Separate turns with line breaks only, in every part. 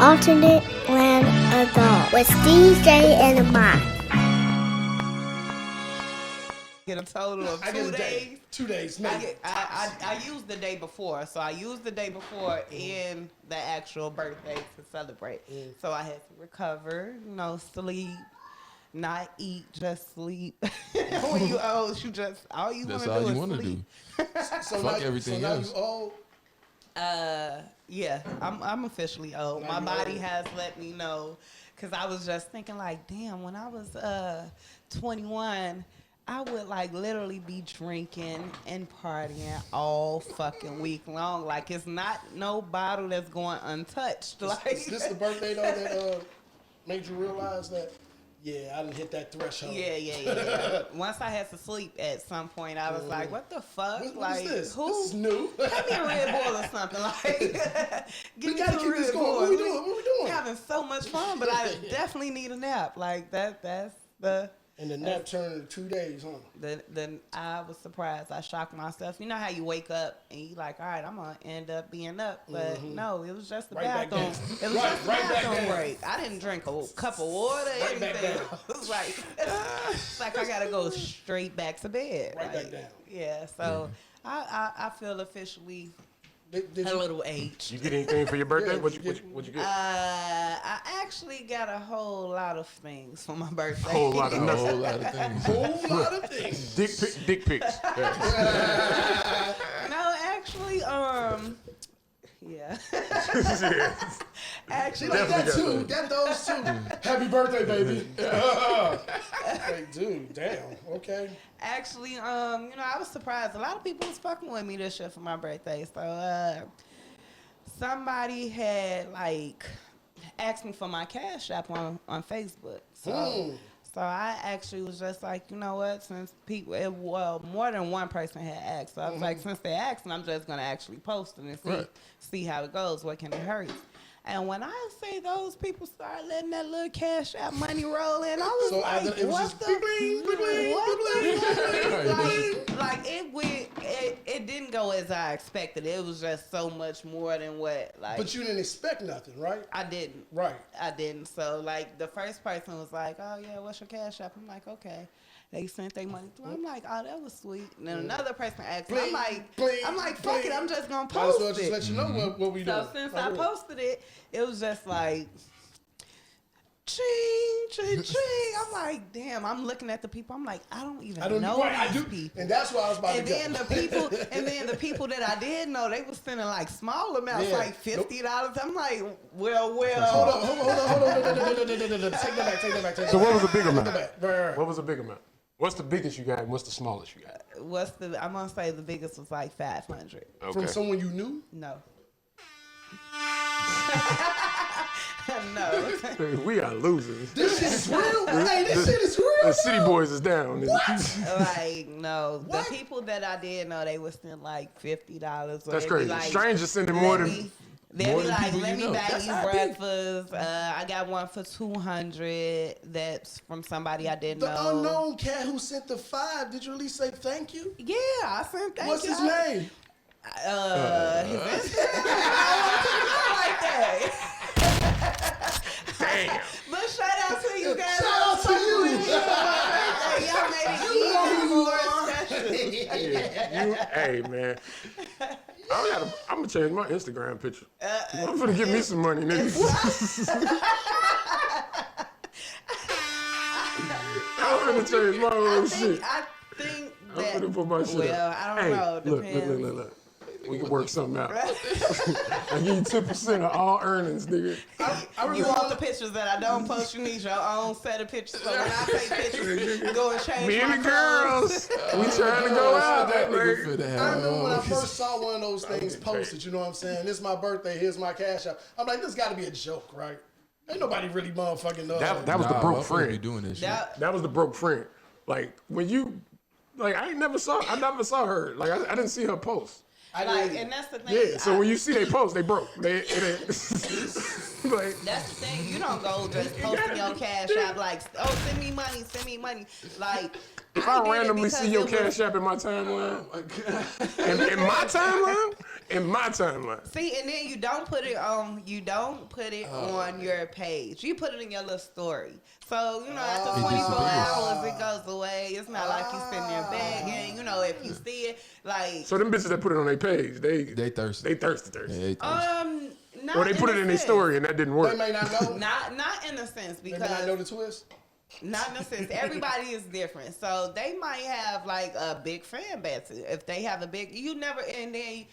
Alternate Land Adult with DJ and Mike.
Get a total of 2 days.
2 days, maybe.
I used the day before, so I used the day before and the actual birthday to celebrate. So I had to recover, sleep, not eat, just sleep. When you old, you just all you want to do is sleep.
Fuck everything else.
You old?
Yeah, I'm officially old. My body has let me know, because I was just thinking like, damn, when I was 21, I would like literally be drinking and partying all fucking week long. Like, it's not no bottle that's going untouched. Like,
Is this the birthday though that made you realize that? Yeah, I didn't hit that threshold.
Yeah. Once I had to sleep at some point, I was like, what the fuck?
What is this?
Who?
This is new.
Have me a Red Bull or something. Like,
We gotta keep this going. What we doing?
We're having so much fun, but I definitely need a nap. Like, that's the...
And the nap turned into 2 days, huh?
Then I was surprised. I shocked myself. You know how you wake up and you like, all right, I'm gonna end up being up, but no, it was just the bathroom. It was just the bathroom break. I didn't drink a cup of water. Anything. It was like, it's like I gotta go straight back to bed.
Right back down.
Yeah. So I feel officially
Did
a little age.
You get anything for your birthday?
Yeah,
What'd you get?
I actually got a whole lot of things for my birthday.
A whole lot of nothing.
Whole lot of things.
whole lot of things.
Dick pics. Yeah.
No, actually, yeah. Actually,
Like that too. Got those too. Happy birthday, baby. Like, dude, damn. Okay.
actually, I was surprised. A lot of people was fucking with me this year for my birthday. So, somebody had like asked me for my Cash App on Facebook. So I actually was just like, you know what? Since more than one person had asked, so I was like, since they asked, I'm just gonna actually post it and see how it goes. What can it hurt? And when I say those people started letting that little Cash App money roll in, I was like,
it was
what
just
the?
bling, bling, bling,
What the? Like it didn't go as I expected. It was just so much more than what like.
But you didn't expect nothing, right?
I didn't.
Right.
I didn't. So like the first person was like, "Oh yeah, what's your Cash App?" I'm like, "Okay." They sent their money through. I'm like, "Oh, that was sweet." And then another person asked me. I'm like, "Fuck it, I'm just gonna post
Might as well just
it."
let you know what we doing.
So since I posted it, it was just like, ching, ching, ching. I'm like, damn. I'm looking at the people. I'm like, I don't know these people.
And that's why I was about
And
to
then the people that I did know, they was sending like small amounts, like $50. I'm like, well.
Hold on. Take that back.
So what was the big amount?
Right.
What was the big amount? What's the biggest you got and what's the smallest you got?
I'm gonna say the biggest was like 500.
Okay.
From someone you knew?
No. No.
We are losers.
This shit is real? Hey, this shit is real?
The city boys is down.
Like, no. The people that I did know, they was still like $50.
That's crazy.
Like,
Strangers sending more than...
They'll be like,
people
let
you
me
know.
buy
That's
you
happy.
breakfast. I got one for $200. That's from somebody I didn't know.
The unknown cat who sent the 5, did you at least say thank you?
Yeah, I sent thank
What's
you.
his name?
His like that.
Damn.
But shout out to you guys.
Shout out to you.
Y'all made it even more special.
Hey, man. I'm going to change my Instagram picture. I'm going to give me some money, nigga. I'm going to change my whole shit.
I think that.
I'm going to put my shit
Well,
up.
I don't know. Depends.
Look. We can work something out. I give you 10% of all earnings, nigga.
You want the pictures that I don't post? You need your own set of pictures. So when I take pictures, go and change
Me
my
and the girls, we trying to go out.
That nigga
Like,
finna
I
have
remember when I
all
first saw one of those things posted, you know what I'm saying? This is my birthday, here's my Cash App. I'm like, this gotta be a joke, right? Ain't nobody really motherfucking know.
that was the broke
Be
friend.
doing this shit.
That was the broke friend. Like when you, like I never saw her. Like I didn't see her post.
Like, and that's the thing.
Yeah, so when you see they post, they broke. It ain't. Like,
that's the thing. You don't go just posting your Cash App like, oh, send me money. Like,
if I
did it
randomly
because
see your
it was-
Cash App in my timeline, in my timeline, in my timeline.
See, and then you don't put it on your page. You put it in your little story. So, after 24 hours, it goes away. It's not like you sitting there begging. If you see it, like.
So them bitches that put it on their page, they
thirsty.
They thirsty.
Yeah, they thirsty.
Not
or they put it in their story and that didn't work.
They may not know.
Not in a sense, because.
They may not know the twist.
Not in a sense. Everybody is different. So they might have like a big fan base. If they have a big, and then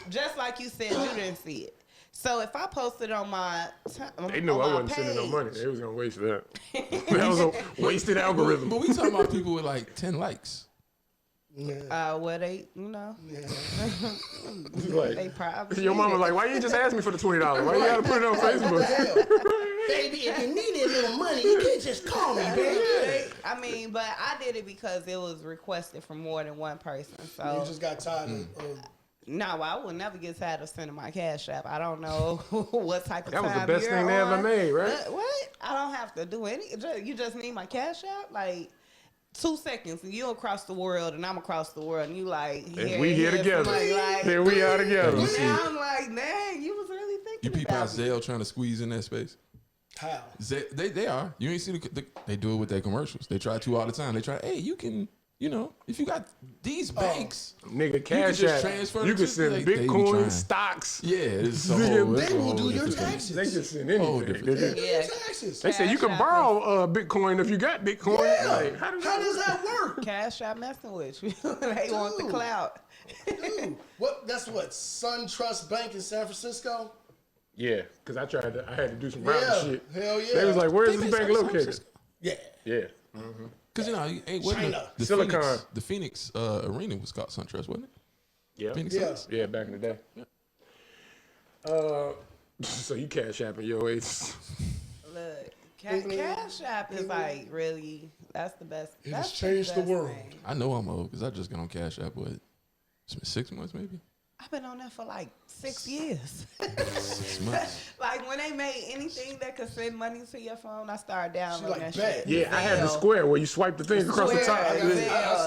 just like you said, you didn't see it. So if I posted on my
they knew I wasn't sending no money. They was gonna waste that. That was a wasted algorithm.
But we talking about people with like 10 likes.
Yeah.
Well, they,
Like,
they probably.
your mama like, why you just ask me for the $20? Why you gotta put it on Facebook?
Baby, if you need a little money, you can just call me, baby.
I mean, but I did it because it was requested from more than one person. So
You just got tired of.
no, I will never get tired of sending my Cash App. I don't know what type of
That was
time
the best
you're
thing they ever
on.
made, right?
What? I don't have to do any. You just need my Cash App, like 2 seconds, and you across the world, and I'm across the world, and you like.
And we here together.
Somebody, like,
Here we are together.
now I'm like, dang, you was really thinking.
You peep out
about me.
Zelle trying to squeeze in that space.
How?
They are. You ain't see they do it with their commercials. They try to all the time. They try, hey, you can, if you got these banks,
Nigga, Cash
just
App.
transfer
You
it
can
to-
send
they be
Bitcoin,
trying.
stocks.
yeah, it's a
They
whole.
They
it's a
will
whole
do your
different thing.
taxes.
They just send
Oh,
anything.
different.
They do
Yeah.
your taxes.
They say you can
Cash App
borrow Bitcoin if you got Bitcoin.
Yeah.
Like, how does
that work?
Cash App messing with you. They want the
Dude.
clout.
Dude, that's what SunTrust Bank in San Francisco.
Yeah, because I had to do some routing
Yeah,
shit.
hell yeah.
They was like, where's
They
this
based
bank
out of San
located?
Francisco.
Yeah.
Yeah.
Because wasn't
China.
the
Silicon.
Phoenix arena was called SunTrust, wasn't it?
Yeah.
Phoenix
Yeah.
Suns?
Yeah, back in the day. So you Cash Apping your ace.
Look, Cash App is like really, that's the best.
It
That's
has changed the
best
world.
thing.
I know I'm old because I just got on Cash App, it's been 6 months maybe?
I've been on that for like 6 years.
6 months.
Like when they made anything that could send money to your phone, I started downloading
like,
that
bet.
shit.
Yeah, I had the
Zelle.
square where you swipe the thing across the top.
Square,
I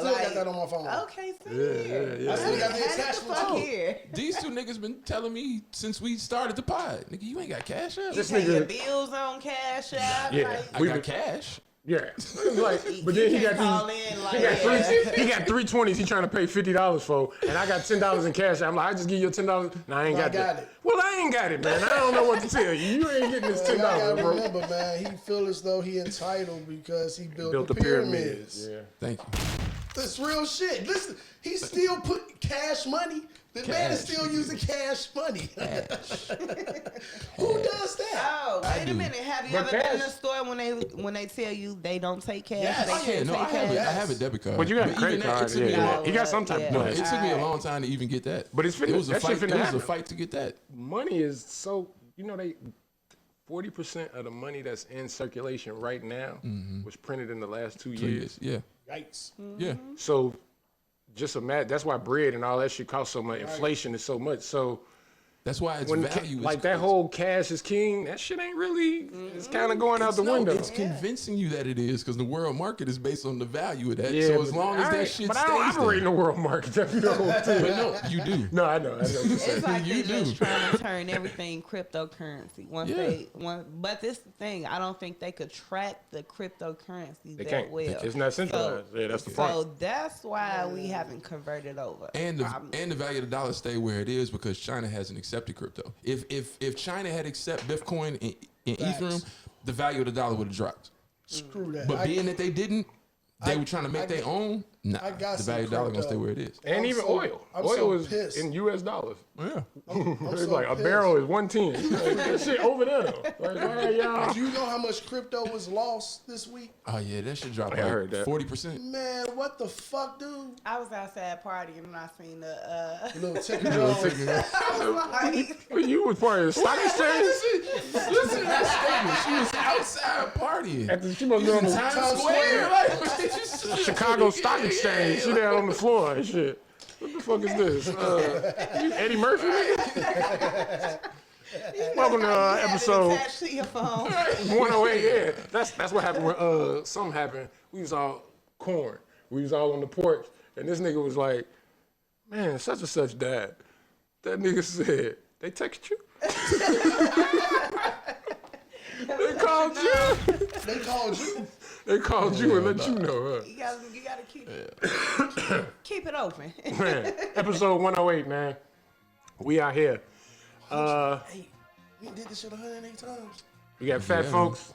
still
Zelle,
got that on my phone.
Okay, see here.
yeah.
I still got the
Hand it the
attachment
fuck
too.
here.
These two niggas been telling me since we started the pod. Nigga, you ain't got Cash App?
This
Pay your
nigga-
bills on Cash App.
Yeah.
Like,
I got cash.
Yeah. Like, but then he
can't call
got
in
these.
like
He got
that.
he got 320s. He trying to pay $50 for, and I got $10 in cash. I'm like, I just give you $10. Nah, I ain't
I
got
got
that.
it.
Well, I ain't got it, man. I don't know what to tell you. You ain't getting this
You
$10,
gotta
bro.
remember, man, he feel as though he entitled because he built
the
the pyramids.
Yeah.
Thank you.
That's real shit. Listen, he still put cash money. The man is
Cash.
still using cash money. Who does that?
Oh, wait
do.
a minute. Have you
But
ever been in
cash-
a store when they tell you they don't take cash?
Yes.
They
Oh,
Yeah,
can't
no,
take
I have,
cash?
I have a debit card.
But you got a
even
credit
that, it
card.
took me a
Yeah.
long-
He got some type of
Yeah.
No,
money.
it took me a long time to even get that.
But it's finna-
it was a
that shit
fight.
finna
It was a
happen.
fight to get that.
Money is so, they 40% of the money that's in circulation right now was printed in the last 2 years.
Yeah,
Yikes.
yeah.
So just imagine, that's why bread and all that shit costs so much. Inflation is so much. So
That's why its
when
value is
like that
crazy.
whole cash is king, that shit ain't really, it's kind of going out the
No,
window.
it's convincing you that it is because the world market is based on the value of that.
Yeah,
so as
but
long as
I
that
ain't-
shit
but
stays
I don't operate in
there.
the world market. If you know what I'm saying.
But no, you do.
No, I know.
It's like
You
they're just
do.
trying to turn everything cryptocurrency.
Yeah.
But this the thing, I don't think they could track the cryptocurrency
They
that
can't.
well.
It's not centralized. Yeah, that's the point.
So that's why we haven't converted over.
And the value of the dollar stay where it is because China hasn't accepted crypto. If China had accepted Bitcoin and
Facts.
Ethereum, the value of the dollar would have dropped.
Screw that.
But being that they didn't, they were trying to make
I-
their own. Nah,
I got
the
some
value of the dollar gonna
crypto.
stay where it is.
And
I'm
even
so-
oil.
I'm
Oil
so
is
pissed.
in U.S. dollars.
Yeah.
It's
so
like a
pissed.
barrel is 110. Like, that shit over there though. Like, why y'all?
Do you know how much crypto was lost this week?
Oh yeah, that should drop
Yeah, I heard
like
that.
40%.
Man, what the fuck, dude?
I was outside partying and I seen the
Little Ticker Jones.
I was like,
Well, you was part of the stock exchange.
Listen to that statement. She was outside partying.
She must be on the
Times
Square.
Like,
Chicago Stock Exchange. She there on the floor and shit. What the fuck is this? You Eddie Murphy? nigga? Welcome to
you had it
episode
attached to your phone.
108. Yeah, that's what happened when something happened. We was all corn. We was all on the porch, and this nigga was like, "Man, such and such died." That nigga said, they text you? They called you?
They called you.
They called you and let you know, huh?
You gotta keep it open.
Man, episode 108, man. We out here.
Hey, we did this shit 108 times.
We got fat folks.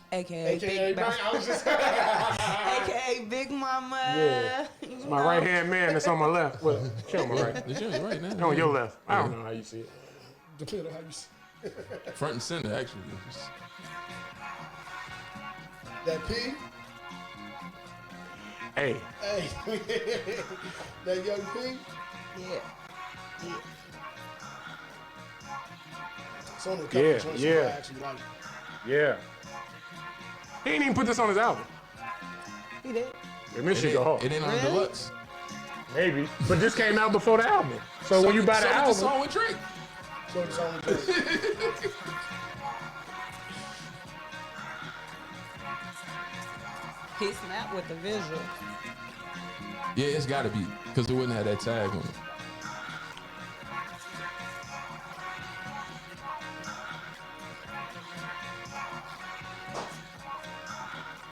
AKA Big
I was just
AKA Big Mama.
Yeah. It's my right-hand man that's on my left. Well, she on my right.
You're right now.
On your left. I don't know how you see it.
depending on how you see
Front and center, actually.
that P.
Hey,
Hey, that young P.
Yeah.
It's only a couple
Yeah,
of joints
yeah.
I actually like.
yeah. He ain't even put this on his album.
He did.
And this shit go hard.
It ain't on
Really?
deluxe.
Maybe. But this came out before the album. So when you buy the
so
album.
it's a song with Drake.
So it's on the
He snapped with the visual.
Yeah, it's got to be because it wouldn't have that tag on it.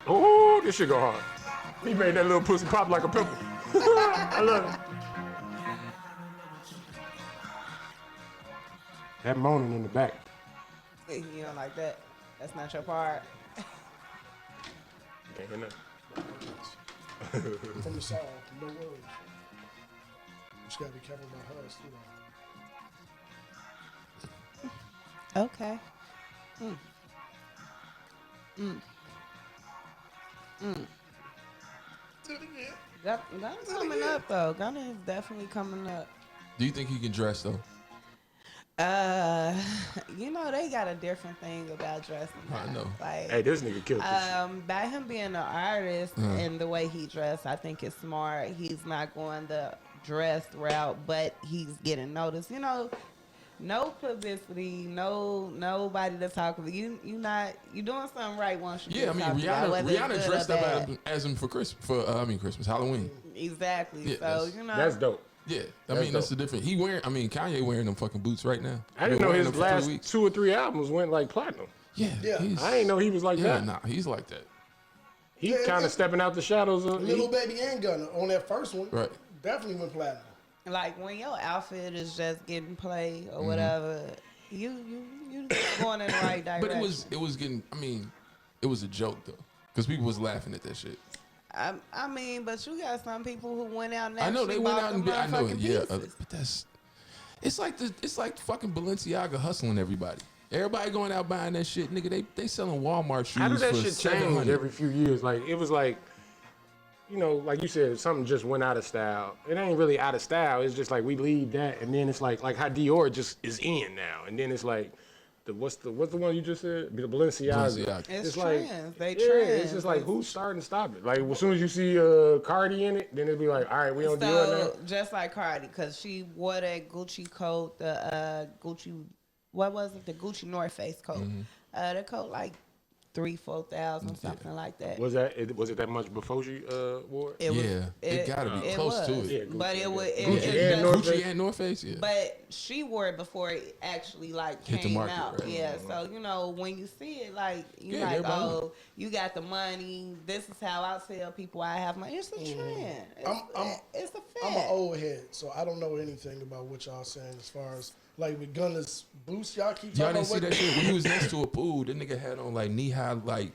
Oh, this shit go hard. He made that little pussy pop like a pimple. I love it. That moaning in the back.
You don't like that. That's not your part.
Can't hear nothing.
from the song, no worries. Just gotta be careful about hers too.
Okay. Gunna's coming up though. Gunna is definitely coming up.
Do you think he can dress though?
You know they got a different thing about dressing.
I know.
Like,
Hey, this nigga killed this.
by him being an artist and the way he dressed, I think it's smart. He's not going the dressed route, but he's getting noticed. You know, no publicity, nobody to talk with. You doing something right once you.
Yeah, I
get
mean
talked about, whether it's
Rihanna
good or
dressed up
bad.
as him for Christmas, Halloween.
Exactly.
Yeah,
So
that's-
you know
That's dope.
Yeah,
That's
that's
dope.
the difference. Kanye wearing them fucking boots right now.
I didn't
Been
know
wearing
his
them for 3
last
weeks.
2 or 3 albums went like platinum.
Yeah,
Yeah.
he's-
I didn't know he was like
Yeah,
that.
nah, he's like that.
He
Yeah,
kind of stepping out the shadows of
Little Baby and Gunna on that first one,
Right.
definitely went platinum.
like when your outfit is just getting played
Mm-hmm.
or whatever, you going in the right direction.
But it was getting. I mean, it was a joke though, because people was laughing at that shit.
I mean, but you got some people who went out and
I know they
actually
went
bought
out and
the
I know,
motherfucking
yeah.
pieces.
But it's like fucking Balenciaga hustling everybody. Everybody going out buying that shit, nigga. They selling Walmart shoes
How did that
for
shit change
$700.
every few years? Like, it was like, you know, like you said, something just went out of style. It ain't really out of style. It's just like we leave that, and then it's like how Dior just is in now, and then it's like, what's the one you just said? The Balenciaga.
Balenciaga.
It's
like,
trends. They
yeah,
trends.
it's just like who's starting to stop it? Like as soon as you see Cardi in it, then it'll be like, all right, we on Dior now.
So just like Cardi, because she wore that Gucci coat, the Gucci, what was it? The Gucci North Face coat. The coat like 3,000-4,000, something like that.
Was it that much before she wore it?
It was-
Yeah, it gotta be close to
was.
it.
Yeah,
But
Gucci,
it was.
yeah.
It
Gucci
just-
and North Face.
Gucci and North Face, yeah.
But she wore it before it actually like
Hit the
came
market,
out.
right?
Yeah. So you know when you see it, like you
Yeah,
like,
everybody
oh,
want
you got the money. This is how I tell people I have money. It's a trend. It's a fact.
I'm an old head, so I don't know anything about what y'all saying as far as like with Gunna's boots. Y'all keep
Y'all
talking
didn't see
about
that shit when he was next to a pool. That nigga had on like knee high like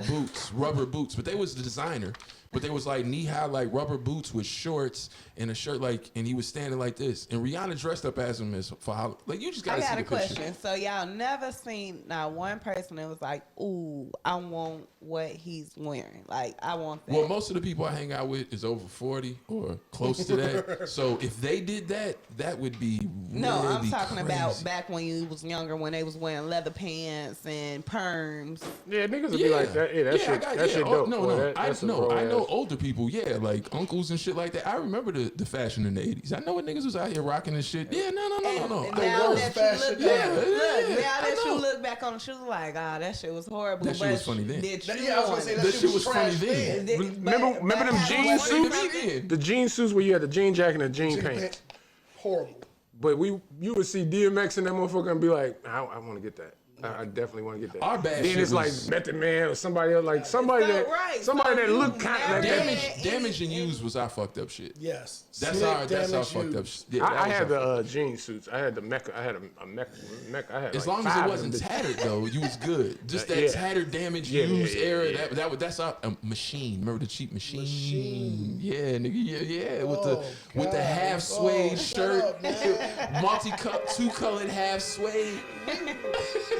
boots, rubber boots, but they was the designer. But they was like knee high like rubber boots with shorts and a shirt like, and he was standing like this. And Rihanna dressed up as him as for like you just
I
gotta see
got
the
a question.
picture.
So y'all never seen not one person that was like, "Ooh, I want what he's wearing. Like I want that."
Well, most of the people I hang out with is over 40 or close to that. So if they did that, that would be
no, I'm
really
talking
crazy.
about back when you was younger, when they was wearing leather pants and perms.
Yeah, niggas would be like that. Yeah, that shit. That shit dope.
No,
boy.
no,
That's a
I know
bro-ass-
older people, yeah, like uncles and shit like that. I remember the fashion in the 80s. I know what niggas was out here rocking and shit. Yeah, no.
And
I-
now
worst
that
fashion
you look,
ever.
look,
Yeah,
now
I
that
know.
you look back on the shoes, like, that shit was horrible.
That shit
but
was funny then.
Did you
Yeah, I was gonna say
want
that
it?
shit was funny
trash
then.
Remember them jean
how-
suits?
then.
The jean suits where you had the jean jacket and the jean
Jean
pants.
pants, horrible.
But you would see DMX and that motherfucker and be like, I want to get that. I definitely want to get that.
Our bad
then
shit
it's like
was-
Method Man or somebody else, like somebody
So,
that
right.
somebody
So
that
you
looked kind of like
never-
that.
Damage and Used was our fucked up shit.
Yes.
That's
Slick,
our
damage,
fucked up
used.
shit. Yeah,
I
that
had
was our
the jean suits. I had the Mecca. I had a Mecca. I had
As
like
long as
5
it
of
wasn't
them.
tattered though, you was good. Just that
Yeah.
tattered, damaged,
Yeah,
used
yeah,
era.
yeah.
That's our machine. Remember the cheap machine?
Machine.
Yeah, nigga. Yeah. With
Oh,
the
God.
half suede
Shut
shirt,
up, man.
two-colored half suede.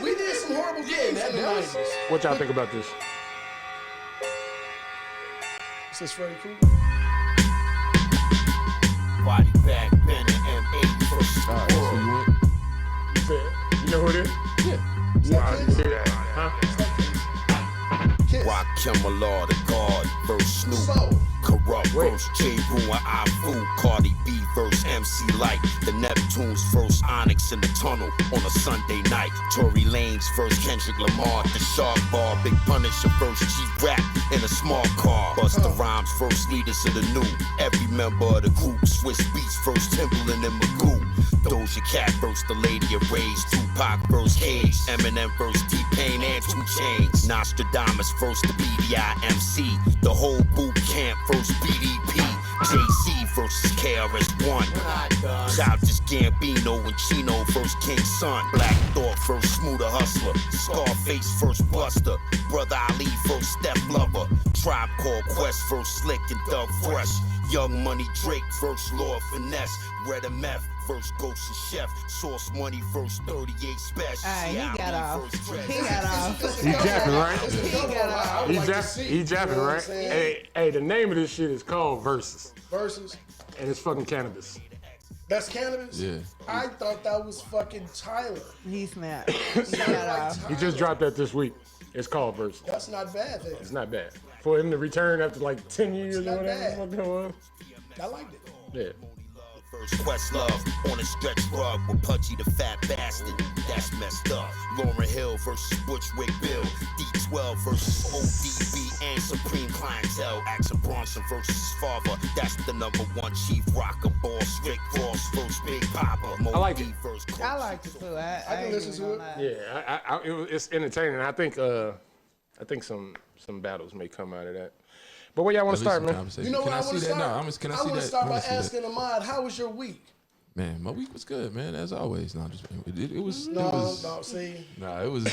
We did some horrible things
that
in the
was-
90s.
What y'all think about this?
This is Freddy Krueger.
Body back, Bennett, M8 versus
All right, so you went.
You said, you know who it is?
Yeah.
I didn't see that. Huh?
Kiss.
Rock Law, the God versus Snoop.
So,
Corrupt
Wait.
versus J. Boo and I Fu. Cardi B versus MC Light. The Neptunes versus Onyx in the tunnel on a Sunday night. Tory Lanez versus Kendrick Lamar. The Shark Bar. Big Punisher versus G-Rap in a small car. Busta Rhymes versus leaders of the new. Every member of the group. Swiss Beats versus Timbaland and Magoo. Doja Cat versus the Lady of Rage. Tupac versus Cage. Eminem versus T-Pain and 2 Chainz. Nostradamus versus the BDI-MC. The whole boot camp versus BDP. JC versus KRS-One. Childish Gambino and Chino versus King Son. Black Thought versus Smoother Hustler. Scarface versus Buster. Brother Ali versus Steph Lover. Tribe Called Quest versus Slick and Doug Fresh. Young Money Drake versus Lord Finesse. Red MF versus Ghost and Chef. Source Money versus 38 Special.
Alright, he got off.
versus Dre.
He got off.
He japping, right?
He got off.
He japping, right? Hey, the name of this shit is called Versus,
versus.
and it's fucking cannabis.
That's cannabis?
Yeah.
I thought that was fucking Tyler.
He snapped. He got off.
He just dropped that this week. It's called Versus.
That's not bad then.
It's not bad. For him to return after like 10 years or
not
whatever.
bad.
the fuck it was.
I liked it.
Yeah.
First Questlove on a stretch rug with Pudgy the fat bastard. That's messed up. Lauryn Hill versus Butchwick Bill. D12 versus ODB and Supreme Clientele. Action Bronson versus his father. That's the #1 chief rocker. Boss Rick Ross versus Big Papa.
I like it.
Versus Coach.
I liked it too. I
can
ain't
listen
even
to
gonna
it.
lie.
Yeah, it's entertaining. I think some battles may come out of that. But where y'all want to start, man?
You know what
Can
I
I
want
see
to
that?
start?
No, can I see
want
that?
to start
I
by
wanna see that.
asking Ahmad, how was your week?
Man, my week was good, man. As always. No, just it was.
No, see.
Nah, it was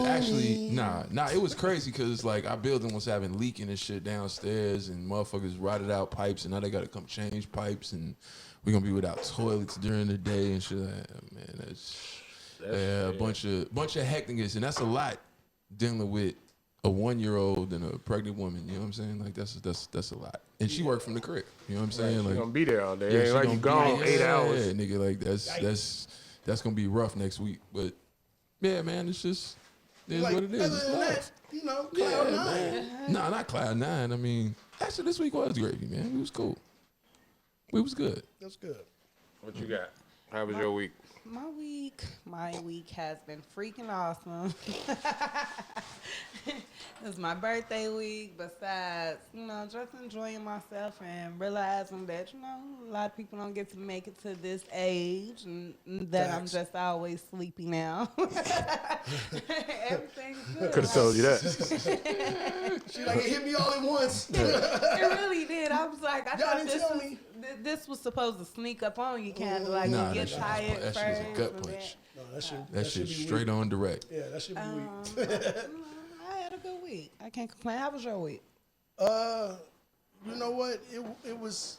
actually it was crazy because like our building was having leaking and shit downstairs and motherfuckers rotted out pipes and now they gotta come change pipes and we're gonna be without toilets during the day and shit. Man, that's a bunch of hecticness and that's a lot dealing with a 1-year-old and a pregnant woman. You know what I'm saying? Like that's a lot. And she worked from the crib. You know what I'm saying?
She's
Like
gonna be there all day.
yeah,
Ain't
she
like
gonna
you
be-
gone 8 hours.
Yeah, nigga, like that's gonna be rough next week. But yeah, man, it's just it is
Like,
what it is.
other
It's
than
life.
that,
Yeah,
Cloud 9.
man. No, not Cloud 9. I mean, actually, this week was gravy, man. It was cool. We was good.
That's good.
What you got? How was your week?
My week has been freaking awesome. It's my birthday week. Besides, just enjoying myself and realizing that, a lot of people don't get to make it to this age and that I'm
Facts.
just always sleepy now. Everything's good.
Could have told you that.
She like, it hit me all at once.
It really did. I was like, I
Y'all
thought
didn't tell me.
This was supposed to sneak up on you, kind of like
Nah,
you get tired
that
first.
shit was a gut
and
punch.
No, that should
That
should
shit
be
straight
weak.
on direct.
Yeah, that should be weak.
I had a good week. I can't complain. How was your week?
You know what? It was.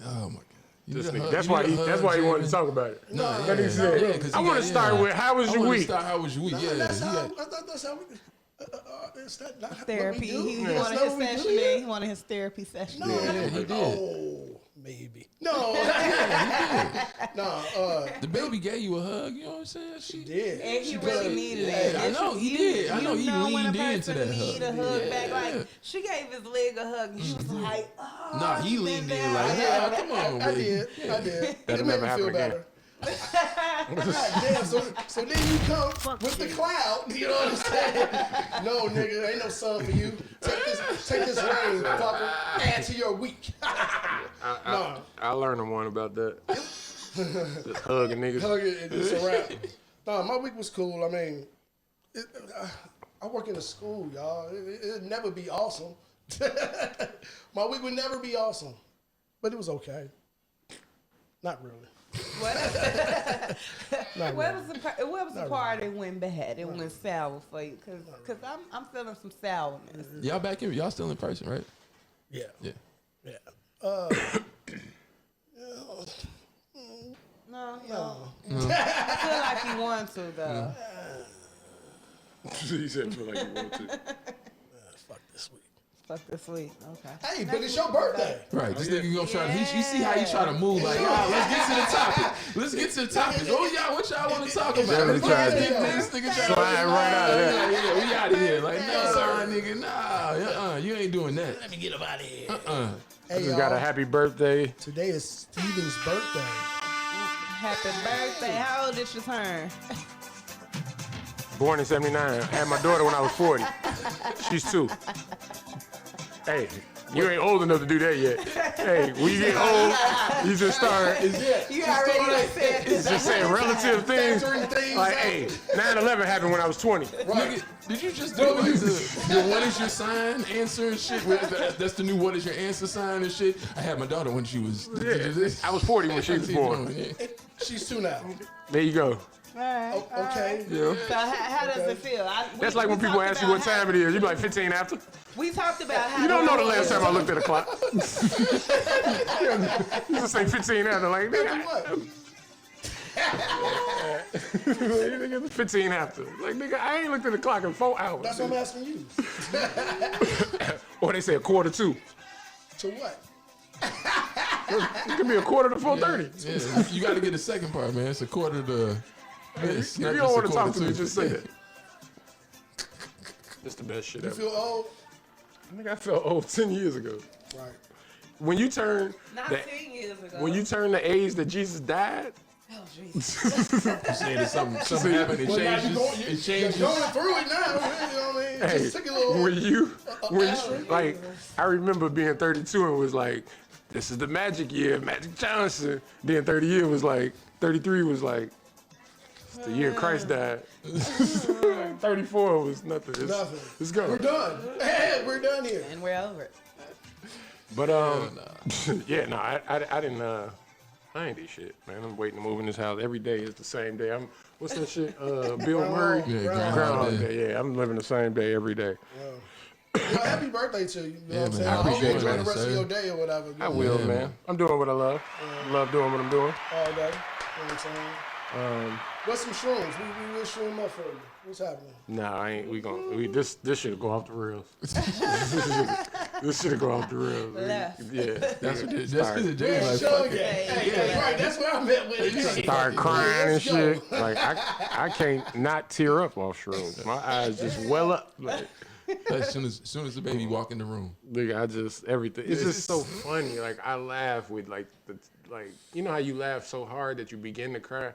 Oh my god. You
This
need a
nigga.
hug?
That's
You
why
need a
he.
hug,
That's why he wanted
Jaden?
to talk about it.
No,
That he said,
yeah, 'cause
I
he
want to
got-
start
yeah.
with how was
I
your
wanna
week?
start, how was your week? Yeah,
That's
he
how.
got-
I thought that's how we. Is that not
Therapy.
What we
He
do? That's
wanted
not
his
what we
session
do here?
in. He wanted his therapy session.
No,
Yeah, he did.
Oh, maybe. No. No.
The baby gave you a hug. You know what I'm saying? She
did.
And he
She
really
did.
needed
Yeah,
it.
I know he did. I know he
when a
leaned
person
into that
need
hug.
a hug
Yeah.
back. Like she gave his leg a hug, and he was like, "Oh."
Nah, he
been
leaned in
there.
like,
Yeah,
nah, come on,
I
baby.
did. I did.
That'll
It made
never
me
happen
feel
again.
better. God damn, so then you come with the cloud, you know what I'm saying? No, nigga, ain't no sun for you. Take this rain, fucker, add to your week.
I learned one about that. Just hugging niggas.
Hug it and just a wrap. No, my week was cool. I mean, I work in a school, y'all. It'd never be awesome. My week would never be awesome, but it was okay. Not really.
What was the part that went bad? It went sour for you, cause I'm feeling some sourness.
Y'all back in? Y'all still in person, right?
Yeah.
Yeah.
No. I feel like you want to though.
He said, feel like you want to.
Fuck this week.
Fuck this week. Okay.
Hey, but it's your birthday.
Right. This nigga gonna try to. You see how he try to move? Like, y'all, let's get to the topic. Let's get to the topic. Oh, y'all, what y'all want to talk about?
Definitely trying to
This nigga trying to
slide right out of there.
Yeah, we out of here. Like, no, nigga, nah, you ain't doing that.
Let me get up out of here.
I just got a happy birthday.
Today is Steven's birthday.
Happy birthday. How old did you turn?
Born in 79. Had my daughter when I was 40. She's 2. Hey, you ain't old enough to do that yet. Hey, when you get old, you just start.
You already said
It's just saying relative things.
Factoring things
Like,
out.
hey, 9/11 happened when I was 20.
Nigga, did you just do like the what is your sign answer and shit? That's the new what is your answer sign and shit. I had my daughter when she was.
Yeah, I was 40 when she was born.
She's 2 now.
There you go.
Alright.
Okay.
Yeah.
So how does it feel?
That's like when people ask you what time it is. You be like 15 after.
We talked about how.
You don't know the last time I looked at a clock. You just say 15 after. Like, nigga,
What?
15 after. Like, nigga, I ain't looked at the clock in 4 hours.
That's what I'm asking you.
Or they say 1:45.
To what?
It could be 1:45 to 4:30.
Yeah, you got to get the second part, man. It's 1/4 to.
If you don't want to talk to me, just say it. That's the best shit
You
ever.
feel old?
I think I felt old 10 years ago.
Right.
When you turn
Not
the,
10 years ago.
when you turn the age that Jesus died,
Oh, Jesus.
Saying that something happened. It
Well, now
changes.
you're
It changes.
going through it now. You know what I mean?
hey,
Just take a little.
when like, I remember being 32 and was like, this is the magic year, Magic Johnson. Then 33 was like, it's the year Christ died. 34 was nothing.
Nothing.
It's gone.
We're done. Hey, we're done here.
And we're over it.
But yeah, no, I didn't. I ain't do shit, man. I'm waiting to move in this house. Every day is the same day. What's that shit? Bill Murray.
Yeah,
Groundhog Day. Yeah, I'm living the same day every day.
Happy birthday to you. You know what I'm
man,
saying?
I
I hope you
appreciate
enjoy
it,
the rest
sir.
of your day or whatever.
I will,
Yeah,
man.
man.
I'm doing what I love. Love doing what I'm doing.
All day. You know what I'm saying? What's some shrooms? We will shroom up for you. What's happening?
Nah, I ain't. This should go off the rails. This should go off the rails.
Left.
Yeah,
That's what it is.
Start-
That's what it is. Like,
Show
fuck
again.
it.
Hey, right. That's where I'm at with it.
start crying and
Let's go.
shit. Like I can't not tear up off shrooms. My eyes just well up. Like,
As soon as the baby walk in the room.
nigga, everything. It's just so funny. Like I laugh with you know how you laugh so hard that you begin to cry.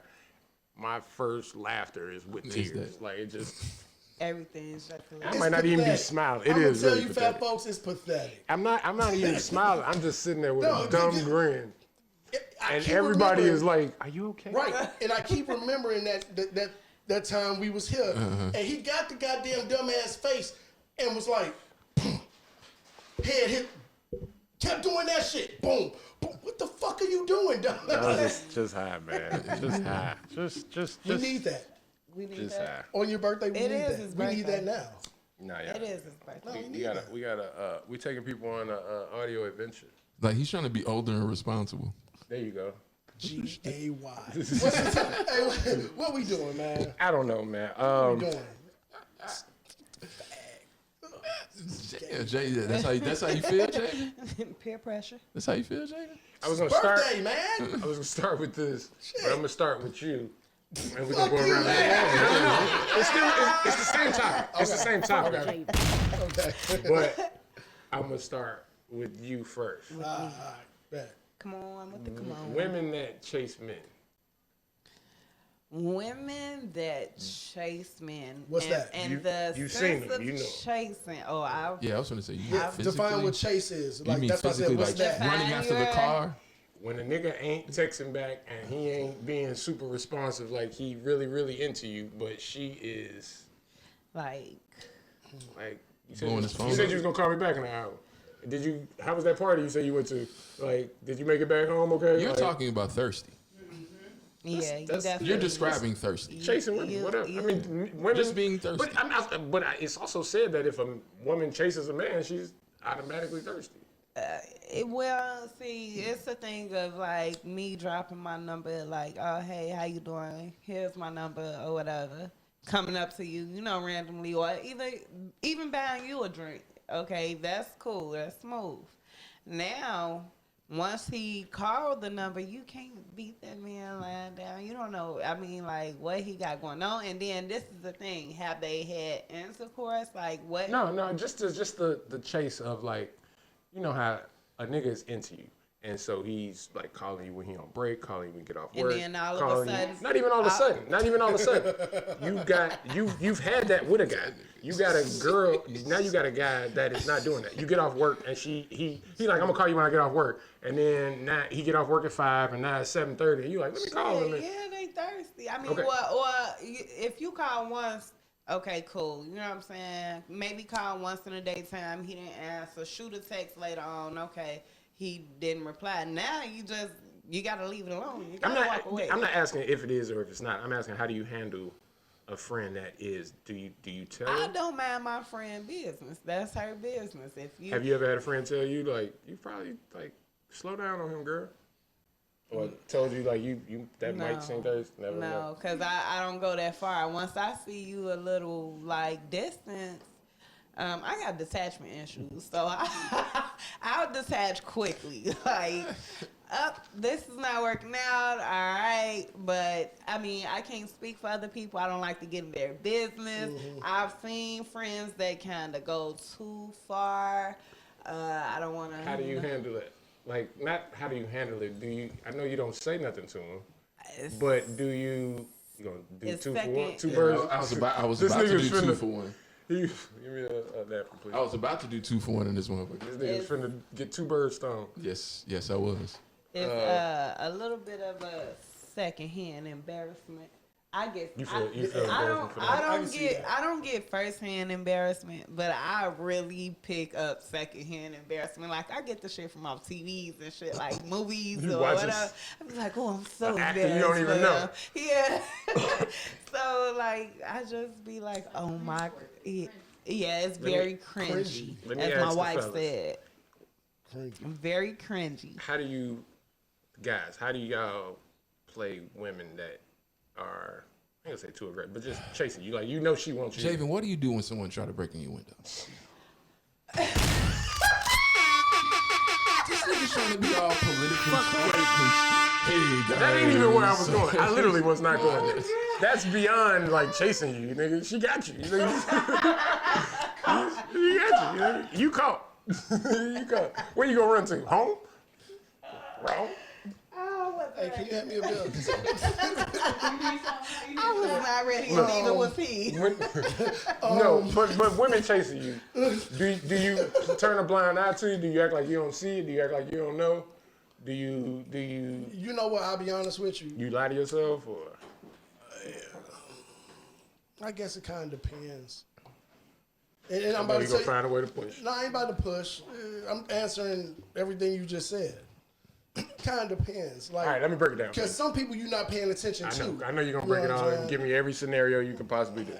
My first laughter is with tears.
that.
Like it just.
Everything's just
I might not even be
pathetic.
smiling. It
I'm
is
gonna tell
really
you,
pathetic.
fat folks, it's pathetic.
I'm not even smiling. I'm just sitting there with
No,
a dumb
you-
grin,
I
and
keep
everybody
remembering-
is like, "Are you okay?"
Right, and I keep remembering that time we was here,
Uh-huh.
and he got the goddamn dumbass face and was like, head hit, kept doing that shit, boom, boom. What the fuck are you doing, dumb?
I was just high, man. Just high. Just
We need that
We need
just
that.
high.
on your birthday. We
It
need
is
that.
his
We need
birthday.
that now.
Nah, yeah.
It is his birthday.
We taking people on a audio adventure.
Like he's trying to be older and responsible.
There you go.
GAY. What we doing, man?
I don't know, man.
What we doing?
Yeah, Jay. That's how you feel, Jay.
Peer pressure.
That's how you feel, Jay.
I was gonna start.
Birthday, man.
I was gonna start with this, but I'm gonna start with you. And we're
Fuck
gonna go
you,
around.
man.
It's the same topic. It's the same topic.
Okay.
But I'm gonna start with you first.
All right, bet.
Come on with the come on.
Women that chase men.
Women that chase men.
What's that?
And the
you've
sense
seen them,
of
you know.
chasing. Oh,
Yeah, I was gonna say you
Yeah, define what chase is.
You
Like
mean
that's what I said.
physically,
What's
like
that?
running after the
Define
car?
When a nigga ain't texting back and he ain't being super responsive, like he really, really into you, but she is
like,
you
Blowing his phone
said
up.
you was gonna call me back in an hour. Did you? How was that party you said you went to? Like, did you make it back home? Okay.
You're
Like,
talking about thirsty.
yeah, you
that's-
definitely.
You're describing thirsty.
chasing women, whatever. I mean, women
Just being thirsty.
But it's also said that if a woman chases a man, she's automatically thirsty.
Well, see, it's a thing of like me dropping my number, like, oh, hey, how you doing? Here's my number or whatever. Coming up to you, randomly, or even buying you a drink. Okay, that's cool. That's smooth. Now, once he called the number, you can't beat that man lying down. You don't know, like, what he got going on. And then this is the thing. Have they had intercourse? Like, what?
No, just the chase of, like, you know how a nigga is into you. And so he's like calling you when he on break, calling you when you get off
And
work.
then all of a
calling you-
sudden-
not even all of a sudden. You've had that with a guy. You got a girl, now you got a guy that is not doing that. You get off work and he like, I'm gonna call you when I get off work. And then now he get off work at 5 and now it's 7:30 and you like, let me call him.
Yeah, they thirsty. I mean,
Okay.
or if you call once, okay, cool. You know what I'm saying? Maybe call once in the daytime. He didn't answer. Shoot a text later on. Okay, he didn't reply. Now you gotta leave it alone. You gotta walk away.
I'm not asking if it is or if it's not. I'm asking how do you handle a friend that is? Do you tell
I
her?
don't mind my friend business. That's her business. If you
Have you ever had a friend tell you like you probably like slow down on him, girl? Or told you like you that might seem thirsty? Never.
No, because I don't go that far. Once I see you a little like distance, I got detachment issues, so I'll detach quickly. Like, this is not working out, all right. But I mean, I can't speak for other people. I don't like to get in their business.
Mm-hmm.
I've seen friends that kind of go too far. I don't want to.
How do you handle it? Like, not how do you handle it? Do you? I know you don't say nothing to him, but do you? You gonna do
It's
2 for 1?
second-
2
Yeah,
birds?
I was
This
about to do
nigga's
2
finna-
for 1.
Give me a napkin, please.
I was about to do 2 for 1 in this motherfucker.
This nigga's finna get 2 birds stoned.
Yes, I was.
It's a little bit of a secondhand embarrassment. I get.
You feel
I
embarrassment for that?
I can see that.
I don't get firsthand embarrassment, but I really pick up secondhand embarrassment. Like I get the shit from off TVs and shit, like movies
You
or
watch
whatever. I'm like, oh, I'm so
An actor
embarrassed.
you don't even
for
know.
them. Yeah. So like, I just be like, oh my, yeah, it's very cringy,
Let me
as
ask
my
the
wife
fellas.
said. Very cringy.
How do you y'all play women that are, I ain't gonna say too aggressive, but just chasing you? Like, you know she wants you.
Javen, what do you do when someone try to break in your window? This nigga's trying to be all politically correct and hey, guys.
That ain't even where I was going. I literally was not going there. That's beyond like chasing you, nigga. She got you. She got you. Nigga. You caught. You caught. Where you gonna run to? Home? Wrong.
Hey, can you hand me a bill?
I was not ready, and neither was he.
No, but women chasing you. Do you turn a blind eye to you? Do you act like you don't see it? Do you act like you don't know? Do you
You know what? I'll be honest with you.
you lie to yourself or?
I guess it kind of depends. And I'm
But
about
you
to
gonna
tell you.
find a way to push.
No, I ain't about to push. I'm answering everything you just said. Kind of depends. Like,
All right, let me break it down.
because some people you're not paying attention to.
I know you're gonna break it
know what
down
I'm
and
saying?
give me every scenario you can possibly do.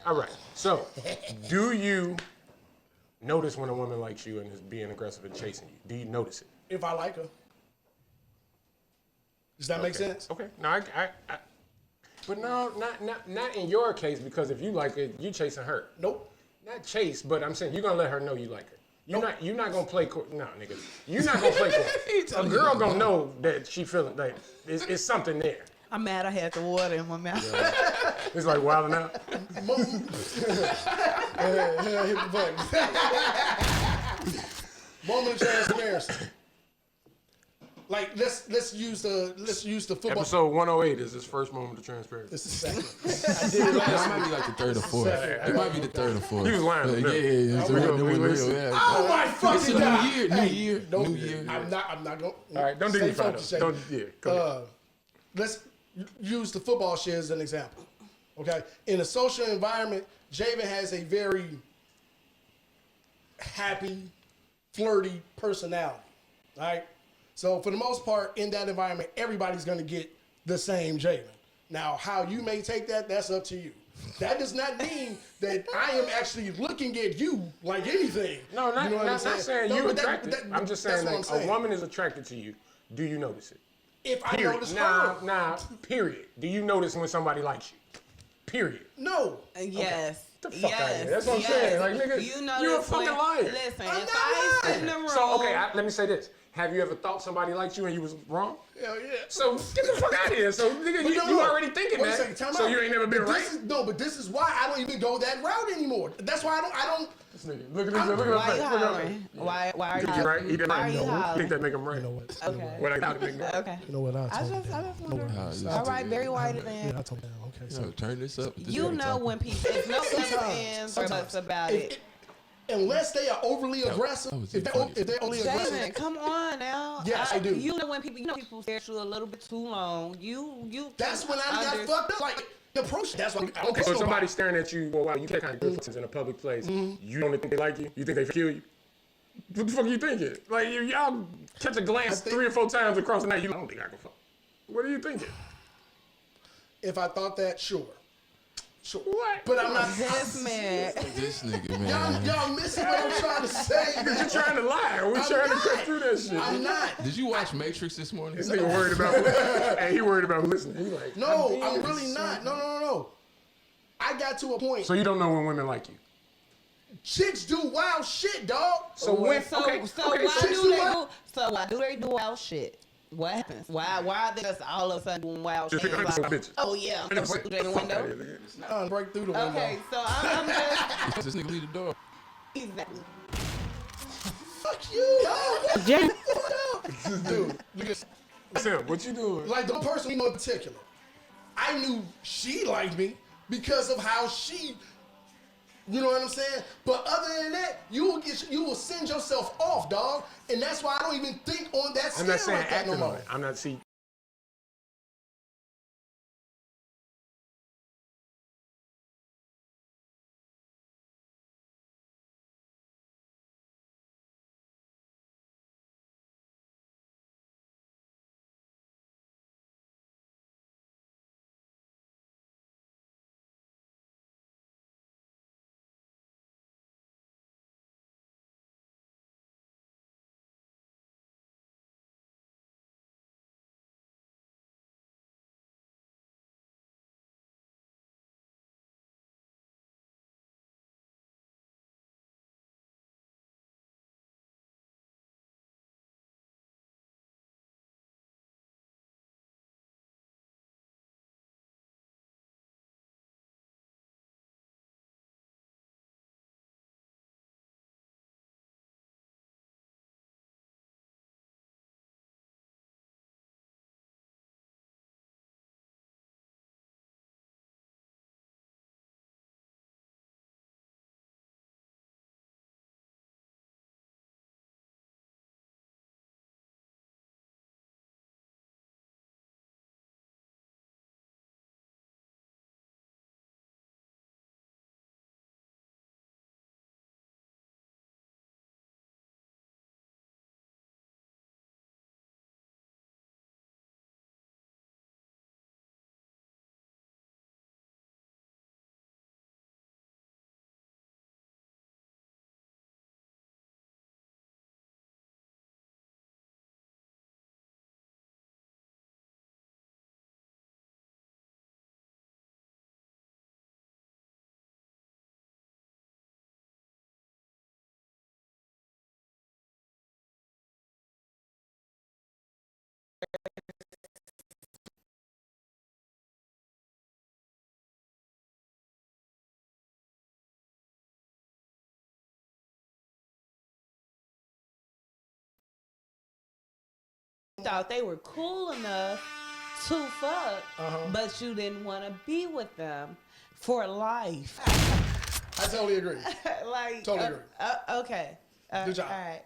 All right. So, do you notice when a woman likes you and is being aggressive and chasing you? Do you notice it?
If I like her. Does that make sense?
Okay. No, I but no, not in your case, because if you like it, you chasing her.
Nope.
Not chase, but I'm saying you're gonna let her know you like her. You're not gonna play court. No, nigga. You're not gonna play court. A girl gonna know that she feeling like it's something there.
I'm mad I had the water in my mouth.
It's like wilding out.
Hit the button. Moment of transparency. Like let's use the football.
Episode 108 is his first moment of transparency.
This is second. I did it
That
last
might be like the third or fourth. It might be the third or fourth.
He was lying.
Yeah. It's
We
a
go-
new
we
one,
listen.
yeah.
Oh my
It's
fucking
a
god!
new year.
Don't,
New year.
I'm not going.
All right, don't dignify
focused,
though. Don't, yeah, go ahead.
Let's use the football shit as an example. Okay, in a social environment, Javen has a very happy, flirty personality. All right, so for the most part, in that environment, everybody's gonna get the same Javen. Now, how you may take that, that's up to you. That does not mean that I am actually looking at you like anything.
No, not,
You know what I'm
not
saying?
saying
No,
you
but
attracted. I'm just saying,
that's what
like,
I'm saying.
a woman is attracted to you. Do you notice it?
If I
Period.
notice her,
Period. Do you notice when somebody likes you? Period.
no.
Yes.
Get the fuck
yes.
out of here. That's what I'm saying. Like, nigga,
you know
you're a
this
fucking
when-
liar.
Listen,
I'm
if
not
I sit in the
lying.
room,
So, okay, let me say this. Have you ever thought somebody liked you and you was wrong?
Hell yeah.
So get the fuck out of here. So nigga,
But
you already thinking
Wait a
that.
second, time
So
out.
you ain't never been
But
right.
this is why I don't even go that route anymore. That's why I don't.
This nigga, look at this. Look at
why
his
you
face. Look at
hollering?
his face.
Why are you
He right. He did
Why
right.
are you
I think
hollering?
that make him right.
You know what?
Okay.
What I thought it make him right.
Okay.
You know what?
I just wonder.
Yeah,
All right, Barry White
Yeah,
then.
I told him. Okay,
So
so
turn this up. This
You
is
know
talking.
when people, it's no ifs, ands, or buts about it.
unless they are overly aggressive,
that was
if
funny.
they're only aggressive,
Jason, come on now.
Yes, I do.
You know when people stare at you a little bit too long. You.
that's when I got fucked up. Like the approach. That's when I don't
Okay,
trust
so
nobody.
somebody's staring at you for a while. You can't kind of good friends in a public place. You don't think they like you? You think they kill you? What the fuck are you thinking? Like y'all catch a glance 3 or 4 times across the night. You don't think I can fuck. What are you thinking?
If I thought that, sure.
What?
But I'm not.
This man.
This nigga, man.
Y'all missing what I'm trying to say.
You're trying to lie. We're
I'm
trying to
not.
cut through that shit.
I'm not.
Did you watch Matrix this morning?
This nigga worried about. Hey, he worried about listening. He like.
No, I'm really not. No. I got to a point.
So you don't know when women like you.
Chicks do wild shit, dog.
So when?
So
Okay.
why
chicks
do
do
they
what?
do? So why do they do wild shit? What happens? Why are they just all of a sudden doing wild
Just
shit?
pick up
Like,
bitches.
oh yeah, I'm gonna break through the window.
Break through the window.
Okay, so I'm just
This nigga leave the door.
exactly.
Fuck you, dog. Dude, look at
Sam, what you doing?
like the person we know in particular. I knew she liked me because of how she, you know what I'm saying? But other than that, you will send yourself off, dog. And that's why I don't even think on that
I'm
scale
not saying
like that no
acting on
more.
it. I'm not see.
thought they were cool enough to fuck, but you didn't want to be with them for life.
I totally agree.
Like,
Totally agree.
Okay.
Good job.
All right.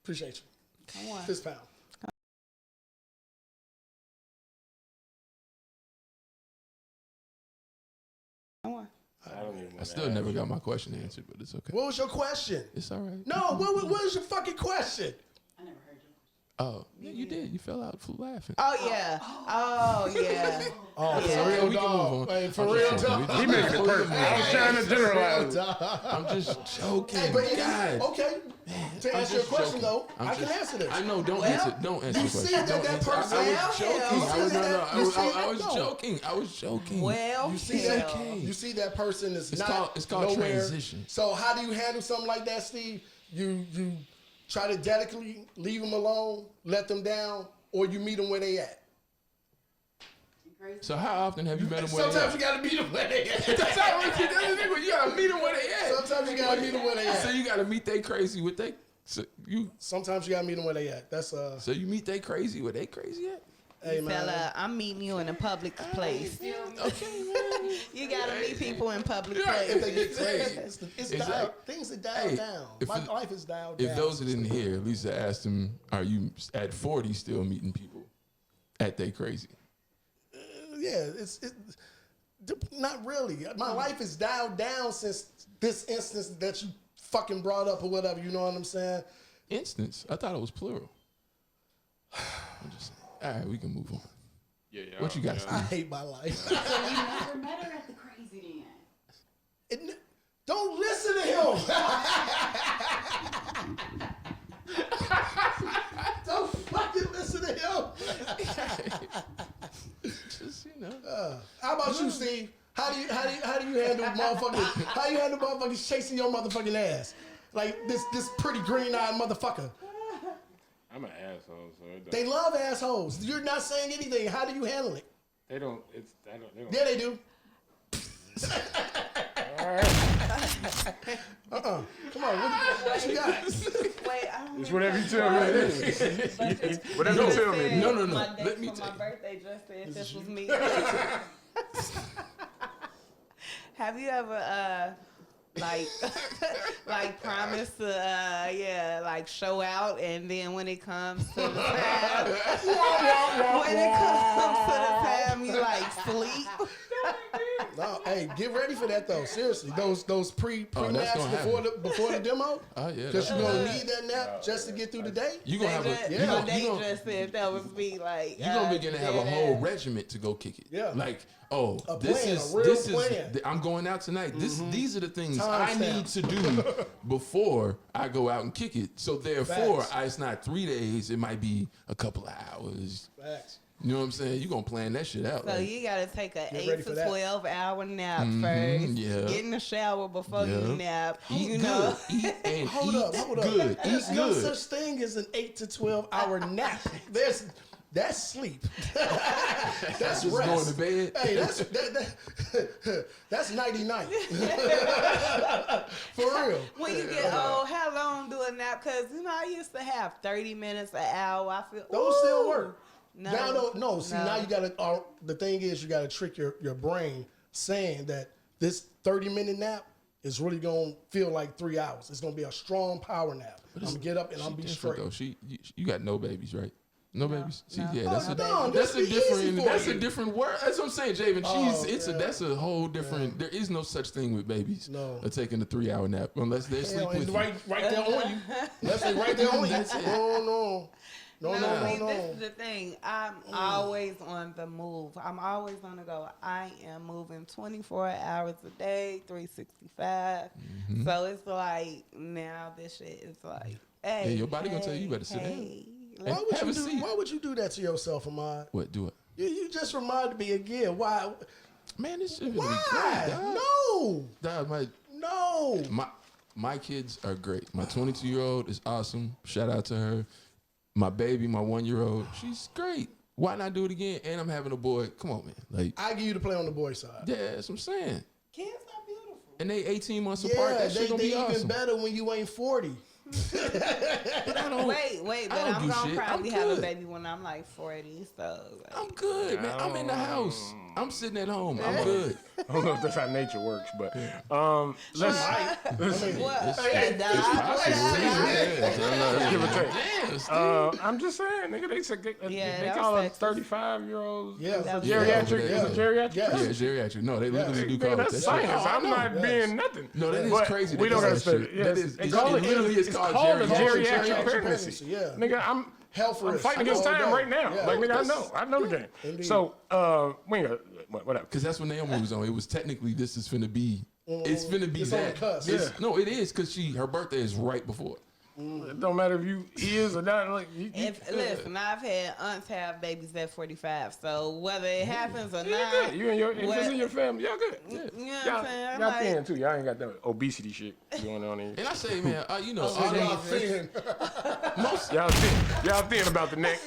Appreciate you.
Come on.
Fist pound.
Come on.
I still never got my question answered, but it's okay.
What was your question?
It's all right.
No, what was your fucking question?
Oh, yeah, you did. You fell out for laughing.
Oh yeah. Oh yeah.
Oh,
Yeah.
for real,
We can move
dog.
on.
Hey, for
I'm
real,
just joking.
dog.
He making it personal. I'm trying to generalize.
I'm just joking.
Hey, but
God.
okay. To
I'm
answer your
just
question,
joking.
though,
I'm
I can
just-
answer this.
I know. Don't
Well,
answer. Don't answer
you
the question.
see that
Don't
that
answer.
person-
I was
Well,
joking.
hell.
I was
You see that?
I was
No.
joking. I was joking.
Well,
You see
hell.
that?
okay.
You see that person is
It's
not
called
nowhere.
transition.
So how do you handle something like that, Steve? You try to delicately leave them alone, let them down, or you meet them where they at.
So how often have you met them where they
Sometimes
at?
you gotta meet them where they at.
That's how it is. You gotta meet them where they at.
Sometimes you gotta meet them where they
So
at.
you gotta meet they crazy with they. So
Sometimes you gotta meet them where they at. That's
So you meet they crazy where they crazy at.
hey man.
Fella, I'm meeting you in a public place.
Okay, man.
You gotta meet people in public
Yeah,
If they
places.
get crazy, it's
Exactly.
dialed, things are dialed
Hey,
down.
if
My
it-
life is dialed down.
If those that didn't hear, Lisa asked him, "Are you at 40 still meeting people at they crazy?"
Yeah, it's not really. My life is dialed down since this instance that you fucking brought up or whatever. You know what I'm saying?
Instance. I thought it was plural. I'm just saying. All right, we can move on.
Yeah,
What you got,
I
Steve?
hate my life.
So you never met her at the crazy then?
Don't listen to him. Don't fucking listen to him.
Just, you know.
How about you, Steve? How do you handle motherfuckers? How you handle motherfuckers chasing your motherfucking ass? Like this pretty green-eyed motherfucker.
I'm an asshole, so it don't,
They love assholes. You're not saying anything. How do you handle it?
they don't. It's I don't. They don't.
Yeah, they do. Come on, what you got?
Wait, I don't
It's
remember
whatever you tell me. it is. Whatever you tell me.
No.
My date
Let me
for my
tell you.
birthday just said this was me. Have you ever like promised to like show out, and then when it comes to the time you like sleep?
No, hey, get ready for that though. Seriously, those pre
Oh, that's
naps
gonna
before the demo.
Oh yeah.
Because you're gonna
that's-
need that nap just to get through the day.
You gonna have a
They
you
just,
gonna,
they
you gonna,
just said that was me. Like
you gonna begin to have a
dead
whole
ass.
regiment to go kick it.
Yeah.
Like, oh,
A
this
plan,
is
a real
this
plan.
is I'm going out tonight. These are the things
Time
I need to do before I go out and kick it. So therefore,
Facts.
it's not 3 days. It might be a couple of hours.
Facts.
You know what I'm saying? You gonna plan that shit out.
So
like,
you gotta take a
ready
8
for
to
that.
12 hour nap first.
yeah.
Get in the shower before you
Yeah.
nap.
eat
You
good.
know.
Eat and
Hold
eat
up.
good. Eat
There's no
good.
such thing as an 8 to 12 hour nap. That's sleep. That's
Just
rest.
going to bed.
Hey, that's nighty night. For real.
When you get old, how long do a nap? Because I used to have 30 minutes, an hour. I feel
Those still
ooh.
work.
No,
No. See, now you gotta. The thing is, you gotta trick your brain saying that this 30-minute nap is really gonna feel like 3 hours. It's gonna be a strong power nap. I'm gonna get up and I'm
She
be
different,
straight.
though. You got no babies, right? No babies. See,
no.
yeah,
Oh,
that's
no
a
babies.
This be easy for
that's
you.
a different word. That's what I'm saying, Javen.
Oh,
That's a whole different. There is no such thing with babies.
No.
Taking a 3 hour nap unless they're
Hell,
asleep
it's
with
right there on you. Unless they right there on you.
That's it.
No.
See, this is the thing. I'm always on the move. I'm always on the go. I am moving 24 hours a day, 365.
Mm-hmm.
So it's like, now this shit is like, hey.
Yeah, your body gonna tell you better sit down.
hey.
Why would
Have
you
a seat.
Why would you do that to yourself, Ahmad?
What? Do it,
You just reminded me again. Why?
man. This shit really
Why?
great, dog.
No.
Dog,
No.
my kids are great. My 22-year-old is awesome. Shout out to her. My baby, my 1-year-old, she's great. Why not do it again? And I'm having a boy. Come on, man. Like,
I give you to play on the boy side.
yeah, that's what I'm saying.
Kids are beautiful.
And they 18 months apart.
Yeah,
That shit
they
gonna be
even
awesome.
better when you ain't 40.
But I don't.
Wait, but
I don't
I'm
do
gonna
shit.
probably
I'm
have a
good.
baby when I'm like 40. So like,
I'm good, man. I'm in the house. I'm sitting at home. I'm good.
I don't know if that's how nature works, but let's
what?
give or take.
Damn, Steve.
I'm just saying, nigga. They said they
that
call
was
it
sexist.
35-year-olds.
Yeah.
Geriatric.
Yeah.
Is it geriatric?
Yeah.
Yeah, geriatric. No, they literally do call
Nigga,
it
that's
that.
science.
Shit. Oh, I
I'm
know.
not being nothing.
No, that is
But
crazy.
We
They
don't
call
gotta
that
study.
shit.
Yes.
That is-
They
it's
call it
literally
it's
called
a
geriatric
geriatric
pregnancy.
pregnancy.
Yeah.
Nigga, I'm
Health risk.
fighting against
all
time
day.
right now.
Yeah.
Like, nigga, I know the game.
Indeed.
So, we ain't got whatever.
Because that's when Naomi was on. It was technically this is finna be. It's finna be
It's on
that.
the cusp.
It's-
Yeah.
No, it is because her birthday is right before.
It don't matter if you is or not. Like,
Listen, I've had aunts have babies at 45. So whether it happens or
you
not,
good. You and your if it's
what-
in your family, y'all good.
you know what
Y'all,
I'm saying?
y'all
Like,
thin too. Y'all ain't got that obesity shit going on here.
And I say, man, you know,
So
all
y'all
them-
thin.
Y'all thin about the neck.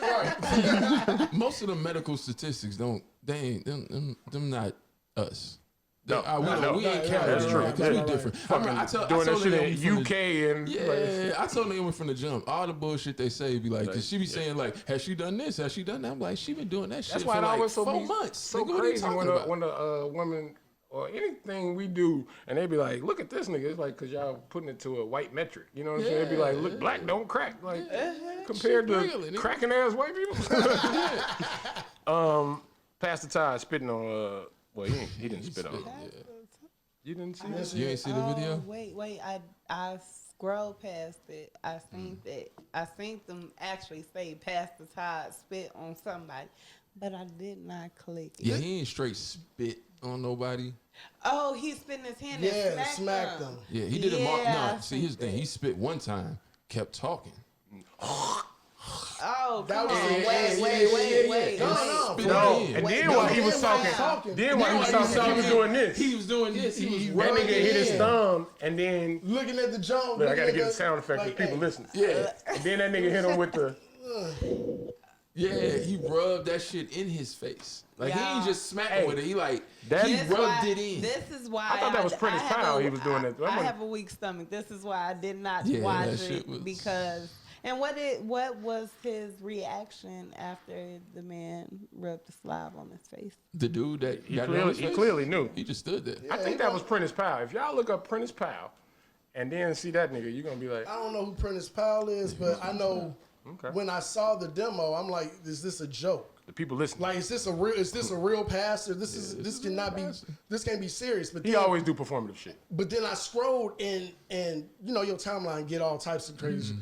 most of the medical statistics don't. They ain't them not us.
No,
we ain't counting
that's
it,
true.
man, 'cause we
Yeah.
different. I told
Doing that shit
Naomi
in
from the-
UK and
Yeah, I told Naomi from the jump, all the bullshit they say be like, cause she be saying like, has she done this? Has she done that? I'm like, she been doing that shit
that's
for
why it
like
always
4 months.
so
Nigga, what are you
crazy
talking
when
about?
a woman or anything we do and they be like, look at this nigga. It's like because y'all putting it to a white metric. You know what I'm saying? They be like, look, black don't crack. Like compared to
Shit real, nigga.
cracking ass white people. Pastor Ty spitting on well he didn't spit on him. You didn't see this?
You ain't see the video?
Wait. I scrolled past it. I seen that. I seen them actually say Pastor Todd spit on somebody, but I did not click it.
Yeah, he ain't straight spit on nobody.
Oh, he spit in his hand
Yeah,
and
smacked them.
Yeah, he did a mark.
Yeah,
No, see, here's the thing. He spit one time, kept talking.
Oh,
That
come
was
on.
the-
Wait.
No.
Spit
No,
again.
and then
No,
while he was
then while
talking,
he talking.
then while he was talking, he was doing this.
He was doing this. He was
That
rubbing
nigga hit his
in.
thumb, and then
Looking at the jump.
look, I gotta get the sound effect for
like,
people
hey,
listening.
Yeah,
And then that nigga hit him with the.
yeah. He rubbed that shit in his face. Like he ain't
Yeah.
just smacking
Hey,
with it. He like
that-
he
This
rubbed
why-
it in.
This is why
I thought that was Prentice
have
Powell
a-
he was doing that.
I have a weak stomach. This is why I did not
Yeah,
watch
that shit
it
was-
because. And what was his reaction after the man rubbed the slob on his face?
The dude that
He
got it on his face,
clearly knew.
He just stood there.
I think that was Prentice Powell. If y'all look up Prentice Powell and then see that nigga, you're gonna be like,
I don't know who Prentice Powell is, but I know
Okay.
when I saw the demo, I'm like, is this a joke?
the people listening.
Like, is this a real pastor? This cannot be. This can't be serious. But
He
then,
always do performative shit.
But then I scrolled and you know your timeline get all types of crazy.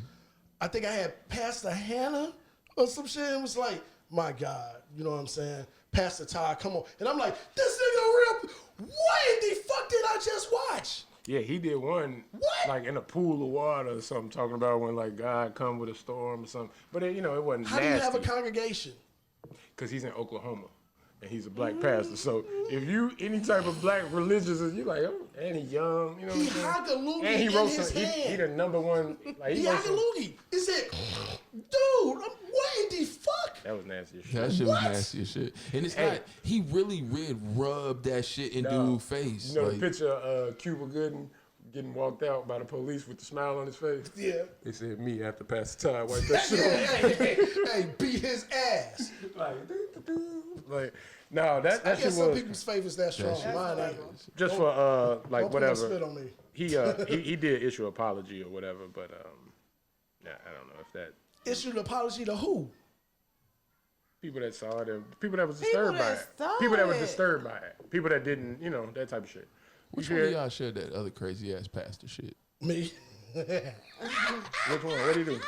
I think I had Pastor Hannah or some shit. It was like, my God, you know what I'm saying? Pastor Todd, come on. And I'm like, this nigga real. What the fuck did I just watch?
Yeah, he did one
What?
like in a pool of water or something, talking about when like God come with a storm or something. But it, it wasn't
How do you have a
nasty
congregation?
because he's in Oklahoma and he's a black pastor. So if you any type of black religious, you like, oh, and he young, you know
He
what I'm saying?
hogged a loogie
And he
in
wrote
his
some. He
hand.
the number one. Like
He
wrote
hogged a
some-
loogie. He said, dude, what in the fuck?
That was nasty as shit.
That shit
What?
was nasty as shit. And it's
Hey.
not. He really rubbed that shit in dude's face.
You know
like,
the picture of Cuba Gooding getting walked out by the police with the smile on his face?
Yeah.
They said me after Pastor Todd wiped that shit
Yeah,
off.
hey, beat his ass.
Like, no, that
I
shit
guess some
was
people's faith is that strong.
shit-
Mine ain't.
just for like
Don't put no
whatever.
spit on me.
He did issue apology or whatever, but yeah, I don't know if that
Issued an apology to who?
people that saw it, and people that was disturbed by
that
it,
saw
people that were
it.
disturbed by it, people that didn't, that type of shit.
which
You
one of
hear-
y'all shared that other crazy ass pastor shit?
Me.
Which one? What did he do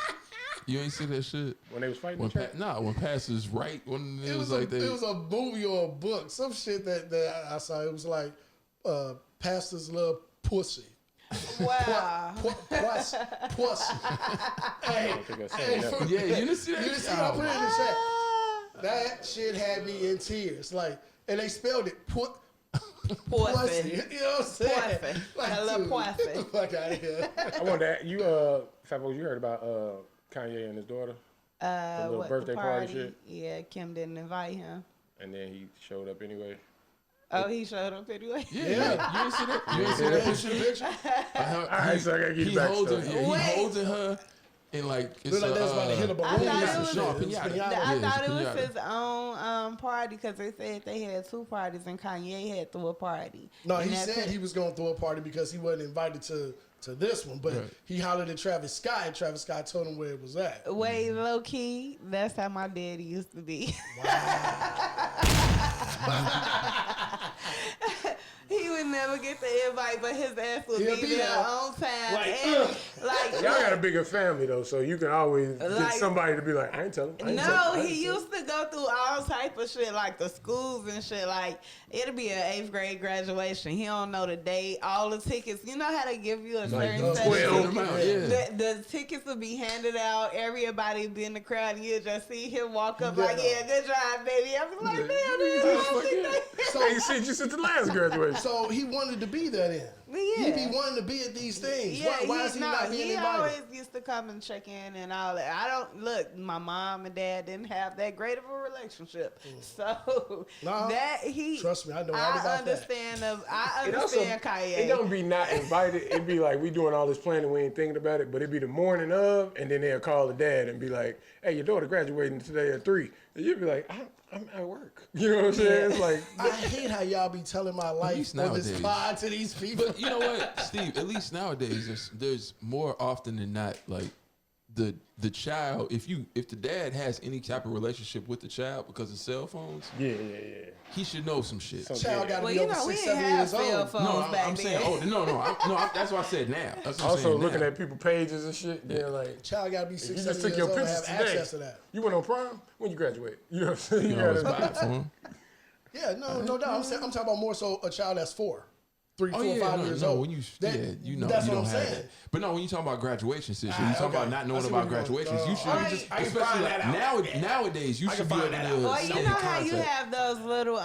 You ain't see that shit?
when they was fighting?
When
each other?
when pastors right when it,
It
was
was,
like
it
that.
was a movie or a book, some shit that I saw. It was like pastors love pussy.
Wow.
Pussy. Hey,
I don't think I seen that.
Yeah, you didn't see that?
you see what I put it in the chat? That shit had me in tears. Like, and they spelled it pussy.
Poison.
You know what I'm saying?
Poison.
Like,
I love
dude,
poison.
Get the fuck out of here.
I wanted to ask you, Fabo, you heard about Kanye and his daughter, the little
What,
birthday
the
party shit,
Yeah, Kim didn't invite him.
and then he showed up anyway.
Oh, he showed up anyway.
Yeah. You didn't see that? You didn't see that picture?
All right, so I gotta get
He
back
holding,
to
he holding her, and like it's
Look like they was about to hit a balloon.
I thought
Yeah,
it was-
sure,
pinata.
I thought it was
pinata.
his own party because they said they had 2 parties and Kanye had threw a party.
No,
And
he
that's
said
it.
he was going to throw a party because he wasn't invited to this one, but
Right.
he hollered at Travis Scott, and Travis Scott told him where it was at.
Wait, low key, that's how my daddy used to be. He would never get the invite, but his ass would
He'll
be
be
there
there.
on time.
Like,
and, like,
Y'all got a bigger family though, so you can always get
Like-
somebody to be like, I ain't telling.
no, he used to go through all type of shit, like the schools and shit. Like, it'll be an 8th grade graduation. He don't know the date, all the tickets. You know how they give you a certain
the
section?
12.
Yeah.
The tickets will be handed out. Everybody will be in the crowd, and you just see him walk up
Yeah.
like, "Yeah, good job, baby." I was like, "Damn,
Yeah,
I don't
fuck
think
yeah.
they-"
So,
Hey, you see, just at the last graduation.
so he wanted to be there then.
Yeah.
He be wanting to be at these things. Why is he not being
he
invited?
always used to come and check in and all that. I don't look. My mom and dad didn't have that great of a relationship, so
Nah,
that he.
trust me, I know all about that.
understand. I
It also-
understand Kanye.
It don't be not invited. It be like we doing all this planning, we ain't thinking about it. But it be the morning of, and then they'll call the dad and be like, "Hey, your daughter graduating today at 3." And you'd be like, "I'm at work." You know what I'm saying? It's like,
I hate how y'all be telling my life
least
on this
nowadays.
pod to these people.
But you know what, Steve? At least nowadays, there's more often than not, like the child. If the dad has any type of relationship with the child because of cell phones,
yeah.
he should know some shit.
Child got to
well,
be
you
over
know, we
6,
ain't
7
have
years
cell
old.
phones
No,
back
I'm
then.
saying, that's what I said now. That's what I'm
Also
saying
looking
now.
at people pages and shit. Yeah, like
Child got to be
if
6,
you
7
just took
years
your
old and
pictures
have
today.
access to that.
You went on prom when you graduate. You know what I'm saying?
You
You
know, it's
gotta-
bad for him.
Yeah, no doubt. I'm talking about more so a child that's 4, 3, 4, 5 years
no,
old.
when you,
That-
you know,
that's
you
what
don't
I'm
have
saying.
that. But no, when you talk about graduation situation, you talk
okay.
about not knowing
I see
about
where you're going.
graduations. You should,
I can
especially
find
like
that out.
nowadays, you
I
should
can
be able
find
to
that out.
Well,
stay
you
in
know how you
contact.
have those little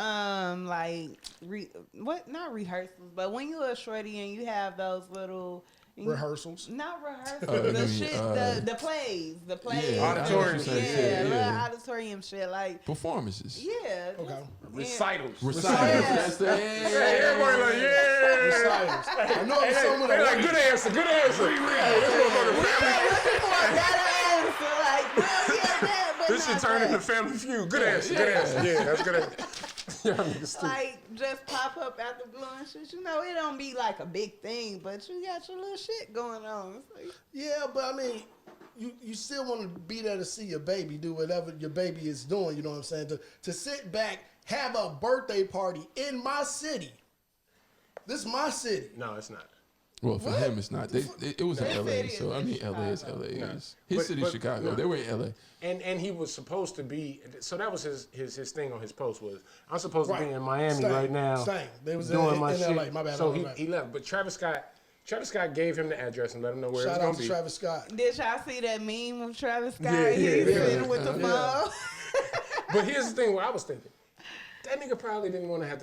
not rehearsals, but when you're a shorty and you have those little
Rehearsals.
Not rehearsals,
you
the
mean,
shit, the plays,
Yeah,
Auditorium
yeah,
shit,
yeah,
yeah.
little auditorium shit, like
Performances.
yeah,
Okay.
Recitals.
Recitals.
Yeah.
That's the
Hey, everybody like, yeah.
Recitals. I know
Hey,
some of
they
them.
like, good answer, good answer. Hey, this motherfucker family. This shit turned into Family Feud. Good answer, good answer. Yeah, that's good answer. Y'all niggas stupid.
like just pop up out the blue and shit. You know, it don't be like a big thing, but you got your little shit going on. It's like,
Yeah, but I mean, you still want to be there to see your baby do whatever your baby is doing. You know what I'm saying? To sit back, have a birthday party in my city. This is my city.
No, it's not.
Well, for him, it's not. It was in
That
LA,
city
so
is
I
in
mean, LA is
Chicago.
LA.
No.
His
But-
city,
but-
Chicago.
no.
They were in LA.
And he was supposed to be, so that was his thing on his post was, I'm supposed to be
Right.
in Miami
Same,
right now.
same. They was
doing
in
my shit.
LA. My bad,
So
my bad.
he left. But Travis Scott gave him the address and let him know where
Shout
it's
out
going
to
to be.
Travis Scott.
did y'all see that meme of Travis Scott?
Yeah,
He's
yeah,
sitting with the
yeah.
phone.
But here's the thing, what I was thinking. That nigga probably didn't want to have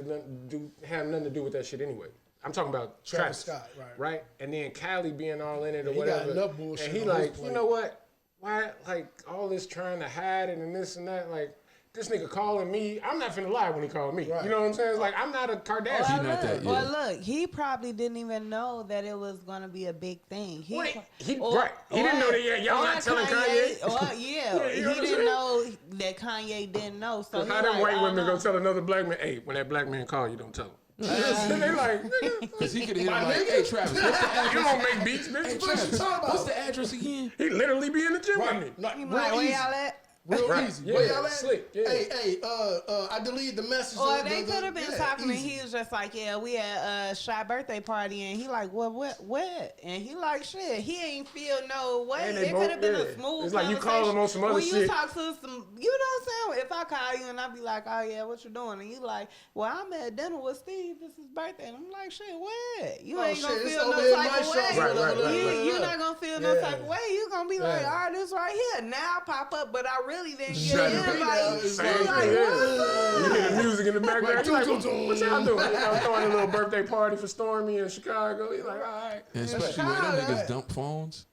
nothing to do with that shit anyway. I'm talking about
Travis
Travis.
Scott, right.
Right? And then Kylie being all in it or
He got
whatever.
enough bullshit
and he
on his
like,
plate.
you know what? Why, like, all this trying to hide it and this and that, like, this nigga calling me, I'm not finna lie when he called me.
Right.
You know what I'm saying? It's like, I'm not a Kardashian.
He not that, yeah.
Well, look, he probably didn't even know that it was going to be a big thing.
Right. He didn't know that y'all not telling Kanye.
Well,
Yeah, you know what
he
I'm
didn't
saying?
know that Kanye didn't know. So he
How them
like,
white
oh,
women
no.
go tell another black man, hey, when that black man call you, don't tell him. And they like, nigga,
Because he could have hit him like, hey, Travis, what's the
you
address?
don't make beats, bitch.
Hey,
you
Travis,
talking about?
what's the address again?
He literally be in the gym with me.
Right. Not,
He
real
like, where
easy.
y'all at?
Real
Right.
easy.
Yeah,
Where y'all at?
slick, yeah.
Hey, I deleted the message.
Or they could have been
yeah,
talking and
easy.
he was just like, yeah, we had a shy birthday party and he like, what? And he like, shit, he ain't feel no way.
And they
It could have
both-
been
yeah.
a smooth
It's like you call
conversation.
him on some other
when you
shit.
talk to some, you know what I'm saying? If I call you and I be like, oh yeah, what you doing? And you like, well, I'm at dinner with Steve. This is his birthday. And I'm like, shit, what? You
Oh,
ain't gonna
shit, it's
feel
over
no
here in
type
my
of
show.
way.
Right.
You're not gonna feel no
Yeah.
type of way. You're gonna be like,
Yeah.
all right, this right here. Now I pop up, but I really didn't get
Shut
in.
up.
Like,
Same
you
Same
like,
thing,
what?
yeah. You hear the music in the background.
Like,
You like,
dun, dun, dun.
what y'all doing? You know, throwing a little birthday party for Stormy in Chicago. He's like, all right.
And especially when them niggas dump phones.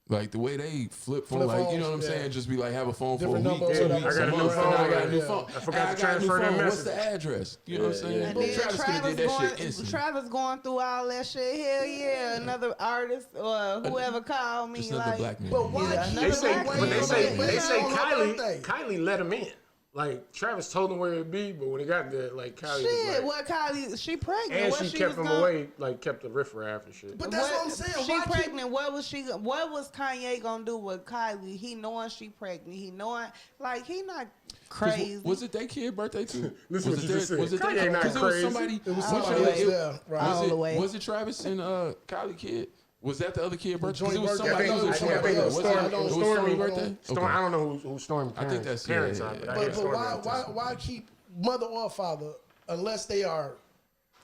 Like the way they flip phone, like you know what I'm saying? Just be like, have a phone
Different
for a week,
numbers,
2
yeah,
weeks,
I got
a
a new
month,
phone.
and I got a new phone.
I forgot
Hey,
to transfer that
What's the
message.
address? You know what I'm saying?
And
But
then
Travis could have did that shit instantly.
Travis going through all that shit. Hell yeah, another artist or whoever called me
Just another
like.
black man.
But why
Yeah,
keep
They say,
Another
but they say,
waiting
they say
on her birthday?
Kylie let him in. Like Travis told him where it'd be, but when he got there, like Kylie
Shit,
was like,
what Kylie? She pregnant.
and
what
she
she
kept
was
him
gonna,
away, like kept the riffraff and shit.
But that's what I'm saying.
She
Why keep-
pregnant. What was she? What was Kanye gonna do with Kylie? He knowing she pregnant. He knowing like he not crazy.
Was it their kid birthday too?
Listen
was
what
it
you just said.
Was it
Kanye not
because it was
crazy.
somebody?
It was
which
somebody
other-
else there, right.
All the way.
Was it Travis and Kylie kid? Was that the other kid birthday? 'Cause
joint
it was
birthday.
somebody.
I
It
think
was
it was
somebody
somebody
else.
else.
Was it-
I don't-
it was
Stormy
Stormy
birthday?
birthday?
Storm,
Okay.
I don't know who Stormy
I think that's-
parents
yeah,
are,
yeah,
but I
yeah.
hear
But
Stormy
why,
birthday.
why keep mother or father, unless they are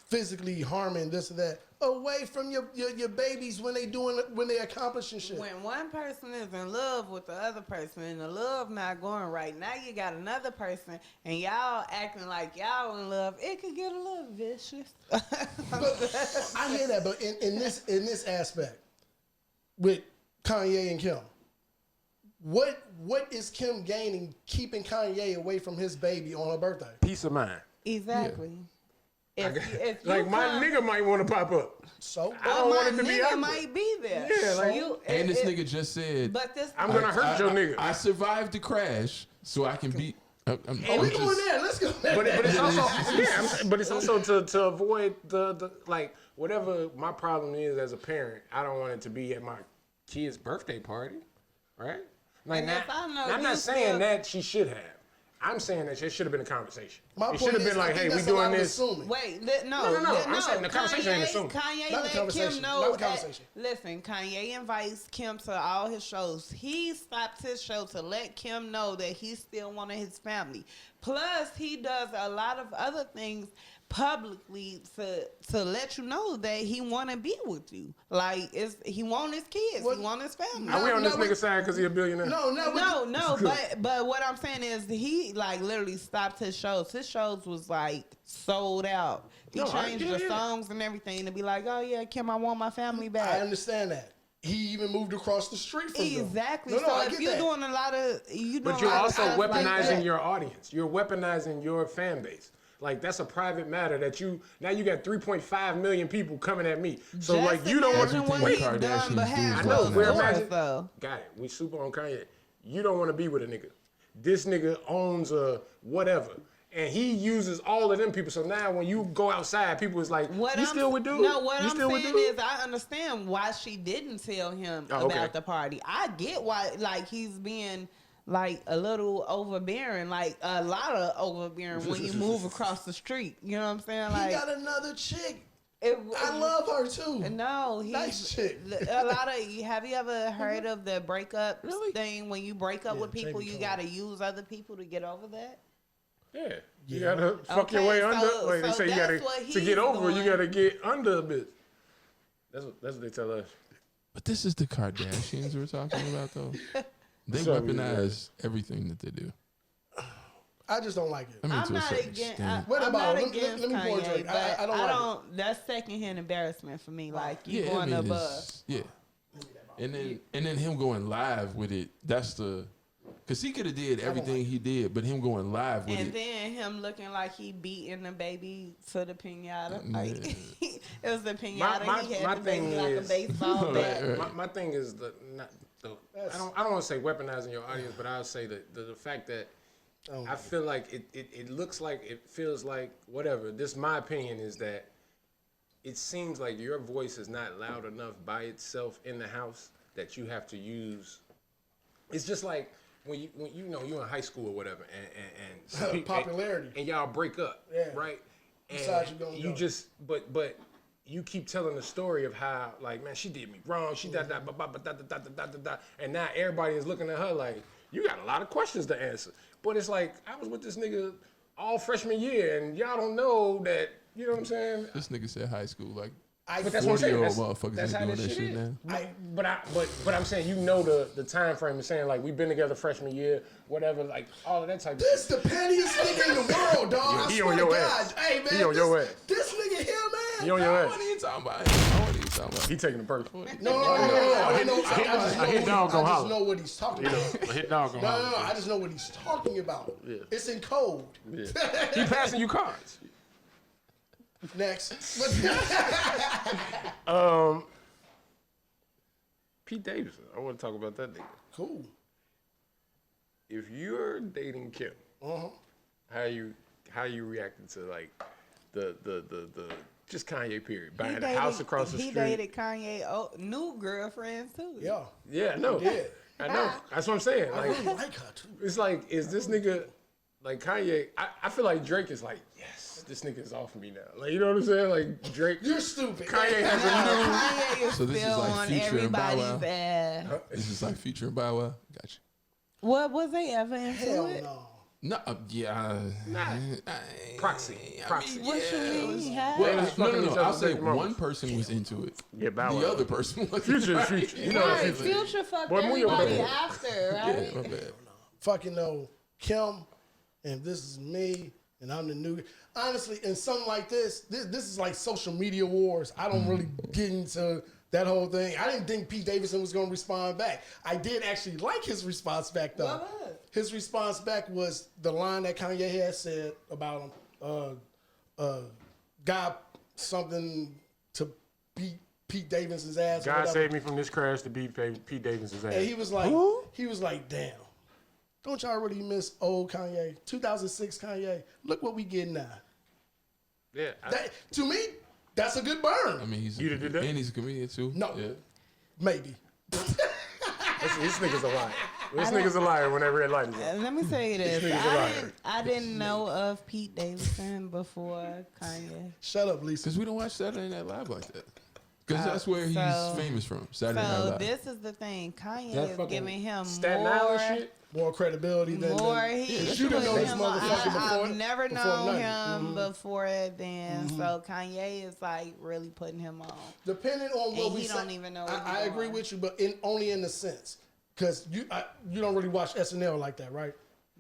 physically harming this or that, away from your babies when they accomplishing shit?
When one person is in love with the other person and the love not going right, now you got another person and y'all acting like y'all in love, it could get a little vicious.
But I hear that, but in this aspect with Kanye and Kim, what is Kim gaining keeping Kanye away from his baby on her birthday?
Peace of mind.
Exactly. If you
Like my
come-
nigga might want to pop up.
So
I don't
my
want it to be
nigga
ugly.
might be there.
Yeah, like-
And this nigga just said,
But this,
I'm gonna hurt your nigga.
I survived the crash, so I can beat. I'm
we
just-
going there. Let's go there.
But it's also but it's also to avoid the like whatever my problem is as a parent. I don't want it to be at my kid's birthday party, right? Like
And if I know
I'm
you
not saying
still-
that she should have. I'm saying that it should have been a conversation.
My
It
point
should have
is,
been
I
like,
think
hey, we
that's a lot
doing
of
this.
assuming.
Wait,
No. I'm saying the conversation ain't assumed.
Kanye
Not the
let
conversation.
Kim know.
Not the
that-
conversation.
Listen, Kanye invites Kim to all his shows. He stops his show to let Kim know that he's still one of his family. Plus, he does a lot of other things publicly to let you know that he want to be with you. Like he want his kids,
What?
he want his family.
Are we on this
No,
nigga side because he a billionaire?
No, but what I'm saying is he like literally stopped his shows. His shows was like sold out. He
No,
changed the songs and everything to be like, oh yeah, Kim, I want my family
I
back.
understand that. He even moved across the street from them.
Exactly.
No,
so
I
if
get
you're
that.
doing a lot of,
But you're also
like
weaponizing
that.
your audience. You're weaponizing your fan base. Like that's a private matter that now you got 3.5 million people coming at me. So
Just
like you don't want
imagine
to
what
Everything
he's
the
done
Kardashians
behind
do is
I know,
closed
we're
doors,
imagining-
though.
Got it. We super on Kanye. You don't want to be with a nigga. This nigga owns a whatever. And he uses all of them people. So now when you go outside, people is like, you still with dude?
No, what
you
I'm
still with
saying
dude?
is I understand why she didn't tell him
Oh, okay.
about the party. I get why, like, he's being, like, a little overbearing, like, a lot of overbearing when you move across the street. You know what I'm saying?
He
Like,
got another chick.
it,
I love her too.
No, he's
Nice chick.
a lot of. Have you ever heard of the breakup
Really?
thing? When you break up
Yeah,
with people,
Jamie
you
told
got to use other people to get over that.
Yeah. You
Yeah.
gotta fuck your
Okay,
way
so-
under. Like they
so
say you
that's
gotta
what
to
he's
get over, you
doing.
gotta get under a bit. That's what they tell us.
But this is the Kardashians we're talking about, though. They
Sorry,
weaponize everything that they do.
I just don't like it.
I mean,
I'm
to a
not
certain
against.
extent.
What
I'm
about-
not
let me
against
pour a
Kanye,
drink.
but
I don't like it.
That's secondhand embarrassment for me. Like you
Yeah,
going
I mean,
above.
it's- yeah. And then him going live with it. That's the, cause he could have did everything he did, but him going live with
And
it.
then him looking like he beating the baby to the pinata. Like it was the pinata.
My
he
my
had the baby
thing
like a
is-
baseball bat.
Right.
My thing is I don't want to say weaponizing your audience, but I'll say that the fact that I feel like it looks like, it feels like, whatever. This my opinion is that it seems like your voice is not loud enough by itself in the house that you have to use. It's just like when you know you're in high school or whatever, and some people-
Popularity.
and y'all break up,
Yeah.
right? And
Besides you gonna go.
just but you keep telling the story of how, like, man, she did me wrong. She da da da da da da da da da, and now everybody is looking at her like, you got a lot of questions to answer. But it's like, I was with this nigga all freshman year, and y'all don't know that. You know what I'm saying?
This nigga said high school, like
But that's what I'm saying.
40-year-old motherfuckers
That's
ain't
how
doing
this
that
shit
shit
is.
now.
But I'm saying, you know, the time frame is saying, like, we've been together freshman year, whatever, like all of that type of
This
shit.
the pettiest nigga in the world, dog.
Yeah,
I
he
swear
on
to
your
God.
ass.
Hey, man.
He on your ass.
This nigga here, man.
He on your
I
ass.
wasn't even talking about it. I wasn't even talking talking about.
He taking it personal.
No. I
hit dog gonna
just
holler.
know what he's talking about.
A hit dog gonna holler.
No. I just know what he's talking about.
Yeah.
It's in code.
Yeah. He passing you cards.
Next.
Pete Davidson. I want to talk about that nigga.
Cool.
If you're dating Kim, how you reacting to like the just Kanye period, buying a house across the street?
He dated Kanye new girlfriends too.
Yeah.
Yeah, I know. I know. That's what I'm saying.
I
Like,
really like her too.
it's like, is this nigga like Kanye? I feel like Drake is like, yes, this nigga is off me now. Like, you know what I'm saying? Like Drake.
You're stupid.
Kanye has a new.
Kanye is
So this is
still
like
on
Future and Bow Wow?
everybody's ass.
This is like Future and Bow Wow. Gotcha.
What was they ever into
Hell
it?
no.
No, yeah.
Proxy. Proxy.
What you mean? How?
Well,
They was fucking each
no.
other
I'll say
big mamas.
one person was into it.
Yeah, Bow
The
Wow.
other person was
Future is Future. You know
Right,
that Future.
Future fucked
Boy, move your
everybody
butt.
after, right?
Yeah, my bad.
Fucking know Kim, and this is me, and I'm the new. Honestly, in something like this is like social media wars. I don't really get into that whole thing. I didn't think Pete Davidson was going to respond back. I did actually like his response back, though.
What was?
His response back was the line that Kanye had said about him. God, something to beat Pete Davidson's ass. or
God
whatever.
saved me from this crash to beat Pete Davidson's ass.
And he was like, damn. Don't y'all really miss old Kanye? 2006 Kanye. Look what we getting now.
Yeah.
That, to me, that's a good burn.
I mean, he's
You did that?
and he's a comedian too.
No.
Yeah.
Maybe.
This nigga's a liar. This nigga's a liar when that red light is on.
Let me say this.
nigga's a liar.
I didn't know of Pete Davidson before Kanye.
Shut up, Lisa.
Because we don't watch Saturday Night Live like that. Because that's where he's
so-
famous from. Saturday Night
So
Live.
this is the thing. Kanye
That
is
fucking
giving him
Staten
more.
Island shit.
More credibility than
More
you
he
don't know this
him
motherfucker before.
I've never
before
known
nothing.
him before then. So Kanye is like really putting him on.
Depending on what
And
we
he
say,
don't even know what
I
he
agree
doing.
with you, but only in the sense. Because you don't really watch SNL like that, right?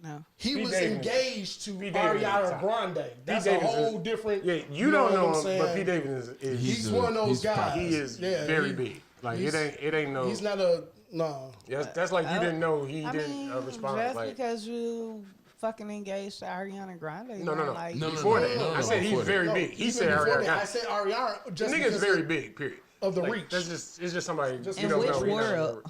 No.
He
Pete
was
Davidson.
engaged to
Pete Davidson is
Ariana
top.
Grande. That's a
Davidson
whole
is-
different.
Yeah, you don't
what
know
I'm
him, but
saying?
Pete Davidson is
He's one of those
he's
guys.
fine.
he is
Yeah,
very big. Like it ain't no.
He's not a no.
That's like you didn't know he
I
didn't
mean,
respond.
just
Like
because you fucking engaged to Ariana Grande.
no.
Like,
No,
Before
no,
that,
no,
I
no,
said he's
before
very
No,
big. He
even
said
before that, I
Ariana.
said Ariana. Just
Nigga's
because
very big. Period.
of the
Like,
reach.
it's just somebody.
Just
you
in
don't
which
know. He doesn't know.
world?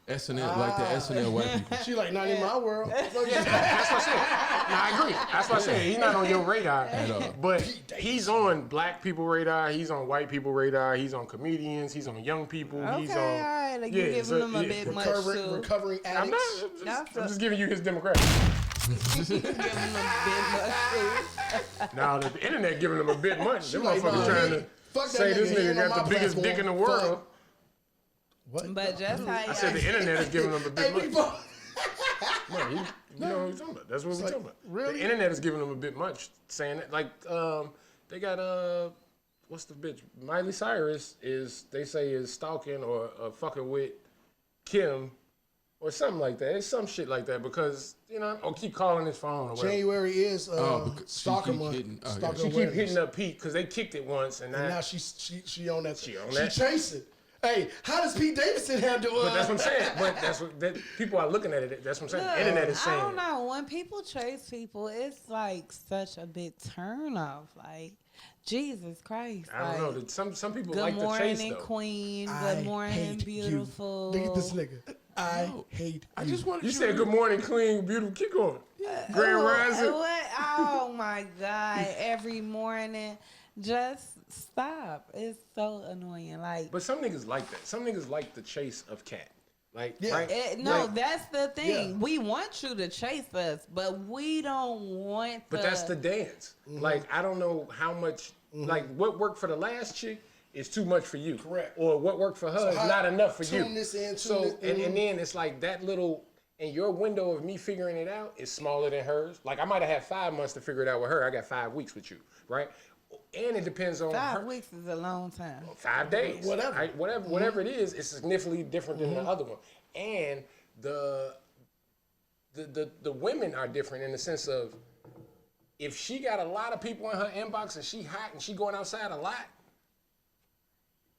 SNL, like the SNL white people.
She like not in my world.
That's what I said. No, I agree. That's what I said. He's not on your radar
At all.
But he's on black people radar. He's on white people radar. He's on comedians. He's on young people.
Okay,
He's
all
on.
right. Like you giving him a bit much too.
Recovering
I'm
addicts.
not.
That's
I'm
a-
just giving you his demographic.
Giving him a bit much too.
Now the internet giving him a bit much. Them
like,
motherfuckers
nah,
trying
he-
to
fuck that
say this
nigga. He
nigga
ain't on
got the
my
biggest dick in the
platform.
world.
What?
But just how
I said the internet is giving him a bit
Hey,
much.
people.
No, you know what we're talking about. That's what we're
like,
talking about.
really?
The internet is giving them a bit much, saying that. Like, they got what's the bitch? Miley Cyrus they say is stalking or fucking with Kim or something like that. It's some shit like that because or keep calling his phone or whatever.
January is
because she
stalker
keep
month.
hitting- oh, yeah.
Stalker
She keep
awareness.
hitting up Pete because they kicked it once and
And now
now.
she on that.
She on
She
that.
chasing. Hey, how does Pete Davidson handle?
But that's what I'm saying. But that's what people are looking at it. That's what I'm saying.
Look,
The internet is saying.
I don't know. When people chase people, it's like such a big turn off. Like, Jesus Christ.
I don't
like,
know. Some people
Good
like to chase
morning,
though.
Queen.
I
Good morning,
hate
beautiful.
You. Look at this nigga. I hate
I
you.
just wanted
You
you
said
to-
good morning, clean, beautiful. Keep going. Grand Rising.
What? Oh my God. Every morning. Just stop. It's so annoying. Like,
But some niggas like that. Some niggas like the chase of cat. Like,
Yeah.
right?
no,
Like,
that's the thing.
Yeah.
We want you to chase us, but we don't want
but that's the dance.
Mm-hmm.
Like, I don't know how much, like, what worked for the last chick is too much for you.
Correct.
Or what worked for her is
how-
not enough for you.
tune this in, tune
so,
this-
and then it's like that little, and your window of me figuring it out is smaller than hers. Like, I might have had 5 months to figure it out with her. I got 5 weeks with you, right? And it depends on
5
her.
weeks is a long time.
5 days.
Whatever.
Right? Whatever it is, it's significantly different than the other one. And the women are different in the sense of if she got a lot of people in her inbox and she hot and she going outside a lot,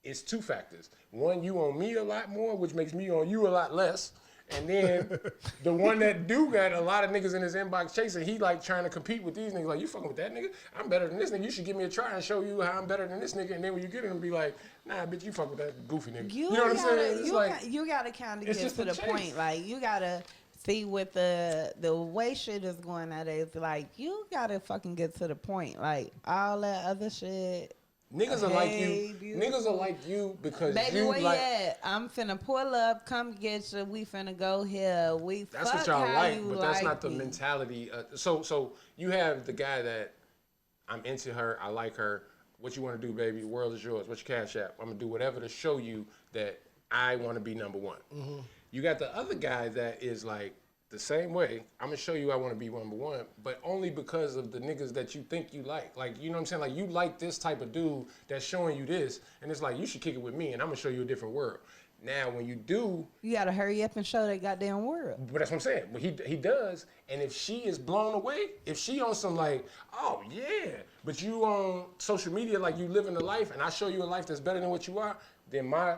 it's two factors. One, you on me a lot more, which makes me on you a lot less. And then the one that do got a lot of niggas in his inbox chasing, he like trying to compete with these niggas. Like, you fucking with that nigga? I'm better than this nigga. You should give me a try and show you how I'm better than this nigga. And then when you get him, be like, nah, bitch, you fuck with that goofy nigga. You know what I'm saying? It's
you gotta kind of get
just
to
a
the
chase.
point. Like, you gotta see what the way shit is going nowadays. Like, you gotta fucking get to the point. Like, all that other shit.
Niggas are like you. Niggas are like you because
Baby,
you
where
like.
you at? I'm finna pull up, come get you. We finna go here.
That's
Fuck
what y'all
how
like,
you
but that's not the
me.
mentality. So you have the guy that I'm into her, I like her. What you want to do, baby? The world is yours. What's your cash app? I'm gonna do whatever to show you that I want to be number one. You got the other guy that is like the same way. I'm gonna show you I want to be number one, but only because of the niggas that you think you like. Like, you know what I'm saying? Like, you like this type of dude that's showing you this, and it's like, you should kick it with me, and I'm gonna show you a different world. Now, when you do,
You gotta hurry up and show that goddamn world.
but that's what I'm saying. But he does, and if she is blown away, if she on some like, oh yeah, but you on social media like you living a life, and I show you a life that's better than what you are, then my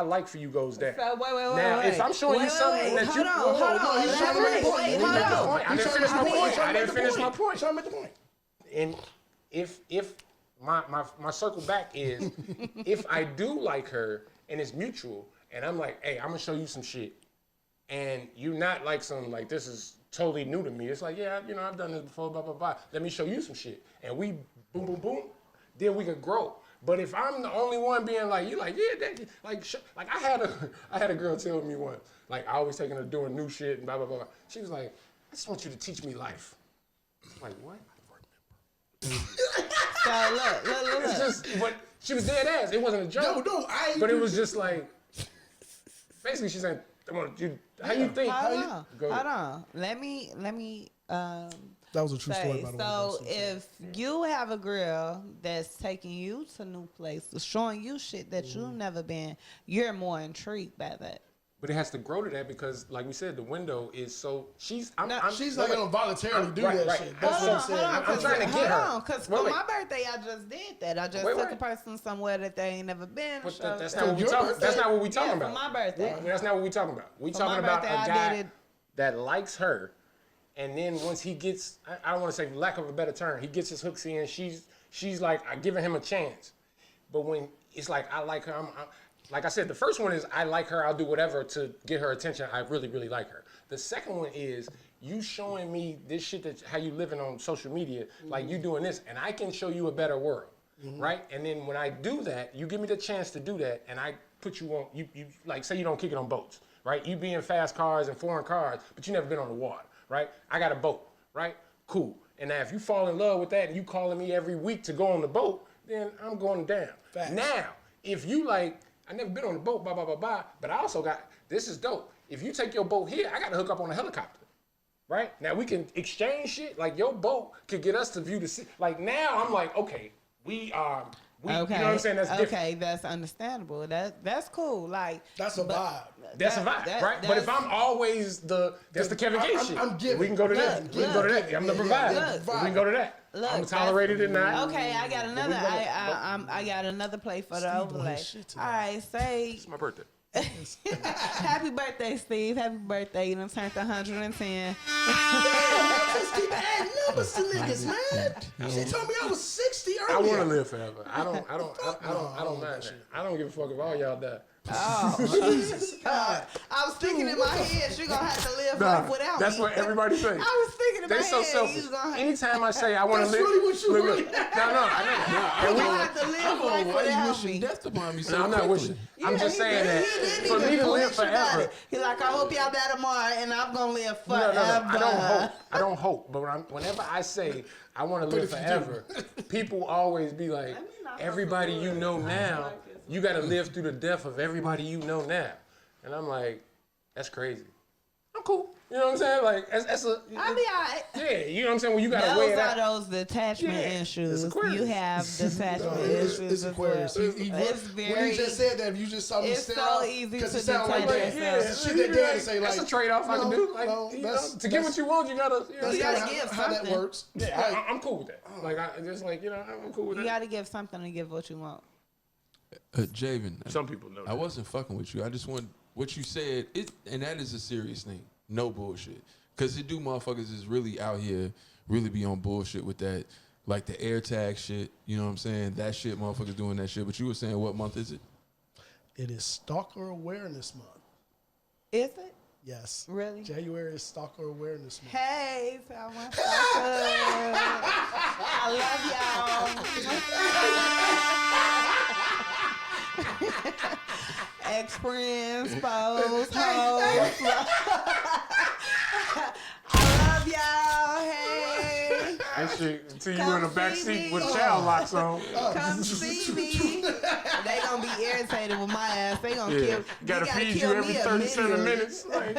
like for you goes down.
So wait.
Now, if I'm showing you something that you,
Hold on.
he's trying to make a point.
Wait,
He's
hold
making a
on.
point.
I didn't finish my point. I didn't finish my point.
Trying to make the point.
And if my circle back is, if I do like her and it's mutual, and I'm like, hey, I'm gonna show you some shit, and you're not like some like this is totally new to me. It's like, yeah, you know, I've done this before, blah blah blah. Let me show you some shit, and we boom boom boom, then we could grow. But if I'm the only one being like, you like, yeah, that, like I had a girl tell me once, like, I always taking her doing new shit and blah blah blah. She was like, I just want you to teach me life. I'm like, what?
So look.
It's just, but she was dead ass. It wasn't a joke.
No,
But it was just like, basically, she said, how you think?
Hold
Go ahead.
on. Let me
That was a true story,
say.
by the way.
So if you have a girl that's taking you to new places, showing you shit that you've never been, you're more intrigued by that.
But it has to grow to that because, like we said, the window is so. She's not
gonna voluntarily do
right,
that
right.
shit. That's what I'm saying.
I'm trying to get her.
Because
Wait,
for
wait.
my birthday, I just did that. I just
Wait,
took
wait.
a person somewhere that they ain't never been.
But
showed
that's
them.
not what we
your
talking.
birthday?
That's not what we talking
Yeah,
about.
for my birthday.
That's not what we talking about. We
For
talking
my
about
birthday,
a
I
guy
did it.
that likes her, and then once he gets, I don't want to say for lack of a better term, he gets his hooks in. She's like giving him a chance. But when it's like I like her, I'm like I said, the first one is I like her. I'll do whatever to get her attention. I really, really like her. The second one is you showing me this shit that how you living on social media, like you doing this, and I can show you a better world, right? And then when I do that, you give me the chance to do that, and I put you on. You like say you don't kick it on boats, right? You be in fast cars and foreign cars, but you never been on the water, right? I got a boat, right? Cool. And now if you fall in love with that, and you calling me every week to go on the boat, then I'm going down.
Facts.
Now, if you like. I never been on the boat, blah, blah, blah, blah, but I also got, this is dope. If you take your boat here, I got to hook up on a helicopter, right? Now we can exchange shit. Like your boat could get us to view the sea. Like now I'm like, okay, we are, you know what I'm saying? That's different.
Okay, that's understandable. That's cool. Like
That's a vibe.
That's a vibe, right? But if I'm always that's the Kevin Gates shit.
I'm giving.
We can go to that.
Look,
We can go to that. I'm the provider.
look.
We can go to that.
Look,
I'm tolerated in that.
Okay, I got another. I got another play for the overlay.
shit today.
All right, say
It's my birthday.
happy birthday, Steve. Happy birthday. You done turned 110.
Just keep adding numbers to niggas, man. She told me I was 60
I
earlier.
want to live forever. I don't mind that. I don't give a fuck if all y'all die.
Jesus.
I was thinking in my head, she gonna have to live life without
That's
me.
what everybody thinks.
I was thinking in
They
my
so
head,
selfish.
you gonna have,
Anytime I say I want to
That's
live,
really what you
look,
really-
no, I know.
you gonna have to live life
Why you
without
wishing
me.
death upon me so
No, I'm not
quickly?
wishing. I'm just saying that
He
for
didn't
me to
even
live
flinch about
forever.
it. He's like, I hope y'all die tomorrow, and I'm gonna live
No,
forever.
I don't hope. I don't hope. But whenever I say I want to live forever, people always be like, everybody you know now, you got to live through the death of everybody you know now. And I'm like, that's crazy. I'm cool. You know what I'm saying? Like, that's a.
I'll be alright.
Yeah, you know what I'm saying? When you got to weigh
Those
it
are
out.
those detachment
Yeah,
issues.
it's Aquarius.
You have detachment issues.
It's
as
Aquarius.
well.
He
It's
when
very.
he just said that, if you just saw me
It's
stand
so
out,
easy
because
to
it sound like
detach
that.
yourself.
Shit that dad say like,
That's a trade-off I can do. Like, you know, to get what you want, you gotta. You know,
That's
You gotta
how-
give
how that
something.
works.
yeah, I'm cool with that. Like, I just like, you know, I'm cool with
You
that.
got to give something to give what you want.
Javen,
Some people know
I
that.
wasn't fucking with you. I just want what you said, and that is a serious thing. No bullshit. Because it do motherfuckers is really out here, really be on bullshit with that, like the air tag shit. You know what I'm saying? That shit, motherfuckers doing that shit. But you were saying, what month is it?
It is Stalker Awareness Month.
Is it?
Yes.
Really?
January is Stalker Awareness Month.
Hey, Salma Stalker. I love y'all. Ex-friends, foes, hoes. I love y'all. Hey.
That shit until you
Come
in the back
see
seat
me.
with child locks on.
Come see me. They gonna be irritated with my ass. They gonna
Yeah,
kill.
gotta
gotta
feed
kill
you every
me
37
immediately.
minutes. Like,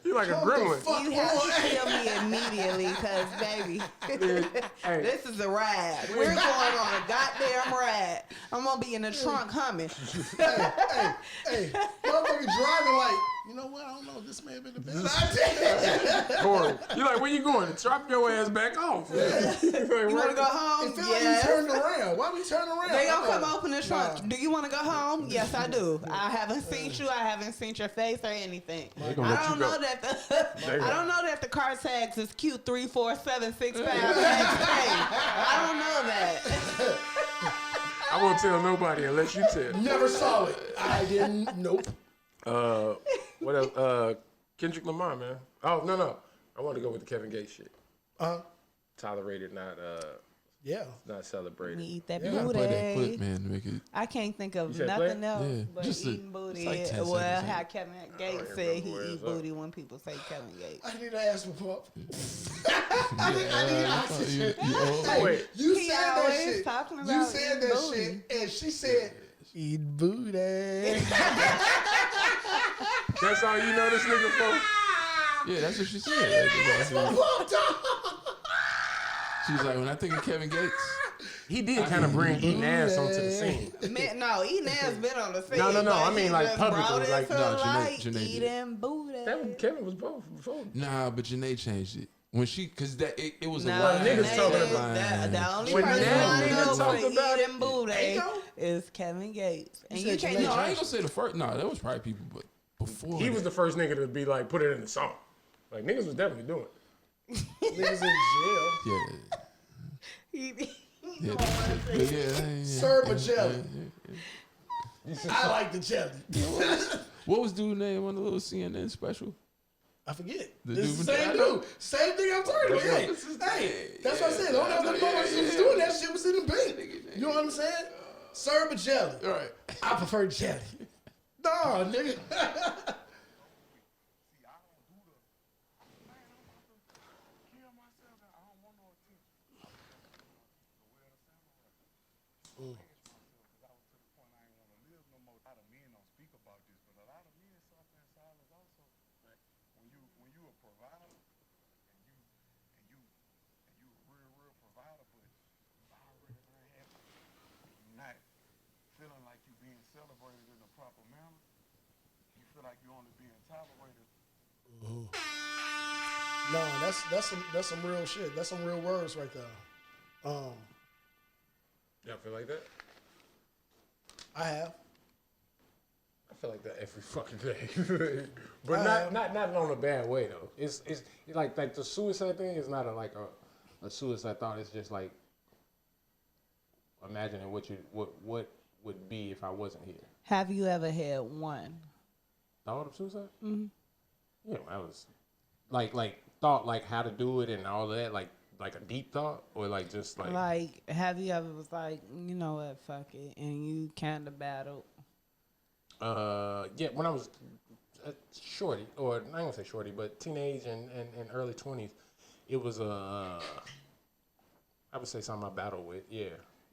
you like a
Come the
gremlin.
fuck
You have
on.
to kill me immediately, cause baby,
Hey.
this is a ride. We're going on a goddamn ride. I'm gonna be in the trunk humming.
Hey, motherfucker driving like, you know what? I don't know. This may have been the best idea.
Corey, you like, where you going? Drop your ass back off.
You wanna go home?
It feel like
Yes.
we turned around. Why we turn around?
They gonna
I'm
come open the trunk.
Nah.
Do you want to go home? Yes, I do. I haven't seen you. I haven't seen your face or anything.
They gonna let
I don't
you go.
know that the
They
I
gonna-
don't know that the car tags is Q3476 pounds. I don't know that.
I won't tell nobody unless you tell.
Never saw it. I didn't. Nope.
What else? Kendrick Lamar, man. Oh, no. I want to go with the Kevin Gates shit. Tolerated,
Yeah.
not celebrated.
We eat that
Yeah.
You gotta play that
booty.
clip, man, to make it.
I can't think of
You said
nothing
play?
else
Yeah,
but
just
eating booty.
it's like 10
Well,
seconds,
how
yeah.
Kevin Gates
remember
said he
where
eat
it's
booty when people say Kevin Gates.
I need to ask for pop.
You old.
Hey,
Wait.
you
He
said that
always
shit.
talking
You
about
said
eating
that
booty.
shit, and she said, "Eat booty."
That's all you know this nigga for?
Yeah, that's what she said. Like, she was like, when I think of Kevin Gates,
He did kind of bring eating ass onto the scene.
Man, no, eating ass been on the scene.
No,
but
I
he
mean, like,
just
publicly,
brought it
like,
to
no,
light,
Janae did.
eating booty.
Kevin was both before.
nah, but Janae changed it. When she, cause that, it was a
No,
line.
niggas talking
Janae,
about-
the only
When
person
that
I
nigga
know
talk
for
about
eating booty
Aiko?
is Kevin Gates. And
You
you
said
can't
Janae
No, I ain't
changed
gonna say the first. No, that was probably people, but before
He
that.
was the first nigga to be like, put it in the song. Like, niggas was definitely doing it.
Niggas in jail.
Yeah, yeah.
Serve a jelly. I like the jelly.
What was dude's name on the little CNN special?
I forget.
The
This is the
dude-
same
I know.
dude. Same thing I'm talking about. Hey, that's what I said. The only other motherfuckers was doing that shit was in the bank. You know what I'm saying? Serve a jelly.
All right.
I prefer jelly. Nah, nigga.
Not feeling like you're being celebrated in a proper manner. You feel like you're only being tolerated.
No, that's some real shit. That's some real words right there.
Y'all feel like that?
I have.
I feel like that every fucking day. But not on a bad way though. It's like the suicide thing is not a suicide thought. It's just like imagining what would be if I wasn't here.
Have you ever had one?
Thought of suicide? Mm-hmm. Yeah, I was like thought like how to do it and all of that, like a deep thought, or like just like
Like, have you ever was like, you know what, fuck it, and you kind of battled?
yeah, when I was shorty, or I ain't gonna say shorty, but teenage and early 20s, it was I would say something I battled with, yeah.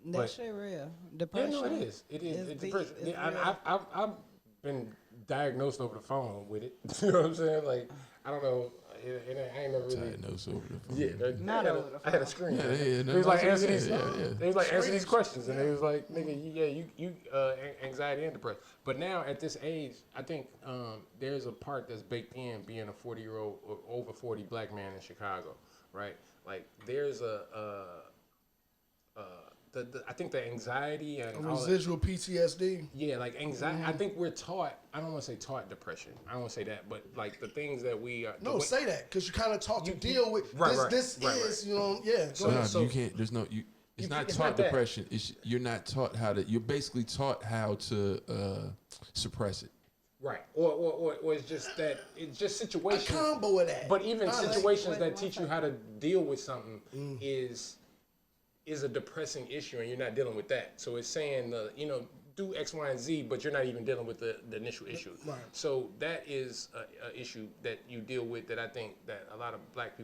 That
But-
shit real.
Yeah,
Depression.
no, it is. It is.
It's
It's
deep.
depression.
It's
Yeah,
real.
I've been diagnosed over the phone with it. You know what I'm saying? Like, I don't know. I ain't never really.
Diagnosed over the phone.
Yeah,
Not
I had
over the
I had a screen.
Yeah, yeah,
They was like
that's
answer
what it
these.
is. Yeah.
They was like answer these questions, and they was like, nigga, you anxiety and depression. But now at this age, I think there's a part that's baked in being a 40-year-old or over 40 black man in Chicago, right? Like there's the I think the anxiety and all
Residual PTSD.
yeah, like anxiety. I think we're taught. I don't want to say taught depression. I don't want to say that, but like the things that we are.
No, say that because you kind of taught to deal with this. You know, yeah.
So, you can't. There's no. It's not taught depression. You're not taught how to. You're basically taught how to suppress it.
Right, or it's just that it's just situations.
A combo of that.
But even situations that teach you how to deal with something is a depressing issue, and you're not dealing with that. So it's saying do X, Y, and Z, but you're not even dealing with the initial issue.
Right.
So that is a issue that you deal with that I think that a lot of black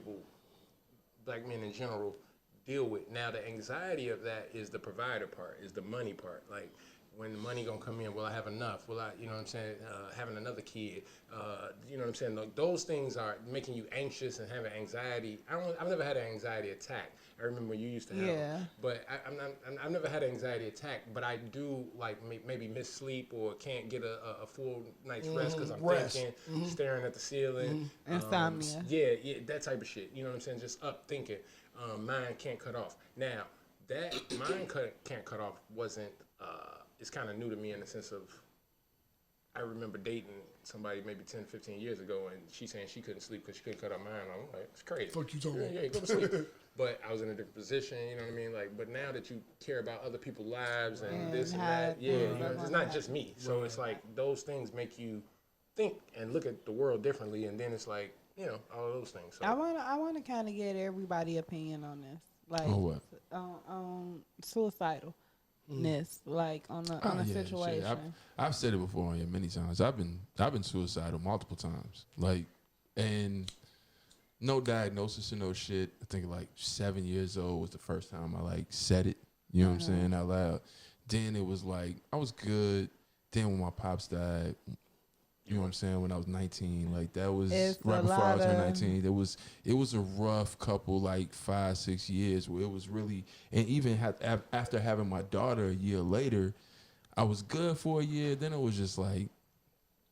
men in general, deal with. Now the anxiety of that is the provider part, is the money part, like. When the money gonna come in, will I have enough? Will I, you know what I'm saying, having another kid, you know what I'm saying? Those things are making you anxious and having anxiety. I've never had an anxiety attack. I remember you used to have them. But I've never had an anxiety attack, but I do like maybe miss sleep or can't get a full night's rest because I'm thinking, staring at the ceiling.
Insomnia.
Yeah, that type of shit. You know what I'm saying? Just up thinking. Mind can't cut off. Now, that mind can't cut off wasn't... it's kind of new to me in the sense of I remember dating somebody maybe 10, 15 years ago, and she saying she couldn't sleep because she couldn't cut her mind. I'm like, it's crazy.
Fuck you talking about?
Yeah, go to sleep. But I was in a different position, you know what I mean? Like, but now that you care about other people's lives and this and that, it's not just me. So it's like those things make you think and look at the world differently, and then it's like, all of those things. So.
I wanna kind of get everybody's opinion on this, like on suicidal. Like on a situation.
Shit. I've said it before on here many times. I've been suicidal multiple times. Like, and no diagnosis or no shit. I think like 7 years old was the first time I like said it. You know what I'm saying, out loud. Then it was like I was good. Then when my pops died, you know what I'm saying, when I was 19, like that was right before I was 19. It was a rough couple, like 5-6 years where it was really, and even after having my daughter a year later, I was good for a year. Then it was just like,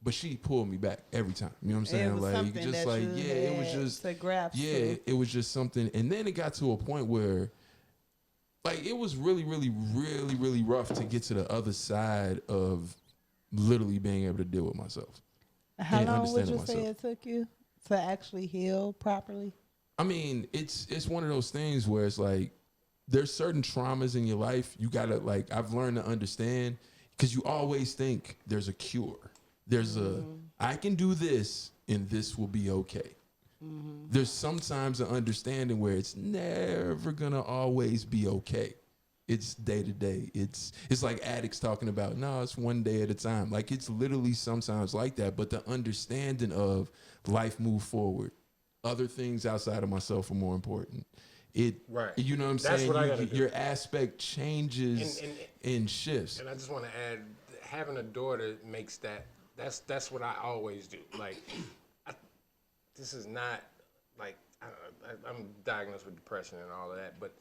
but she pulled me back every time. You know what I'm saying?
It was
like just like it was just
to grasp.
Yeah, it was just something. And then it got to a point where, like, it was really, really, really, really rough to get to the other side of literally being able to deal with myself.
How long would you say it took you to actually heal properly?
I mean, it's one of those things where it's like there's certain traumas in your life you gotta, like, I've learned to understand, because you always think there's a cure. There's I can do this and this will be okay. There's sometimes an understanding where it's never gonna always be okay. It's day to day. It's like addicts talking about, no, it's one day at a time. Like, it's literally sometimes like that. But the understanding of life move forward. Other things outside of myself are more important. You know what I'm saying? Your aspect changes and shifts.
And I just want to add, having a daughter makes that's what I always do. Like, this is not like, I'm diagnosed with depression and all of that, but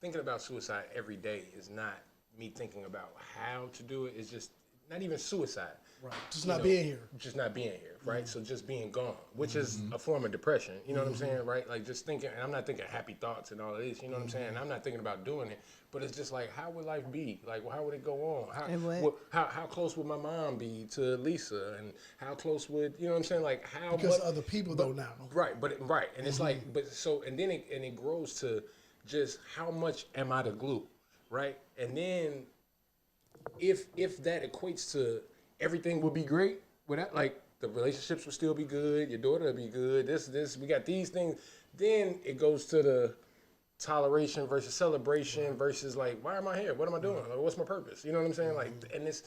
thinking about suicide every day is not me thinking about how to do it. It's just not even suicide.
Right. Just not being here.
Just not being here, right? So just being gone, which is a form of depression. You know what I'm saying, right? Like, just thinking, and I'm not thinking happy thoughts and all of this, you know what I'm saying? And I'm not thinking about doing it, but it's just like, how would life be? Like, how would it go on? How close would my mom be to Lisa? And how close would, you know what I'm saying? Like, how
because other people though now.
Right, and it's like, but so, and then it grows to just how much am I the glue, right? And then if that equates to everything will be great, without, like, the relationships will still be good, your daughter will be good, this, we got these things, then it goes to the toleration versus celebration versus, like, why am I here? What am I doing? Like, what's my purpose? You know what I'm saying? Like, and it's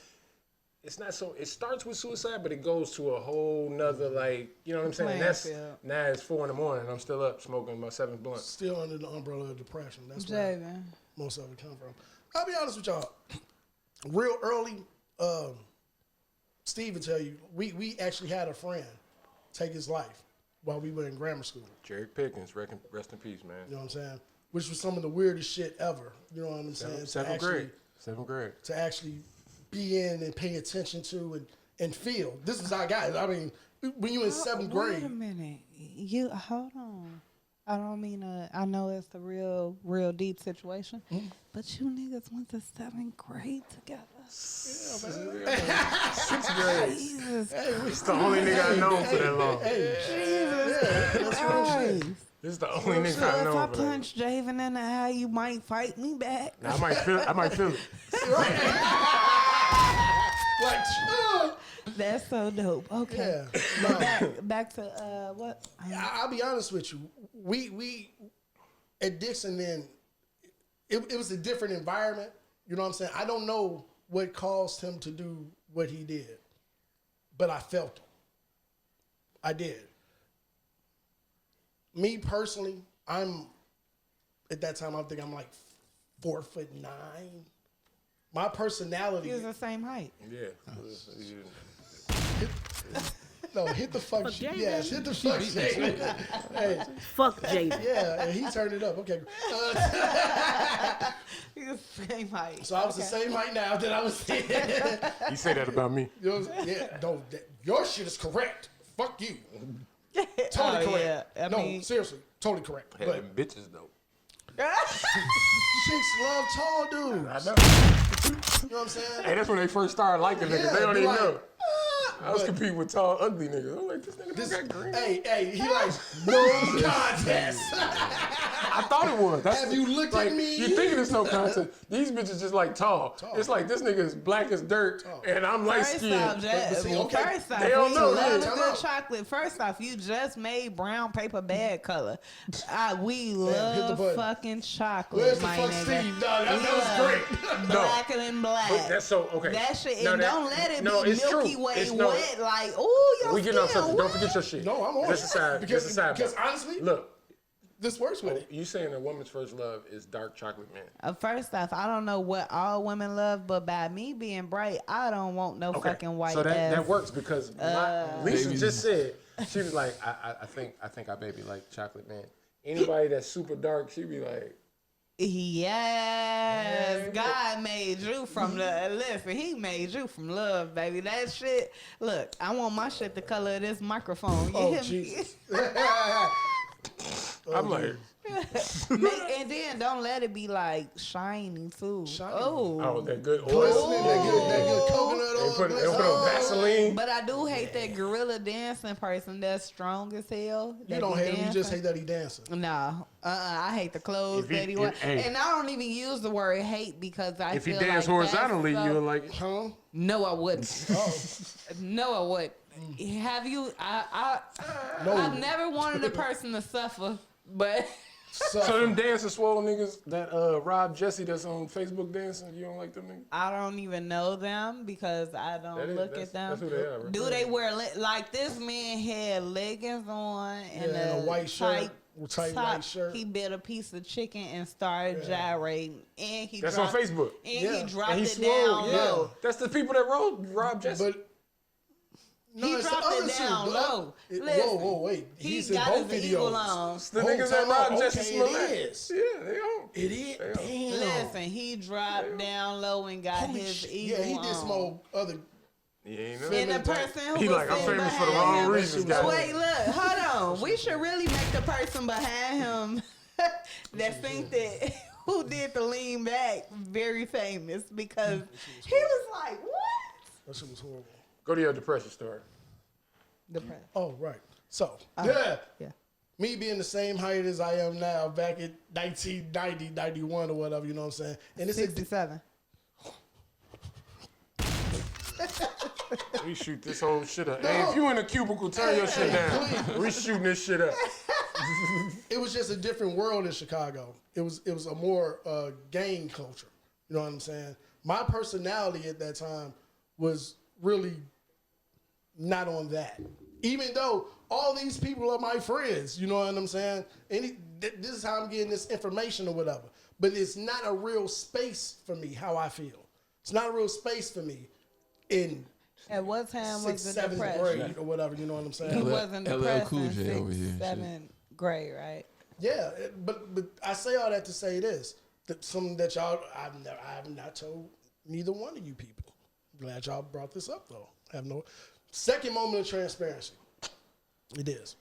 not so, it starts with suicide, but it goes to a whole nother, like, you know what I'm saying? Now it's 4 a.m. and I'm still up smoking my 7th blunt.
Still under the umbrella of depression. That's where most of it come from. I'll be honest with y'all. Real early, Steve will tell you, we actually had a friend take his life while we were in grammar school.
Jerry Pickens, rest in peace, man.
You know what I'm saying? Which was some of the weirdest shit ever. You know what I'm saying?
Seventh grade.
To actually be in and pay attention to and feel. This is our guy. I mean, when you in 7th grade.
Wait a minute. You hold on. I don't mean I know it's a real deep situation, but you niggas went to 7th grade together.
Sixth grade.
Jesus,
It's the only nigga I know for that long.
Jesus Christ.
This is the only nigga I
If
know
I
for that.
punch Javen in the eye, you might fight me back.
Now, I might feel it.
That's so dope. Okay.
Yeah. No.
Back to what?
I'll be honest with you. We at Dixon then, it was a different environment. You know what I'm saying? I don't know what caused him to do what he did, but I felt him. I did. Me personally, at that time, I think I'm like 4'9". My personality.
He was the same height.
Yeah.
No, hit the fuck shit. Yes, hit the fuck shit. Hey,
Fuck Jaden.
yeah, and he turned it up. Okay.
He was the same height.
So I was the same height now that I was then.
You say that about me.
You know what I'm saying? Yeah, no, your shit is correct. Fuck you. Totally correct.
Yeah. I
No,
mean,
seriously, totally correct.
Hey,
But
them bitches though.
chicks love tall dudes.
I know.
You know what I'm saying?
Hey, that's when they first started liking niggas.
Yeah,
They don't
be
even
like,
know. I was
but-
competing with tall, ugly niggas. I'm like, this nigga don't got green.
Hey, he like, no contest.
I thought it was. That's
Have you looked
like,
at me?
You thinking it's no contest. These bitches just like tall. It's like this nigga is black as dirt and I'm light
First
skinned.
off, first off,
They don't
we
know
love
this.
a good chocolate. First off, you just made brown paper bag color. We
hit the
love
button.
fucking chocolate,
Where's the
my
fuck
nigga.
Steve? No, that was great.
Blacker than black.
But that's so okay.
That shit,
No,
and
that-
don't let it
no,
be
it's
Milky
true.
Way
It's no-
wet. Like, ooh, your
We getting off
skin
subject. Don't
wet.
forget your shit.
No, I'm on
Just
it.
aside.
Because-
Just aside.
because honestly-
look,
This works with it.
you saying a woman's first love is dark chocolate man.
First off, I don't know what all women love, but by me being bright, I don't want no fucking white
So that
ass.
works because Lisa
Babies.
just said she was like, I think our baby like chocolate man. Anybody that's super dark, she be like,
Yes, God made you from he made you from love, baby. That shit. Look, I want my shit the color of this microphone. You
Oh,
hear me?
Jesus.
I'm like,
And then don't let it be like shiny too.
oh, that good oil.
Glistening, that good coconut
They
oil.
put
glistening.
on Vaseline.
But I do hate that gorilla dancing person that's strong as hell.
You
that
don't
be
hate him, you just
dancing.
hate that he dancing.
No, I hate the clothes
If he-
that he wears.
hey.
And I don't even use the word hate because I
If he
feel
dance
like that's
horizontally,
so-
you'll like it.
Huh?
No, I wouldn't.
Oh.
No, I would. Have you?
No.
I've never wanted a person to suffer, but
So them dancing swole niggas that Rob Jesse that's on Facebook dancing, you don't like them niggas?
I don't even know them because I don't look at them.
That's who they are. Right?
Do they wear like this man had leggings on and
Yeah, and a white shirt, tight
top.
white shirt.
He bit a piece of chicken and started gyrating, and he
That's
dropped,
on Facebook.
and
Yeah.
he dropped
And he
it
swole.
down
Yeah.
low.
That's the people that wrote Rob Jesse.
But no,
He
it's the
dropped
other
it down
two.
low.
Whoa,
Listen,
whoa, wait.
He
He's in
got
both
his eagle
videos.
on.
the
Whole
niggas that
time
Rob
out.
Jesse
Okay,
Smollett.
it is.
Yeah, they on.
It is. Damn.
Listen, he dropped down low and got
Holy
his
shit.
eagle
Yeah, he did
on.
some old other.
You ain't know.
And the person who
He
was
like, I'm
sitting
famous for the
behind
wrong
him-
reasons,
But
guys.
Wait, look, hold on. We should really make the person behind him that think that who did the lean back very famous because he was like, what?
That shit was horrible.
Go to your depression story.
The press.
Oh, right. So,
Yeah.
me being the same height as I am now back in 1990, 91 or whatever, you know what I'm saying? And it's
67.
We shoot this whole shit up. Hey, if you in a cubicle, turn your shit down. We shooting this shit up.
it was just a different world in Chicago. It was a more gang culture. You know what I'm saying? My personality at that time was really not on that. Even though all these people are my friends, you know what I'm saying? And this is how I'm getting this information or whatever. But it's not a real space for me, how I feel. It's not a real space for me in
At what time was
6th,
the
7th
depression?
grade or whatever, you know what I'm
He
saying?
wasn't
LL
depressed
Cool
in
J over here and
6th,
shit.
7th grade, right?
Yeah, but I say all that to say this. That something that y'all, I have not told neither one of you people. Glad y'all brought this up, though. I have no second moment of transparency. It is.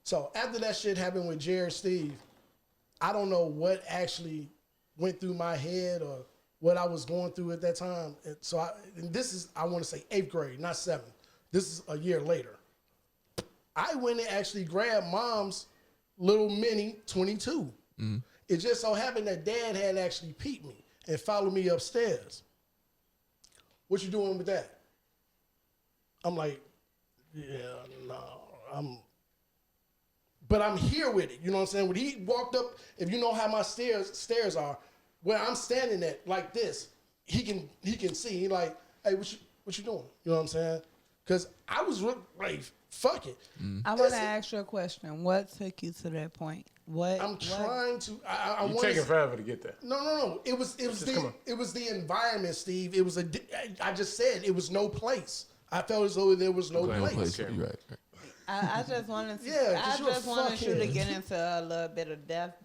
So after that shit happened with Jared Steve, I don't know what actually went through my head or what I was going through at that time. And so and this is, I want to say 8th grade, not 7th. This is a year later. I went and actually grabbed mom's little mini 22. It just so happened that dad had actually peeped me and followed me upstairs. What you doing with that? I'm like, yeah, no, but I'm here with it. You know what I'm saying? When he walked up, if you know how my stairs are, where I'm standing at like this, he can see. He like, hey, what you doing? You know what I'm saying? Because I was like, fuck it.
I want to ask you a question. What took you to that point?
I'm trying to.
You're taking forever to get there.
No. It was the environment, Steve. It was I just said it was no place. I felt as though there was no place.
You're right.
I just wanted to.
Yeah,
I just wanted you to
fuckhead.
get into a little bit of depth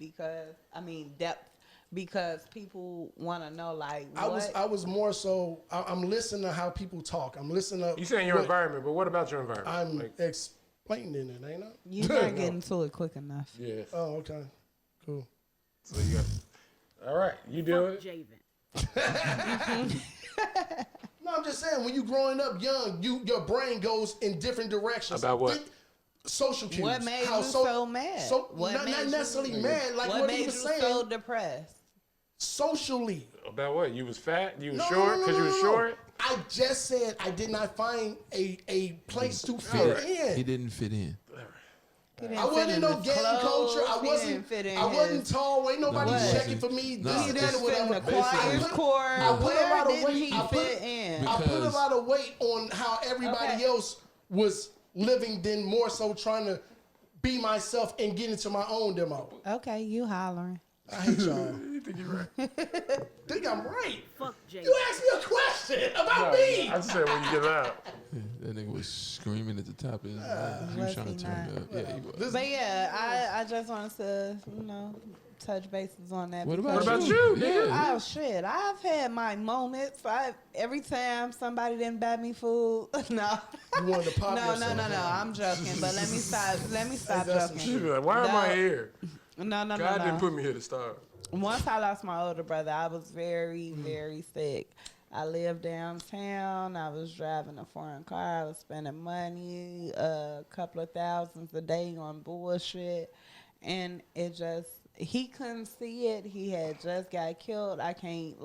because people want to know like what.
I was more so. I'm listening to how people talk. I'm listening to.
You saying your environment, but what about your environment?
I'm explaining it, ain't I?
You're not getting to it quick enough.
Yeah.
Oh, okay, cool.
So you got. All right, you do it.
No, I'm just saying, when you growing up young, your brain goes in different directions.
About what?
Social cues.
What made you so mad?
Not necessarily mad, like
what
what
made
he
you
was saying.
so depressed?
Socially.
About what? You was fat? You was
No,
short? Because you was short?
I just said I did not find a place to fit in.
He didn't fit in.
I wasn't in no gang culture. I wasn't tall. Ain't nobody checking for me. This and that or whatever. I put a lot of weight. I put a lot of weight on how everybody else was living, then more so trying to be myself and get into my own demo.
Okay, you hollering.
I hate y'all.
You think you're right?
Think I'm right.
Fuck Jay.
You asked me a question about me.
I said when you get loud.
That nigga was screaming at the top of his lungs. He was trying to turn it up. Yeah, he was.
But yeah, I just wanted to, touch bases on that.
What
because-
about you, nigga?
Oh shit! I've had my moments. Every time somebody didn't buy me food, no.
You wanted to pop
No.
yourself.
I'm joking. But let me stop
That's some
joking.
She be like, why am I here?
No.
God didn't put me here to start.
Once I lost my older brother, I was very, very sick. I lived downtown. I was driving a foreign car. I was spending money, a couple of thousands a day on bullshit. And he couldn't see it. He had just got killed. I can't,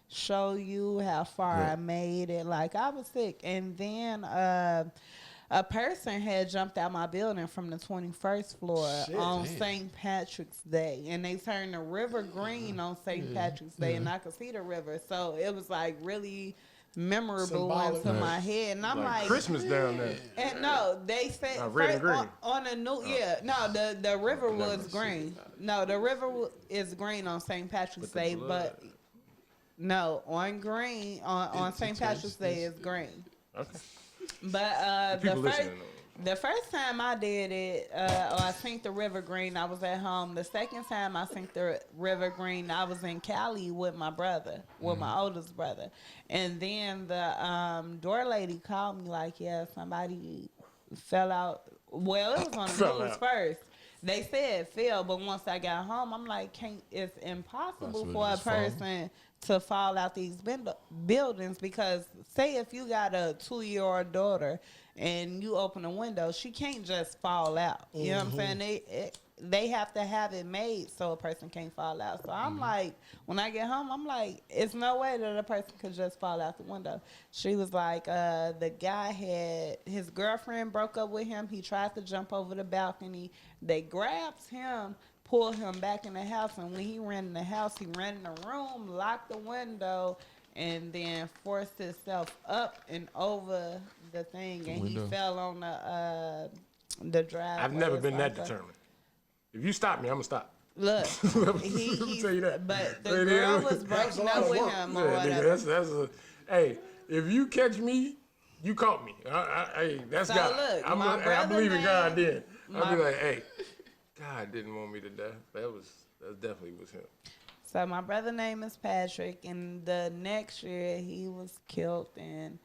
show you how far I made it. I was sick. And then a person had jumped out my building from the 21st floor on St. Patrick's Day. And they turned the river green on St. Patrick's Day, and I could see the river. So it was really memorable into my head. And I'm like
Christmas down there.
And no, they said
red and green.
on the new the river was green. No, the river is green on St. Patrick's Day, but no, on St. Patrick's Day is green.
Okay.
But
People listening.
the first time I did it, or I synced the river green, I was at home. The second time I synced the river green, I was in Cali with my brother, with my oldest brother. And then the door lady called me somebody fell out. Well, it was on the news first. They said fell, but once I got home, I'm like, it's impossible for a person to fall out these buildings, because say if you got a 2-year-old daughter and you open a window, she can't just fall out. You know what I'm saying? They have to have it made so a person can't fall out. So I'm like, when I get home, I'm like, it's no way that a person could just fall out the window. She was like, the guy his girlfriend broke up with him. He tried to jump over the balcony. They grabbed him, pulled him back in the house, and when he ran in the house, he ran in the room, locked the window, and then forced himself up and over the thing, and he fell on the driveway.
I've never been that determined. If you stop me, I'm gonna stop.
Look,
Let me tell you that.
But the girl was breaking up with him or whatever.
Hey, if you catch me, you caught me. Hey, that's
So
God.
look,
I believe in God. Then I'll be
my-
like, hey, God didn't want me to die. That definitely was him.
So my brother name is Patrick, and the next year he was killed, and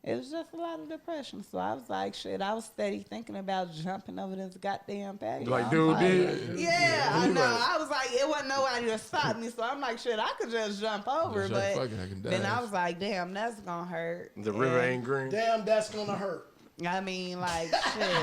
It was just a lot of depression. So I was like, shit, I was steady thinking about jumping over this goddamn patio.
Like dude did?
Yeah, I know. I was like, it wasn't nobody to stop me. So I'm like, shit, I could just jump over.
Just
But
fucking, I can
then
dive.
I was like, damn, that's going to hurt.
The river
And,
ain't green.
Damn, that's gonna hurt.
I mean, like, shit.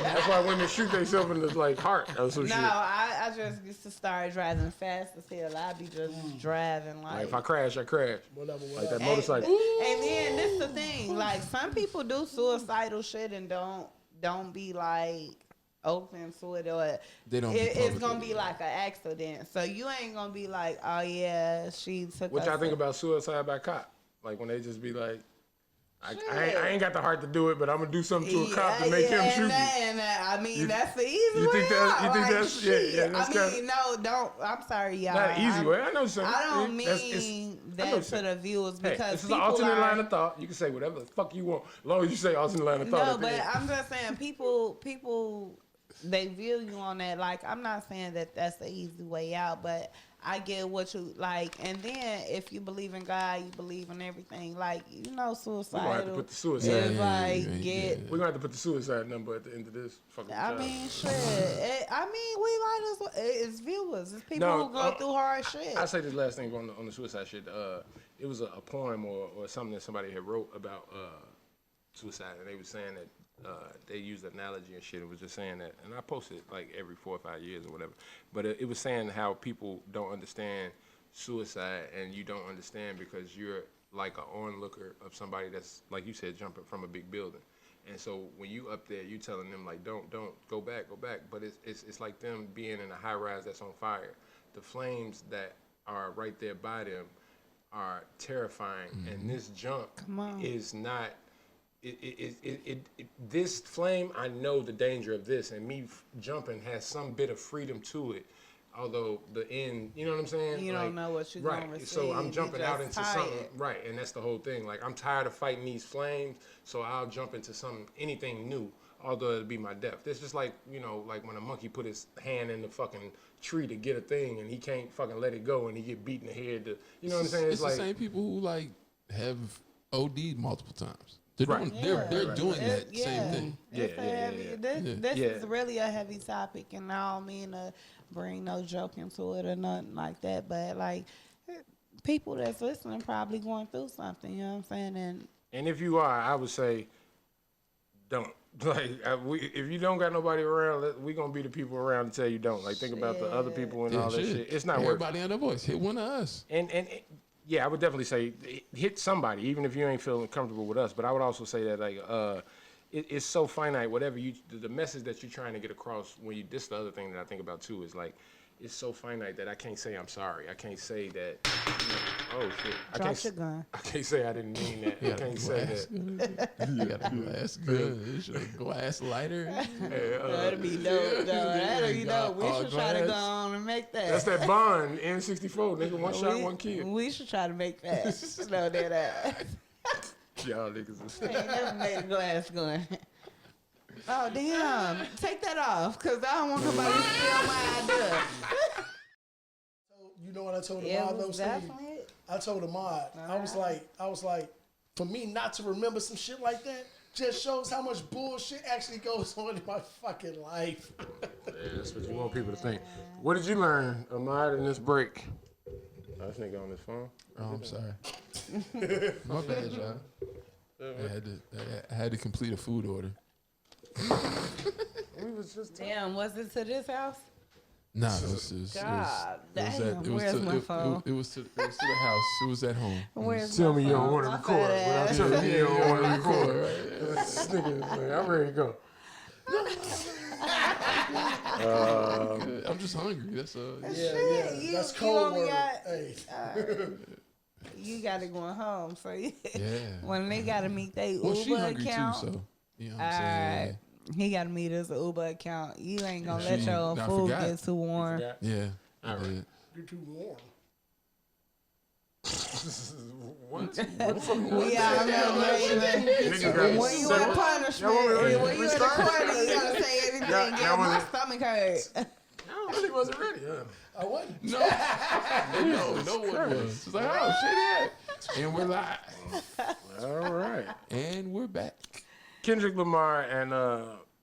That's why women shoot themselves in the like heart or some
No,
shit.
I just used to start driving fast as hell. I'd be just driving
Like if I crash, I crash.
Whatever.
Like that
And-
motorcycle.
And then this the thing, like some people do suicidal shit and don't be like open to it, or
They don't be
it's
public
gonna
with
be
it.
like an accident. So you ain't gonna be like, oh yeah, she took.
What
us
y'all think
to-
about suicide by cop? Like when they just be like, I ain't got the heart to do it, but I'm gonna do something to a cop to make him shoot me.
And I mean,
You-
that's the easy
you
way
think that-
out.
you think
Like,
that's- yeah,
shit.
yeah, that's
I
kinda-
mean, no, don't. I'm sorry, y'all.
Not an easy
I'm-
way. I know what you're saying.
I don't
That's-
mean
I know
that
what you're
to
saying.
the viewers
Hey,
because
this is an
people
alternate
are,
line of thought. You can say whatever the fuck you want, as long as you say alternate line of thought.
No,
at the
but
end.
I'm just saying people they view you on that. Like I'm not saying that that's the easy way out, but I get what you like. And then if you believe in God, you believe in everything. Like suicide.
We're gonna have to put the suicide.
Is like
Yeah,
get.
We're gonna have to put the suicide number at the end of this fucking
I
job.
mean, shit. I mean, we might as well. It's viewers. It's people
No,
who go through hard shit.
I say this last thing on the suicide shit. It was a poem or something that somebody had wrote about suicide, and they were saying that they used analogy and shit. It was just saying that, and I post it like every 4 or 5 years or whatever. But it was saying how people don't understand suicide, and you don't understand because you're like an onlooker of somebody that's, like you said, jumping from a big building. And so when you up there, you telling them like, don't go back. But it's like them being in a high rise that's on fire. The flames that are right there by them are terrifying, and this jump is not. This flame, I know the danger of this, and me jumping has some bit of freedom to it. Although the end, you know what I'm saying?
You don't know what you're gonna receive.
So I'm
You
jumping
just
out into
tired.
something, right? And that's the whole thing. Like I'm tired of fighting these flames, so I'll jump into anything new. Although it'll be my death. It's just like like when a monkey put his hand in the fucking tree to get a thing, and he can't fucking let it go, and he get beat in the head. You know what I'm saying?
It's
like
the same people who like have OD'd multiple times. They're
Right.
they're doing that same thing.
It's a heavy,
Yeah.
This
Yeah.
is really a heavy topic, and I don't mean to bring no joke into it or nothing like that. But like, people that's listening probably going through something. You know what I'm saying?
And if you are, I would say, don't. Like, if you don't got nobody around, we gonna be the people around to tell you don't. Like, think about the other people and all that shit. It's not worth it.
Everybody on their voice. Hit one of us.
And yeah, I would definitely say hit somebody, even if you ain't feeling comfortable with us. But I would also say that like it's so finite. Whatever the message that you're trying to get across when you. This is the other thing that I think about too is like. It's so finite that I can't say I'm sorry. I can't say that. Oh shit!
Drop your gun.
I can't say I didn't mean that. I can't say that.
You got a glass gun. It's a glass lighter.
That'd be dope, though. That'd be dope. We should try to go on and make that.
That's that Bond N64 nigga. One shot, one kill.
We should try to make that. No, that
Y'all niggas.
I ain't never made a glass gun. Oh damn! Take that off, cause I don't want nobody to steal my idea.
You know what I told the
It
mod though,
was
Steve?
definitely.
I told the mod. I was like, for me not to remember some shit like that just shows how much bullshit actually goes on in my fucking life.
Yeah, that's what you want people to think. What did you learn, Ahmad, in this break? Oh, this nigga on his phone.
Oh, I'm sorry. My bad, y'all. I had to complete a food order.
We was just
Damn, was it to this house?
Nah, it was
God damn,
it
where's my phone?
It was to the house. It was at home.
Where's
Tell
my
me you don't
phone?
want to
My
record.
fat
Without
ass.
telling me you don't want to record.
Right?
This nigga, like, I'm ready to go.
I'm just hungry. That's
Yeah,
You-
that's
you
cold
only
word.
got-
Hey.
You got it going home, so
yeah.
when they got to meet their
Well, she
Uber
hungry
account,
too, so you know what
all
I'm saying.
right, he got to meet his Uber account. You ain't gonna let
She-
your
I
food
forgot.
get too warm.
Yeah.
All right.
Yeah.
You're too warm.
What?
Yeah, I remember.
Nigga got
When you
seven-
in punishment,
Y'all want me to
when you in the
restart?
corner, you gotta say everything.
Y'all
Yeah, my
want me-
stomach hurt.
I really wasn't ready.
I wasn't.
No one was. It's like, oh shit, yeah. And we're live.
All right.
And we're back.
Kendrick Lamar and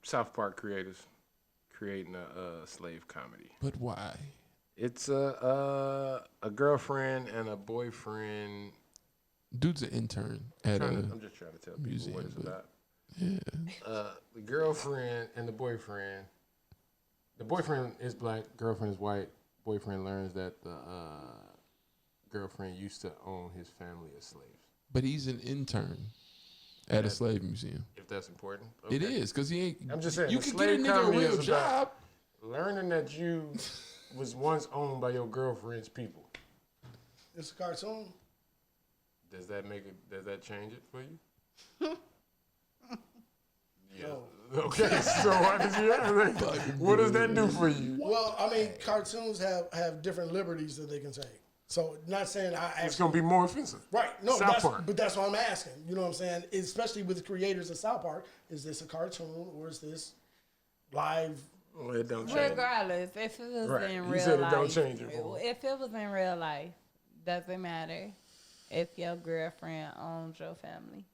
South Park creators creating a slave comedy.
But why?
It's a girlfriend and a boyfriend.
Dude's an intern at
I'm just trying to tell people
museum,
what it's
but-
about.
yeah.
The girlfriend and the boyfriend. The boyfriend is black, girlfriend is white. Boyfriend learns that the girlfriend used to own his family as slaves.
But he's an intern at a slave museum.
If that's important.
It
Okay.
is, because he ain't.
I'm just saying.
You
the
can get a
slave
nigga a
comedy
real
is about
job.
Learning that you was once owned by your girlfriend's people.
It's a cartoon.
Does that change it for you? Yeah.
No.
Okay, so why does he ask? What does that do for you?
Well, I mean, cartoons have different liberties that they can take. So, not saying I
It's
actually.
gonna be more offensive.
Right. No,
South Park.
but that's what I'm asking. You know what I'm saying? Especially with the creators of South Park. Is this a cartoon or is this live?
Well, it don't change.
Regardless, if it was
Right.
in
You
real
said it
life,
don't change it for me.
if it was in real life, doesn't matter if your girlfriend owns your family.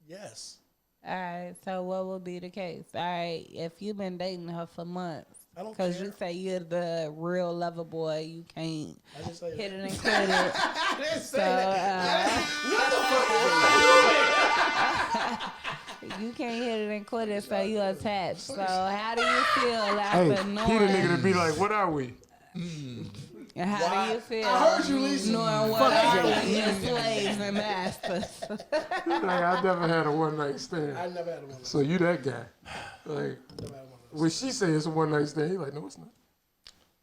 Yes.
All right, so what would be the case? All right, if you've been dating her for months,
I don't
because
care.
you say you're the real lover boy, you can't
I just say
hit
that.
it and quit it. So, you can't hit it and quit it, so you attached. So how do you feel
Hey,
after
he the
knowing?
nigga to be like, what are we?
How do you feel?
I heard you, Lisa.
Knowing what are we, your slaves and masters?
Like, I never had a one night stand.
I never had one.
So you that guy? Like,
Never had one.
when she say it's a one night stand, he like, no, it's not.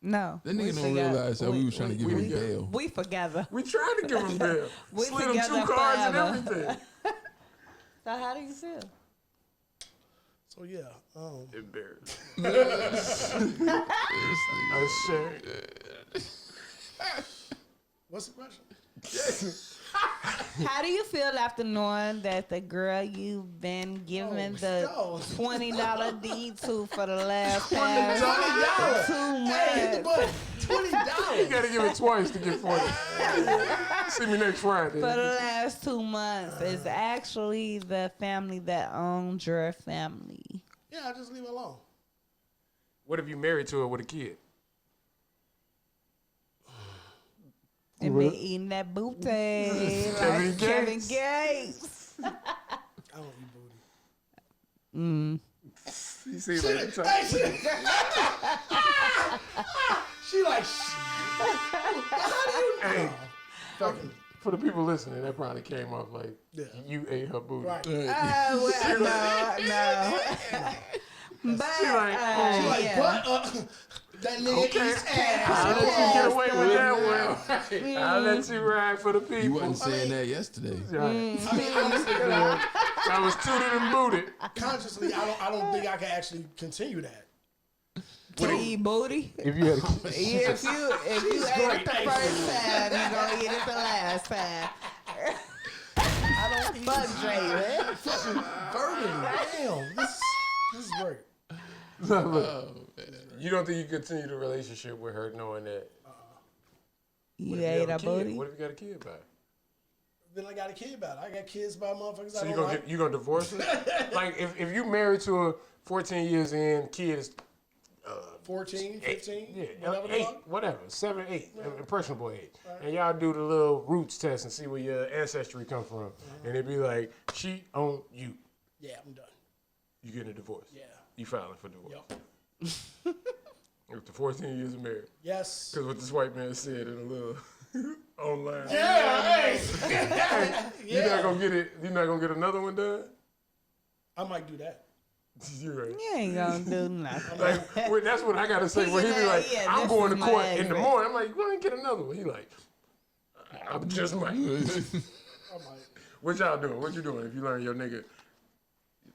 No.
That nigga
we
don't
together.
realize that we was trying to give him bail.
We together.
We tried to give him bail.
We
Slid him
together
2 cards and
forever.
everything.
So how do you feel?
So yeah.
Embarrassed. Ashamed.
What's the question?
How do you feel after knowing that the girl you've been giving the $20 deed to for the last past 2 months?
$20.
You gotta give it twice to get 40. See me next Friday.
For the last 2 months is actually the family that owns your family.
Yeah, I just leave it alone.
What if you married to her with a kid?
And been eating that booty like Kevin Gates.
I don't eat booty.
You see, like,
She like. How do you
Hey.
know? Fucking.
for the people listening, that probably came off like you ate her booty.
Right.
Well, no. But,
She like,
yeah.
but that nigga eats ass.
I'll let you get away with that one. I'll let you ride for the people.
You wasn't saying that yesterday.
I mean, honestly,
I was tooted and booted.
consciously, I don't think I can actually continue that.
To eat booty?
If you had a kid.
If you ate it the first time, you're gonna eat it the last time.
I don't eat
Fuck Jay,
bourbon. Damn, this is great.
You don't think you continue the relationship with her knowing that?
You
What if
ate
have
a booty?
What if you got a kid by it?
Then I got a kid about it. I got kids by motherfuckers.
So
I
you
don't
gonna
like.
you gonna divorce her? Like if you married to her 14 years in, kid is
14, 15,
yeah,
whatever the
8,
fuck.
whatever, 7, 8, impressionable age, and y'all do the little roots test and see where your ancestry come from, and it be like she own you.
Yeah, I'm done.
You getting a divorce?
Yeah.
You filing for divorce?
Yep.
After 14 years of marriage.
Yes.
Because what this white man said in a little online.
Yeah, hey.
You're not gonna get it. You're not gonna get another one done.
I might do that.
You're right.
You ain't gonna do nothing.
Like that's what I gotta say. When he be like,
Yeah,
"I'm
this
going to
is my
court in the
exit.
morning," I'm like, "Go ahead and get another one." He like, "I just might."
I might.
What y'all doing? What you doing? If you learn your nigga,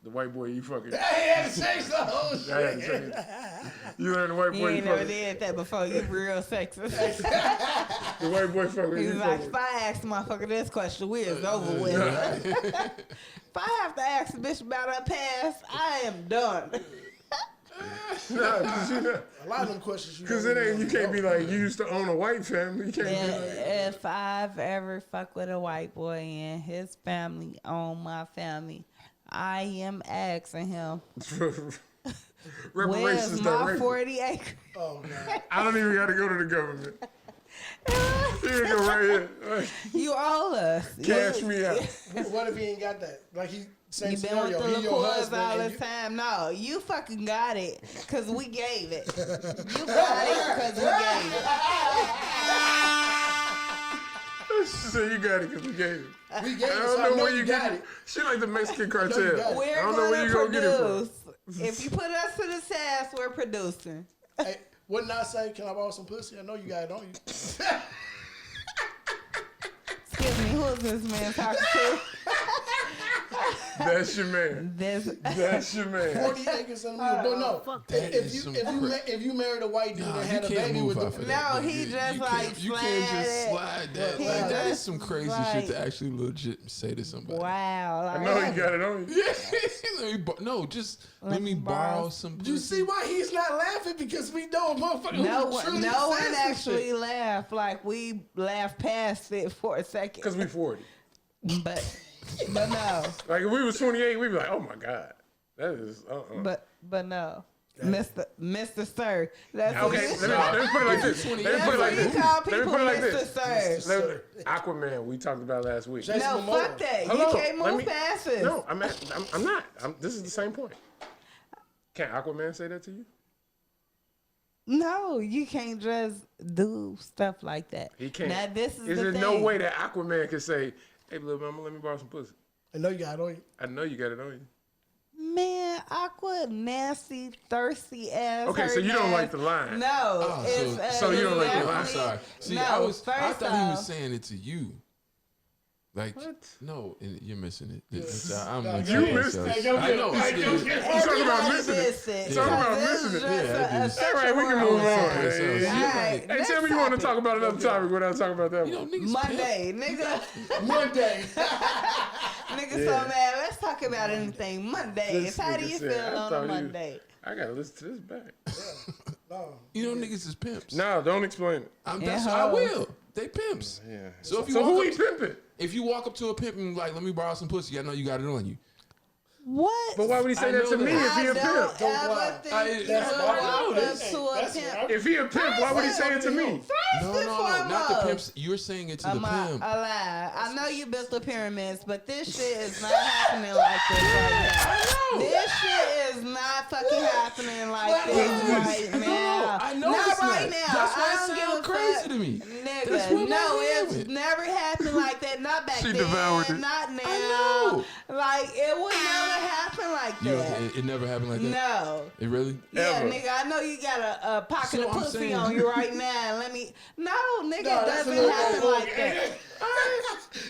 the white boy you fucking.
I had to change the whole
I had to
shit.
say it. You learn the white
You
boy you
ain't never
fucking.
did that before. You real sexist.
The white boy fucking.
He's
you
like,
fucking.
if I ask the motherfucker this question, we is over with. If I have to ask a bitch about her past, I am done.
No, because you know.
A lot of them questions.
Because it ain't. You can't be like, you used to own a white family. You can't be like.
If I've ever fucked with a white boy and his family own my family, I am asking him, where's my 40 acres?
Oh, God.
I don't even got to go to the government. You can go right here.
You owe us.
Cash me out.
What if he ain't got that? Like he same
You been
scenario.
with the
He your
LaPours
husband.
all
and
the time. No, you fucking got it because we gave it. You got it because we gave it.
So you got it because we gave it.
We gave it.
I
So
don't
I
know
know
where
you
you
got
get
it.
it. She like the Mexican
got
cartel.
it.
I
We're
don't know where you
gonna
gonna get it from.
produce. If you put us to the task, we're producing.
Hey, wouldn't I say, can I borrow some pussy? I know you got it on you.
Excuse me, who's this man talking to?
That's your man. That's your man.
40 acres in the middle. But no,
That
if
is
you
some
if you married a white dude
Nah,
and
you
had a
can't
baby
move
with
off
the
of that.
No,
man.
he just
you
like
can't, you can't just
slide it.
slide that.
Yeah.
Like, that is some crazy
Like-
shit to actually legit say to somebody.
Wow.
I know he got it on you.
Let me borrow some.
You see why he's not laughing? Because we know a motherfucker
No
who
one,
truly
no one
says this
actually
shit.
laughed. Like we laughed past it for a second.
Because we 40.
But no.
Like if we was 28, we'd be like, oh my God. That is,
But no. Mr. Sir. That's what
Okay,
you
let me put it like this. Let me put it like
you
this.
call
Let me
people
put it like
Mr.
this.
Sir.
Aquaman, we talked about last week.
Jason
No,
Momoa.
fuck that.
Hold
You
on,
can't
let
move
me-
past this.
No, I'm not. This is the same point. Can Aquaman say that to you?
No, you can't just do stuff like that.
He can't.
Now this is
Is
the
there
thing.
no way that Aquaman can say, hey, little mama, let me borrow some pussy?
I know you got it on you.
I know you got it on you.
Man, Aqua, nasty, thirsty ass.
Okay,
her
so you don't like
nasty-
the line.
No,
Oh,
it's,
so you don't like the line.
I'm sorry. See,
No,
I
first
thought he was
off-
saying it to you. Like, no, you're missing it. I'm
No,
missing
you
it.
missed
So-
it.
I know.
Hey,
it's-
go
it's-
get it. I'm talking about missing it.
Missed it.
Talking about
This
missing
is
it.
just
Yeah, I
a
do.
All right, we can move on.
Yeah.
Hey,
Alright,
hey, tell me you want to talk about another topic without talking about that
You know,
one.
niggas
Monday, nigga.
Monday.
Nigga so mad. Let's talk about anything. Mondays.
This
How do
nigga
you
said,
feel
I
on
thought
a
he-
Monday?
I got to listen to this back.
No.
You know, niggas is pimps.
No, don't explain it.
I will. They pimps.
Yeah.
So if you
So
walk
who
up
he
to-
pimping?
If you walk up to a pimp and like, let me borrow some pussy, I know you got it on you.
What?
But why would he say
I
that
know
to me
that.
if he a
I don't
pimp?
ever
lie.
think
I-
you
that's
would
what I
walk
know.
up to a
That's what
pimp.
If he a pimp, why would he say it to me?
No, not the pimps. You're saying it to the
I'm a
pimp.
lie. I know you built the pyramids, but this shit is not happening like this right now. This shit is not fucking happening like this right now.
I know
not
it's
right
not.
now.
That's why
I
it
don't
sounds
give a
crazy
fuck.
to me.
Nigga,
That's what
no,
I'm
it's
hearing.
never happened like that. Not back
She
then.
devoured it.
Not now.
I know.
Like, it would never happen like
You
that.
it never happened like that.
No.
It really?
Yeah,
Ever.
nigga, I know you got a pocket
So
of
I'm
pussy
saying-
on you right now. Let me. No, nigga,
No,
it
that's
doesn't
a little
happen
more
like that.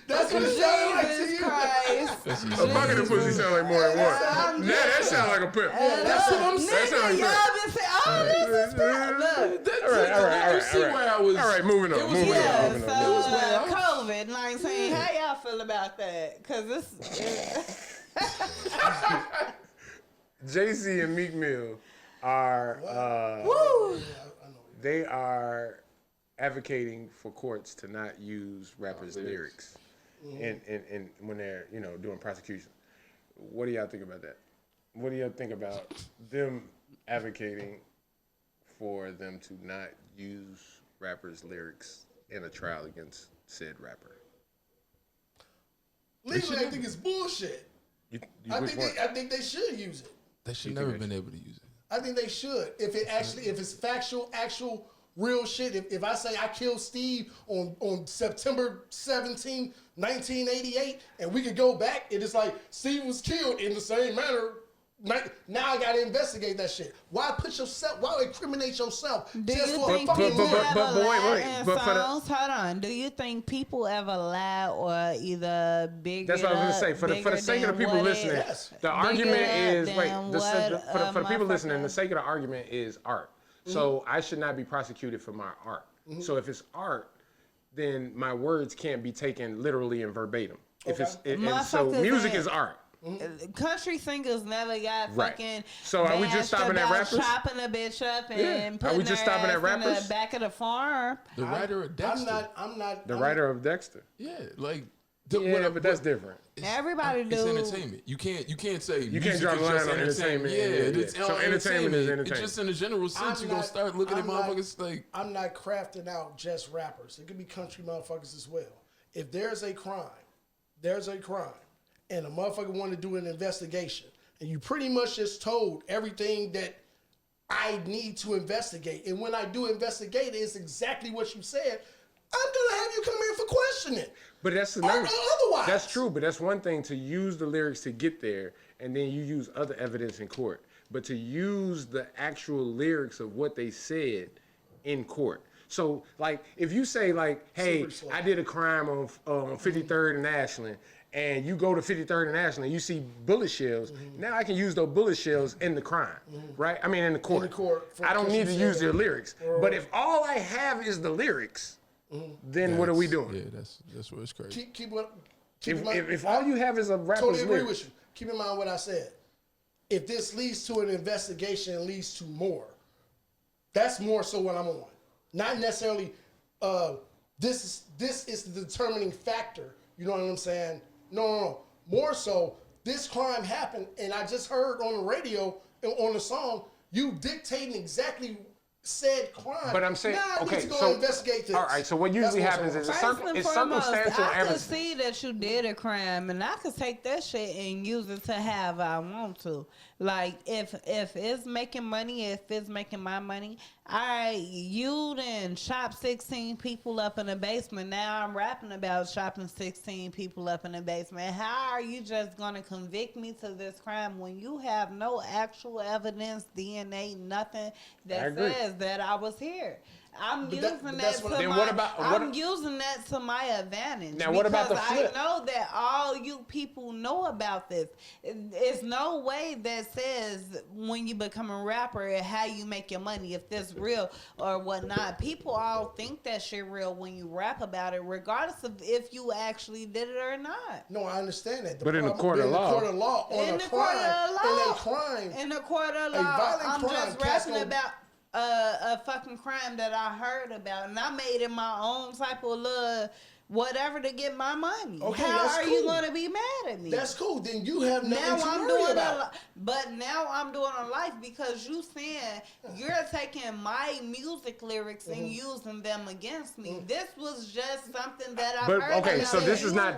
That's what it sounded like to
Jesus
you.
Christ.
That's
A bucket of pussy sound like more than one. Now that sound like a pimp.
That's what I'm
Nigga,
That sound like
y'all
that.
been saying, oh, this is pimp. Look.
That's
All right, all right,
You see where I was.
All right, moving on,
It was
moving
way
on,
off.
moving
So,
on.
It was way off.
COVID-19, how y'all feel about that? Because this.
JC and Meek Mill are
Woo!
they are advocating for courts to not use rappers' lyrics and when they're doing prosecution. What do y'all think about that? What do y'all think about them advocating for them to not use rappers' lyrics in a trial against said rapper?
Legally, I think it's bullshit. I think they should use it.
They should never been able to use it.
I think they should. If it's factual, actual, real shit. If I say I killed Steve on September 17, 1988, and we could go back, it is like Steve was killed in the same manner. Now I gotta investigate that shit. Why incriminate yourself
Do
just
you
for a
think
fucking
people
lyric?
ever
but
lie
wait,
in
but for the-
songs? Hold on. Do you think people ever lie or either big
That's what I was gonna say. For the sake of the people listening,
Yes.
the argument is
than
for
what
the people
motherfucker-
listening, the sake of the argument is art. So I should not be prosecuted for my art. So if it's art, then my words can't be taken literally and verbatim. If it's and so
Motherfuckers
music
ain't-
is art.
Country singers never got
Right.
fucking.
So are we just
bashed
stopping at
about
rappers?
Chopping a bitch up and
Yeah.
putting
Are we just
their
stopping at
ass in
rappers?
the back of the farm.
The writer of Dexter.
The writer of Dexter.
Yeah, like.
But that's different.
Everybody
It's
do.
entertainment. You can't say
You can't
music
draw
is
the line
just
on entertainment.
Yeah,
Yeah.
it's
So
all
entertainment is entertainment.
It's just in a general sense, you're gonna start looking at motherfuckers like.
I'm not crafting out just rappers. It could be country motherfuckers as well. If there's a crime, and a motherfucker want to do an investigation, and you pretty much just told everything that I need to investigate, and when I do investigate, it's exactly what you said. I'm gonna have you come in for questioning.
But that's
Otherwise,
That's true, but that's one thing to use the lyrics to get there, and then you use other evidence in court. But to use the actual lyrics of what they said in court. So, like, if you say, like, hey, I did a crime on 53rd and Ashland, and you go to 53rd and Ashland, you see bullet shells, now I can use those bullet shells in the crime, right? I mean, in the court.
In the court,
I don't need to use their lyrics. But if all I have is the lyrics, then what are we doing?
Yeah, that's what it's crazy.
Keep in mind,
If all you have is a rapper's
totally agree
lyrics.
with you. Keep in mind what I said. If this leads to an investigation and leads to more, that's more so what I'm on. Not necessarily this is the determining factor. You know what I'm saying? No. More so, this crime happened, and I just heard on the radio and on the song you dictating exactly said crime.
But I'm saying,
now I
okay,
need to go
so
investigate this.
all right. So what usually
That's
happens
more
is
so.
it's circumstantial
I could
evidence.
see that you did a crime, and I could take that shit and use it to have I want to. Like if it's making money, if it's making my money, you done chop 16 people up in the basement. Now I'm rapping about chopping 16 people up in the basement. How are you just gonna convict me to this crime when you have no actual evidence, DNA, nothing that says that I was here? I'm using that to my advantage.
Now, what about the flip?
I know that all you people know about this. It's no way that says when you become a rapper how you make your money, if this real or whatnot. People all think that shit real when you rap about it, regardless of if you actually did it or not.
No, I understand that.
But in the court of law,
In the court of law, I'm just rapping about a fucking crime that I heard about, and I made it my own type of little whatever to get my money.
Okay,
how are you
cool.
gonna be mad at me?
That's cool. Then you have nothing to worry about.
But now I'm doing a life because you saying you're taking my music lyrics and using them against me. This was just something that I heard.
Okay, so this is
about.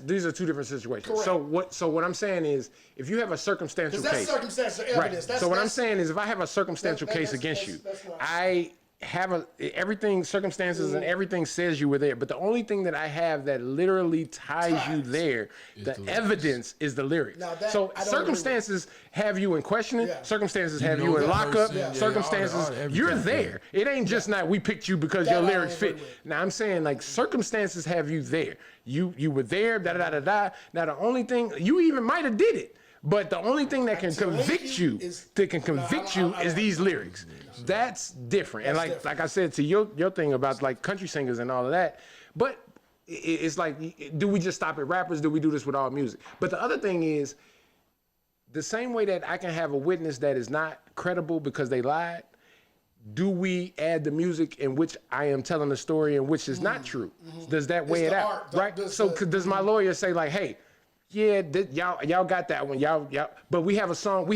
these are two different situations.
Correct.
So what I'm saying is, if you have a circumstantial
That's
case,
circumstantial
right?
evidence.
So what I'm saying is, if I have a circumstantial case against you, I have everything, circumstances and everything says you were there, but the only thing that I have that literally ties you there, the evidence is the lyrics. So circumstances have you in questioning, circumstances have you in lockup, circumstances you're there. It ain't just not we picked you because your lyrics fit. Now I'm saying like circumstances have you there. You were there, da da da da. Now the only thing you even might have did it. But the only thing that can convict you, is these lyrics. That's different. And like I said to your thing about like country singers and all of that. But it's like, do we just stop at rappers? Do we do this with all music? But the other thing is, the same way that I can have a witness that is not credible because they lied, do we add the music in which I am telling the story in which is not true? Does that weigh it out? Right? So does my lawyer say like, hey, yeah, y'all got that one. Y'all, but we have a song.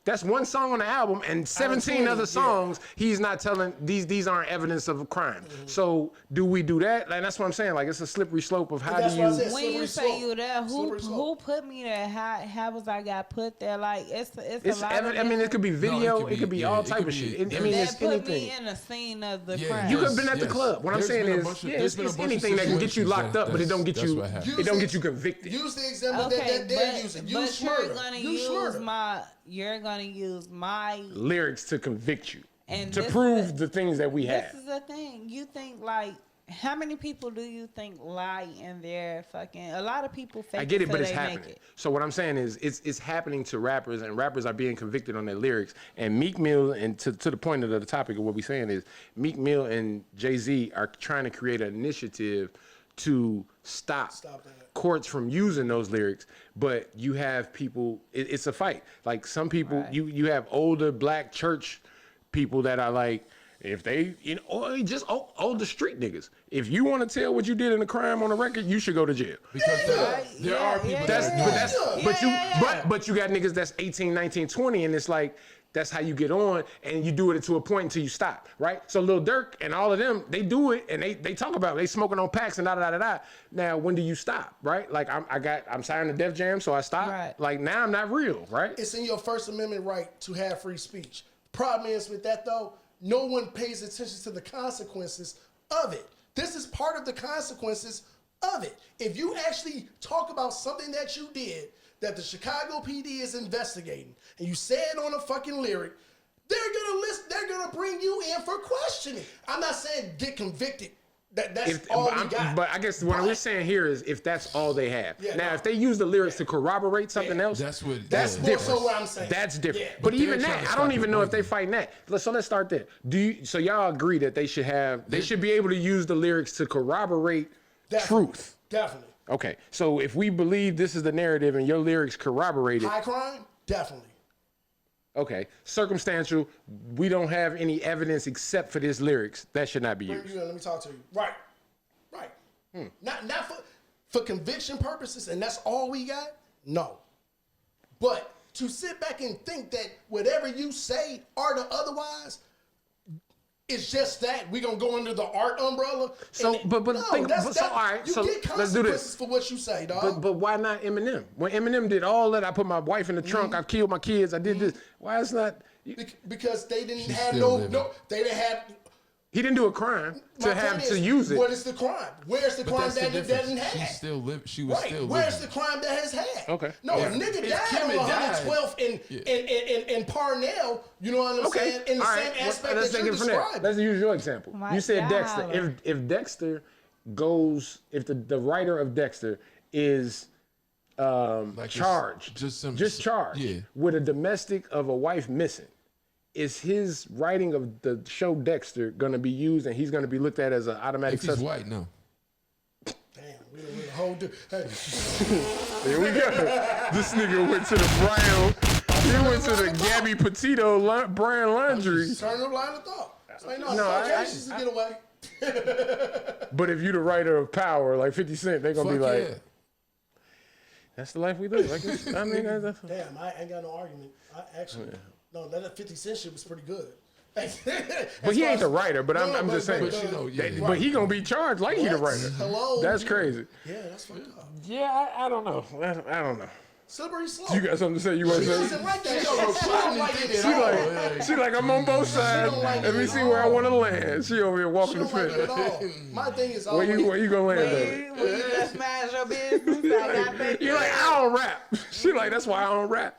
That's one song on the album, and 17 other songs. He's not telling these aren't evidence of a crime. So do we do that? Like that's what I'm saying. Like it's a slippery slope of how do you.
When you say you there, who put me there? How was I got put there? Like it's a lot.
I mean, it could be video. It could be all type of shit. I mean, it's
put
anything.
me in the scene of the crime.
You could have been at the club. What I'm saying is, it's anything that can get you locked up, but it don't get you. It don't get you convicted.
Use the example that they're using. Use murder.
You're gonna use my
lyrics to convict you
and
to prove the things that we have.
This is the thing. You think like how many people do you think lie in their fucking? A lot of people fake.
I get it, but it's
they
happening.
Make it.
So what I'm saying is, it's happening to rappers, and rappers are being convicted on their lyrics. And Meek Mill, and to the point of the topic of what we're saying is, Meek Mill and Jay-Z are trying to create an initiative to stop
that.
courts from using those lyrics, but you have people. It's a fight. Like some people, you have older black church people that are like, if they, or just older street niggas. If you want to tell what you did in a crime on a record, you should go to jail.
Because there are people
But you got niggas that's 18, 19, 20, and it's like, that's how you get on, and you do it to a point until you stop, right? So Lil Durk and all of them, they do it, and they talk about it. They smoking on packs and da-da-da-da-da. Now, when do you stop, right? Like, I'm signed to Def Jam, so I stop.
Right.
Like, now I'm not real, right?
It's in your First Amendment right to have free speech. Problem is with that, though, no one pays attention to the consequences of it. This is part of the consequences of it. If you actually talk about something that you did that the Chicago PD is investigating, and you say it on a fucking lyric, they're gonna bring you in for questioning. I'm not saying get convicted. That's all we got.
But I guess what we're saying here is if that's all they have.
Yeah,
now, if they use the lyrics to corroborate something else,
that's
more
different.
so what I'm saying.
That's different.
Yeah.
But even
they're
that,
trying to
I don't
stop
even
it
know if
right
they fighting that. So let's start there. So y'all agree that they should be able to use the lyrics to corroborate truth?
Definitely.
Okay, so if we believe this is the narrative and your lyrics corroborate it,
High crime? Definitely.
okay. Circumstantial, we don't have any evidence except for this lyrics. That should not be used.
Let me talk to you. Right. Not for conviction purposes, and that's all we got? No. But to sit back and think that whatever you say, art or otherwise, it's just that we're gonna go under the art umbrella.
So,
and
but
no,
think,
that's
but, so, all right,
you
so
get
let's do
consequences
this.
for what you say, dog.
But why not Eminem? When Eminem did all that, I put my wife in the trunk, I killed my kids, I did this. Why is not?
Because they didn't
She's
have
still
no,
living.
they didn't have.
He didn't do a crime
My point is,
use it.
What is the crime? Where's the
But
crime
that's the
that
difference.
didn't
She
have?
still live. She was
Right.
still
Where's
living.
the crime that has had?
Okay.
No,
Yeah.
a nigga
If
died
Kim
on
had died-
112th in Parnell. You know what I'm saying? In the
all
same
right.
aspect
Let's
that
take
you're
it from there.
describing.
Let's use your example.
My
You said
God.
Dexter. If Dexter goes, if the writer of Dexter is
Like
charged,
just
charged
yeah.
with a domestic of a wife missing, is his writing of the show Dexter going to be used and he's going to be looked at as an automatic
If he's
suspect?
white, no.
Damn, we done a whole hey.
Here we go. This nigga went to the Brown. He went to the Gabby Petito brand laundry.
Turn the line of thought. Ain't no
No,
occasions to get away.
But if you the writer of Power, like 50 Cent, they gonna
Fuck
be like,
yeah.
that's the life we live. Like, I mean, that's
Damn, I ain't got no argument. No, that 50 Cent shit was pretty good.
but he ain't the writer. But I'm just saying.
But you know, yeah.
But he gonna be charged like he the writer.
Hello.
That's crazy.
Yeah, that's fucked up.
Yeah, I don't know. I don't know.
Slippery slope.
You got something to say? You want
She
to say?
doesn't like that. She don't like it at all.
She like I'm on both sides.
don't like
Let
it
me
at
see where I
all.
want to land. She over here
She
walking the
don't like it at
fence.
all. My thing is
Where
always.
you gonna land, baby?
Will you just mind your business? I got baby.
You're like, I don't rap. She like, that's why I don't rap.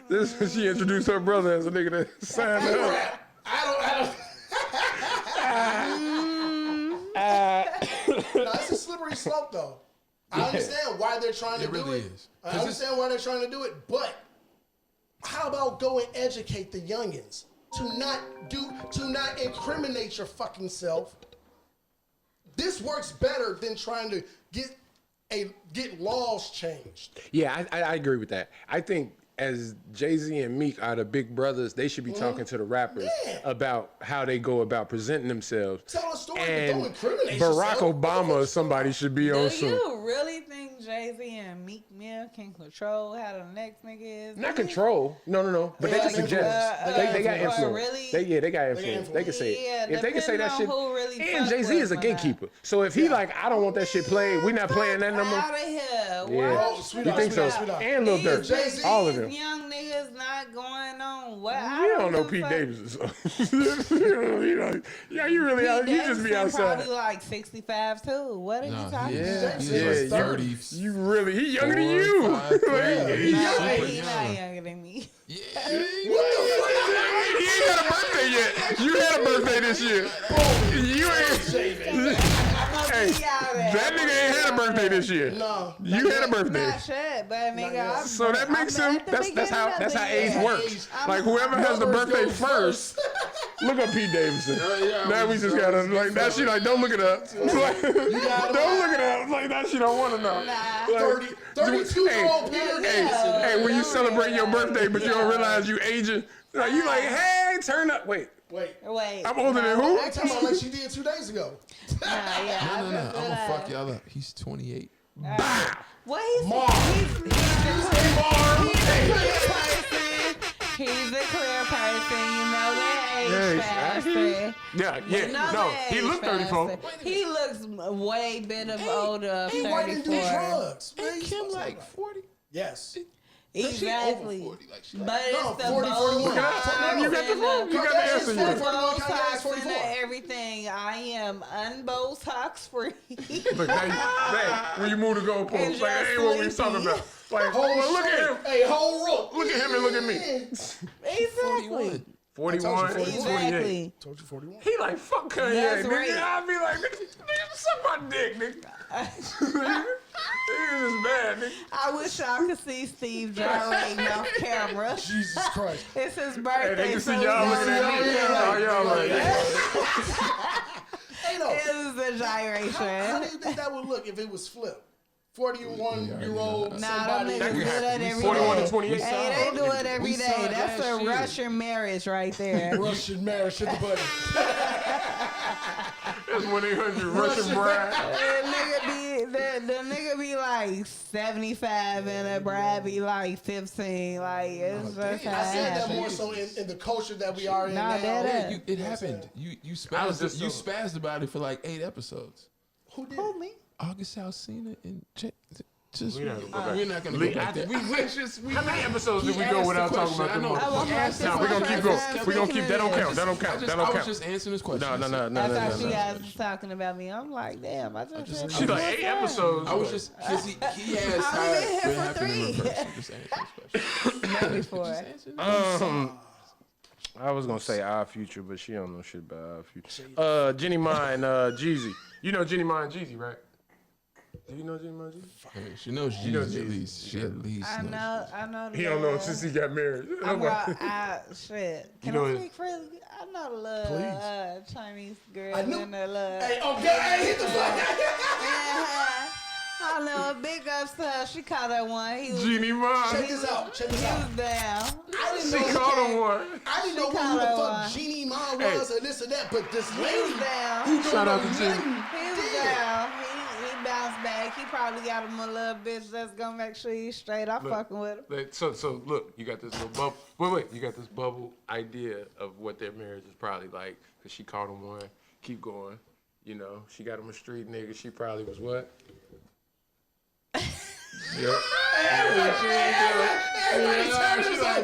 This she introduced her brother as a nigga that signed her up.
No, it's a slippery slope, though. I understand why they're trying to
It really
do it.
is.
I understand why they're trying to do it, but how about go and educate the youngins to not incriminate your fucking self? This works better than trying to get laws changed.
Yeah, I agree with that. I think as Jay-Z and Meek are the big brothers, they should be talking to the rappers about how they go about presenting themselves.
Tell a story, but
And
don't incriminate
Barack
yourself.
Obama or somebody should be on
Do
some.
you really think Jay-Z and Meek Mill can control how the next nigga is?
Not control. No. But they can
got
suggest.
influence.
They got
They got
influence.
really?
They got influence. They can say
Yeah,
it. If they can say that
depending
shit.
on who really
And
fuck
Jay-Z
with
is a
them or
gatekeeper. So if he like, I don't want that shit played, we not playing that no more.
Out of here.
Yeah.
Oh,
You
sweetheart,
think so?
sweetheart.
And Lil Durk.
Jay-Z,
All of them.
These young niggas not going on. What?
You don't know Pete Davidson. Yeah, you really out. You just be outside.
Probably like 65 too. What are you talking
Yeah,
about?
He's
yeah,
in his
you-
30s.
You really, he younger than you.
4, 5, 3.
He
He's
young.
super
He's not
young.
younger than me.
Yeah.
He ain't had a birthday yet. You had a birthday this year. You ain't.
I'm gonna
Hey,
be out there.
that nigga ain't had a birthday this year.
No.
You had a birthday.
Not yet, but nigga,
yet.
I'm,
So that makes
I'm
him.
at the
That's
beginning
how
of the
age
year.
works.
I'm-
Like whoever has the
Numbers
birthday
go
first. Look up Pete Davidson.
yeah,
Now we just gotta like that. She like don't look it up. Like, don't look it up. Like that. She don't want to know. Like,
32-year-old Peter Davidson.
Hey, when you celebrate your birthday, but you don't realize you aging, like you like, hey, turn up. Wait,
Wait.
I'm older than who?
I'm talking about like she did 2 days ago.
Nah, yeah,
No.
I
I'm
feel
gonna
that.
fuck y'all up. He's 28.
Well, he's
Marv.
he's a clear person. He's a clear person. You know that age faster.
Yeah,
You know
no,
that
he
age
looked 34.
faster. He looks way better older.
He white and do
34.
drugs.
Ain't Kim like 40?
Yes.
Exactly.
She over 40. Like she
But
like,
it's the
40, 41.
Botox
You got the phone. You got the answer.
It's
here.
the
41, Kanye is
Botox
44.
and everything. I am un-Botox free.
Look, now when you move the goalpost,
And
like, that ain't what we was talking about. Like,
Whole
well, look at him.
Hey, whole rope.
Look at him and look at me.
Exactly.
41, 28.
Exactly.
Told you 41.
He like, fuck Kanye,
That's
nigga.
right.
I'd be like, nigga, suck my dick, nigga. Nigga is bad, nigga.
I wish y'all could see Steve gyrating off camera.
Jesus Christ.
It's his
Hey,
birthday.
they can
so
see
we
y'all
gotta
looking at me.
make it
Oh,
like-
y'all like,
Hey, no.
It was a
How
gyration.
do you think that would look if it was flipped? 41-year-old
Nah, them
somebody.
niggas do that every
41
day.
to 28.
Hey, they do it every
We
day.
saw it
That's
last
a
year.
Russian marriage right there.
Russian marriage to the buddy.
That's 1-800 Russian bride.
The nigga be like 75 and the bride be like 15. Like, it's just how
I
it
said that
happens.
more so in the culture that we are in
Nah,
now.
that
Yeah, it happened. You
I was
spazzed.
just
You
so-
spazzed about it for like 8 episodes.
Who did?
Who, me?
August Alsina and just
We're not gonna go back.
we're not gonna
Lee,
go back there.
How many episodes did we
He
go
asked
without
the
talking
question.
about them?
I know.
I was
motherfuckers?
asking
Nah, we're gonna keep going.
questions.
We're gonna keep. That don't count. That don't count. That
I
don't
was
count.
just answering this question.
No.
I thought you
no.
guys was talking about me. I'm like, damn, I just said
She's like 8 episodes.
I was just because he asked how
I've been
it
here for
happened in
3.
reverse. I'm just answering this question.
maybe for it.
Just answering this.
I was gonna say Our Future, but she don't know shit about Our Future. Jenny Mine, Jeezy. You know Jenny Mine Jeezy, right? Do you know Jenny Mine Jeezy?
Hey, she knows
You know
Jesus at
Jesus.
least. She at least
I
knows
know. I know.
He don't know since he got married.
I'm shit. Can
know
I
it.
speak freely? I know the little Chinese girl
I knew-
and the little.
Hey, okay, hey, hit the flag.
Yeah. I know. Big ups to her. She caught that one. He was,
Jenny Mine.
Check this out. Check this
he
out.
was down.
I didn't
She
know
called him one.
I didn't know who
called
the
her
fuck
one.
Jeannie Mine
Hey.
was or this or that, but this
He
lady
was down.
who don't
Shout out
know
to Jenny.
nothing
He was
did.
down. He bounced back. He probably got him a little bitch that's gonna make sure he's straight. I'm
Look.
fucking with him.
Like, so look, you got this little bubble. Wait, you got this bubble idea of what their marriage is probably like. Cause she called him one. Keep going. You know, she got him a street nigga. She probably was what? Yep.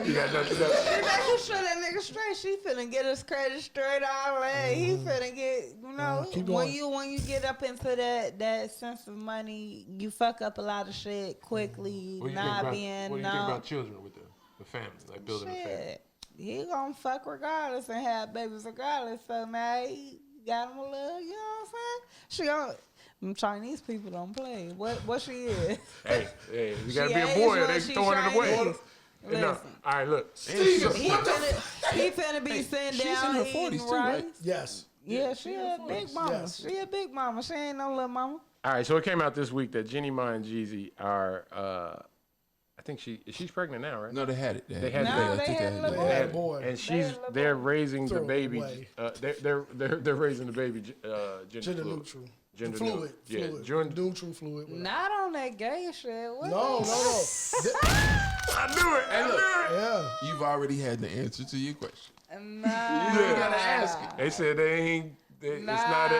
You got nothing
She
else.
making sure that nigga straight. She finna get his credit straight all that. He finna get, you know,
Keep
when
going.
you get up into that sense of money, you fuck up a lot of shit quickly,
What do you think
not
about,
being
what do you think
known.
about children with the family, like building a family?
Shit. He gonna fuck regardless and have babies regardless. So now he got him a little, you know what I'm saying? She gonna, them Chinese people don't play. What she is.
Hey, you gotta
She
be a
Asian
boy or
or
they
she
throwing it away.
Chinese?
No.
Listen.
All right, look.
He finna be sitting
she's
down
in her
eating
40s too, right?
rice.
Yes.
Yeah, she a big mama.
Yes.
She a big mama. She ain't no little mama.
All right, so it came out this week that Jenny Ma and Jeezy are, I think she's pregnant now, right?
No, they had it.
They had
No,
the baby.
they
I think
had a
they
little
They had a
boy.
boy.
And they're raising the
Throw it
baby.
away.
They're raising the baby
Gender neutral.
Gender
Fluid.
Yeah,
Fluid.
gender.
Neutral fluid. whatever.
Not on that gay shit. What
No.
I knew it. I knew it.
Yeah.
You've already had the answer to your question.
Nah.
You gotta ask it.
They said they ain't. It's not a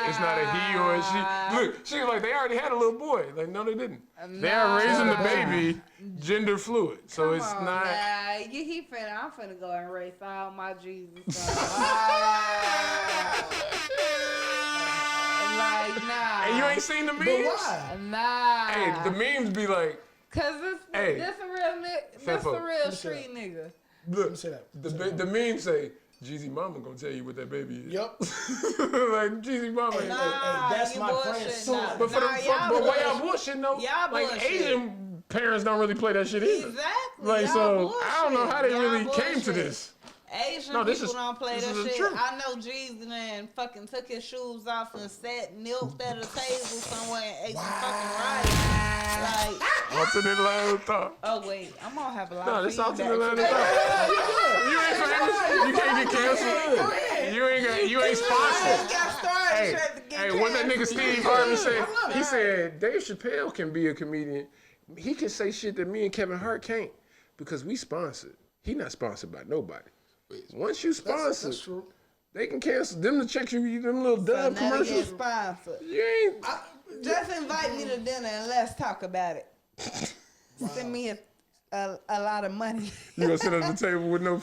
he or a she. Look, she was like they already had a little boy. Like no, they didn't. They are raising the baby gender fluid, so it's
Come on,
not.
nah. I'm finna go and race all my Jesus. Like, nah.
And you ain't seen the memes.
But why?
Nah.
Hey, the memes be like,
Cause
Hey.
this a real
Fat folk.
street nigga.
Let me say that.
the memes say Jeezy Mama gonna tell you what that baby is.
Yep.
Like Jeezy Mama.
That's
you
my friend.
bullshit.
Son.
But for but why y'all bullshitting though?
Y'all
like
bullshit.
Asian parents don't really play that shit either.
Exactly.
Like
y'all
so,
bullshit.
I don't know how they
Y'all
really came to
bullshit.
this.
Asian
No, this
people
is-
don't play
this
that
is the
shit.
truth.
I know Jeezy and fucking took his shoes off and sat knelt at a table somewhere and ate some fucking rice. Like,
Alternate line of thought.
oh wait, I'm gonna have a lot
No,
of
this
feedback.
alternate line of thought. You ain't famous. You can't get canceled. You ain't sponsored. Hey, what that nigga Steve Harvey said? He said Dave Chappelle can be a comedian. He can say shit that me and Kevin Hart can't because we sponsored. He not sponsored by nobody. Once you sponsor,
That's true.
they can cancel them to check you them little
So
dub
now they get
commercials.
sponsored.
You ain't.
Just invite me to dinner and let's talk about it. Send me a lot of money.
You gonna sit at the table with no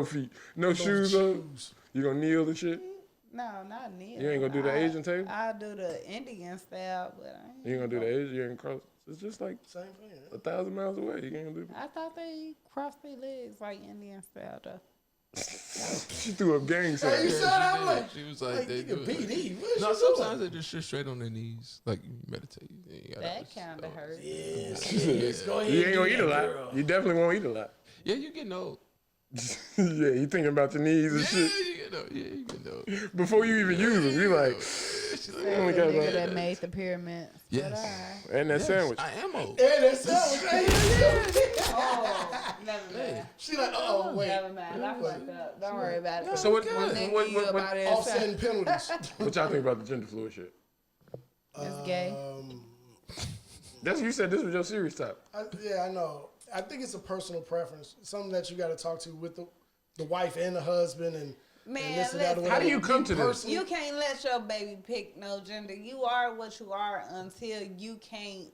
feet, no shoes on. You gonna kneel and shit.
No, not kneel.
You ain't gonna do the Asian table?
I'll do the Indian style, but I ain't.
You ain't gonna do the Asian. You ain't cross. It's just like
Same thing.
1,000 miles away. You ain't gonna do.
I thought they crossed their legs like Indian style though.
She threw up gang
Hey, you
signs.
said I'm like,
She was like, they
you
do
can
it.
BD. What
No,
you
sometimes
doing?
they just sit straight on their knees, like you meditate. You gotta
That
just-
kind of hurt.
Yes, go ahead.
You ain't gonna
do
eat a
that,
lot.
girl.
You definitely won't eat a lot.
Yeah, you getting old.
Yeah, you thinking about your knees and
Yeah,
shit
you getting old. Yeah, you getting old.
before you even use them. You like,
She's like,
I only got
Nigga
about,
that made the pyramids.
Yes.
But alright.
and that
Yes,
sandwich.
I am old.
Yeah, that's so.
Oh, never mind.
She like, oh wait,
Never mind. I fucked up. Don't worry about it.
So what
Nigga, you about it.
offsetting penalties.
what y'all think about the gender fluid shit?
It's gay.
That's you said this was your serious topic.
Yeah, I know. I think it's a personal preference. Something that you got to talk to with the wife and the husband and
Man,
this and that. or
listen.
How do you
whatever.
come to this?
Personally-
You can't let your baby pick no gender. You are what you are until you can't.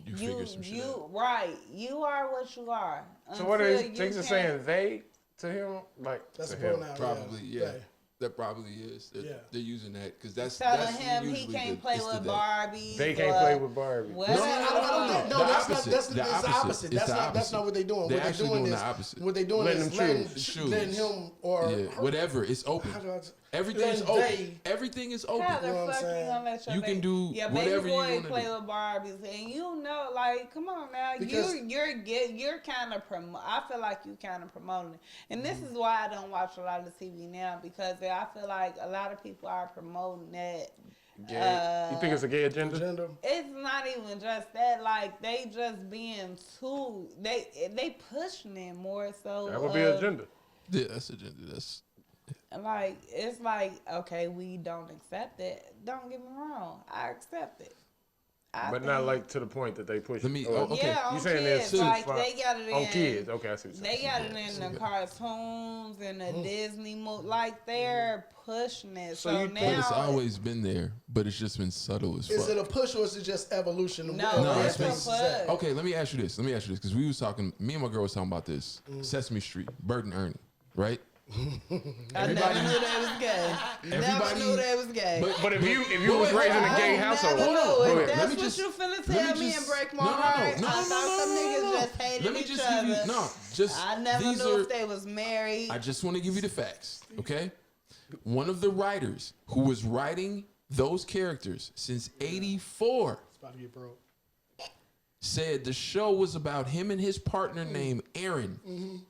You figure some shit out.
Right. You are what you are.
So what is
until
Takes
you
is
can't-
saying they to him? Like
That's
to
a
him.
pronoun.
Probably, yeah.
They.
That probably is. They're, they're using that because that's
Telling him he
usually
can't
the,
play
it's the
with
day.
Barbies.
They can't play with Barbie.
Well,
I don't think. No,
The
that's
opposite.
not. That's
The
the
opposite.
opposite.
It's
That's
the
not. That's
opposite.
not what they're doing.
They're
What
actually
they're doing
doing
is
the opposite.
what they're doing
Letting
is
them
letting, letting him or
Yeah,
her-
whatever. It's
how
open.
do I-
Everything's
letting
open.
they-
Everything is open.
How the
You know what I'm
fuck you
saying?
gonna let your
You
baby,
can do
your
whatever
baby
you
boy
wanna
play
do.
with Barbies, and you know, like, come on now,
Because-
you're kind of I feel like you kind of promoting it, and this is why I don't watch a lot of TV now because I feel like a lot of people are promoting that.
Gay. You think it's a gay agenda?
gender.
It's not even just that. Like they just being too. They pushing it more so.
That would be an agenda.
Yeah, that's agenda. That's
Like it's like okay, we don't accept it. Don't get me wrong, I accept it.
But not like to the point that they push.
Let me-
it.
okay.
Yeah, on
You saying
kids,
there's
like
fine.
they got it in.
On kids, okay, I see what you're
They
saying.
got it in the cartoons and the Disney movie. Like they're pushing it.
So
So,
you
now
think
it's always been there, but it's just been subtle as fuck.
Is it a push or is it just evolution?
No,
No,
it's
it's
a
been-
push.
Okay, let me ask you this. Because we was talking. Me and my girl was talking about this. Sesame Street, Bert and Ernie, right?
I never knew that was gay. Never
Everybody-
knew that was gay.
But if you was raised in a gay household,
Never
Hold on,
knew
hold
it.
on.
That's
Let me
what
just-
you finna
let me
tell me
just-
and break my
no,
heart.
no,
I
no,
thought some niggas just hated
Let me
each
just
other.
give you just
I never
these
knew
are,
if they was married.
I just want to give you the facts, okay? One of the writers who was writing those characters since '84
It's about to get broke.
said the show was about him and his partner named Aaron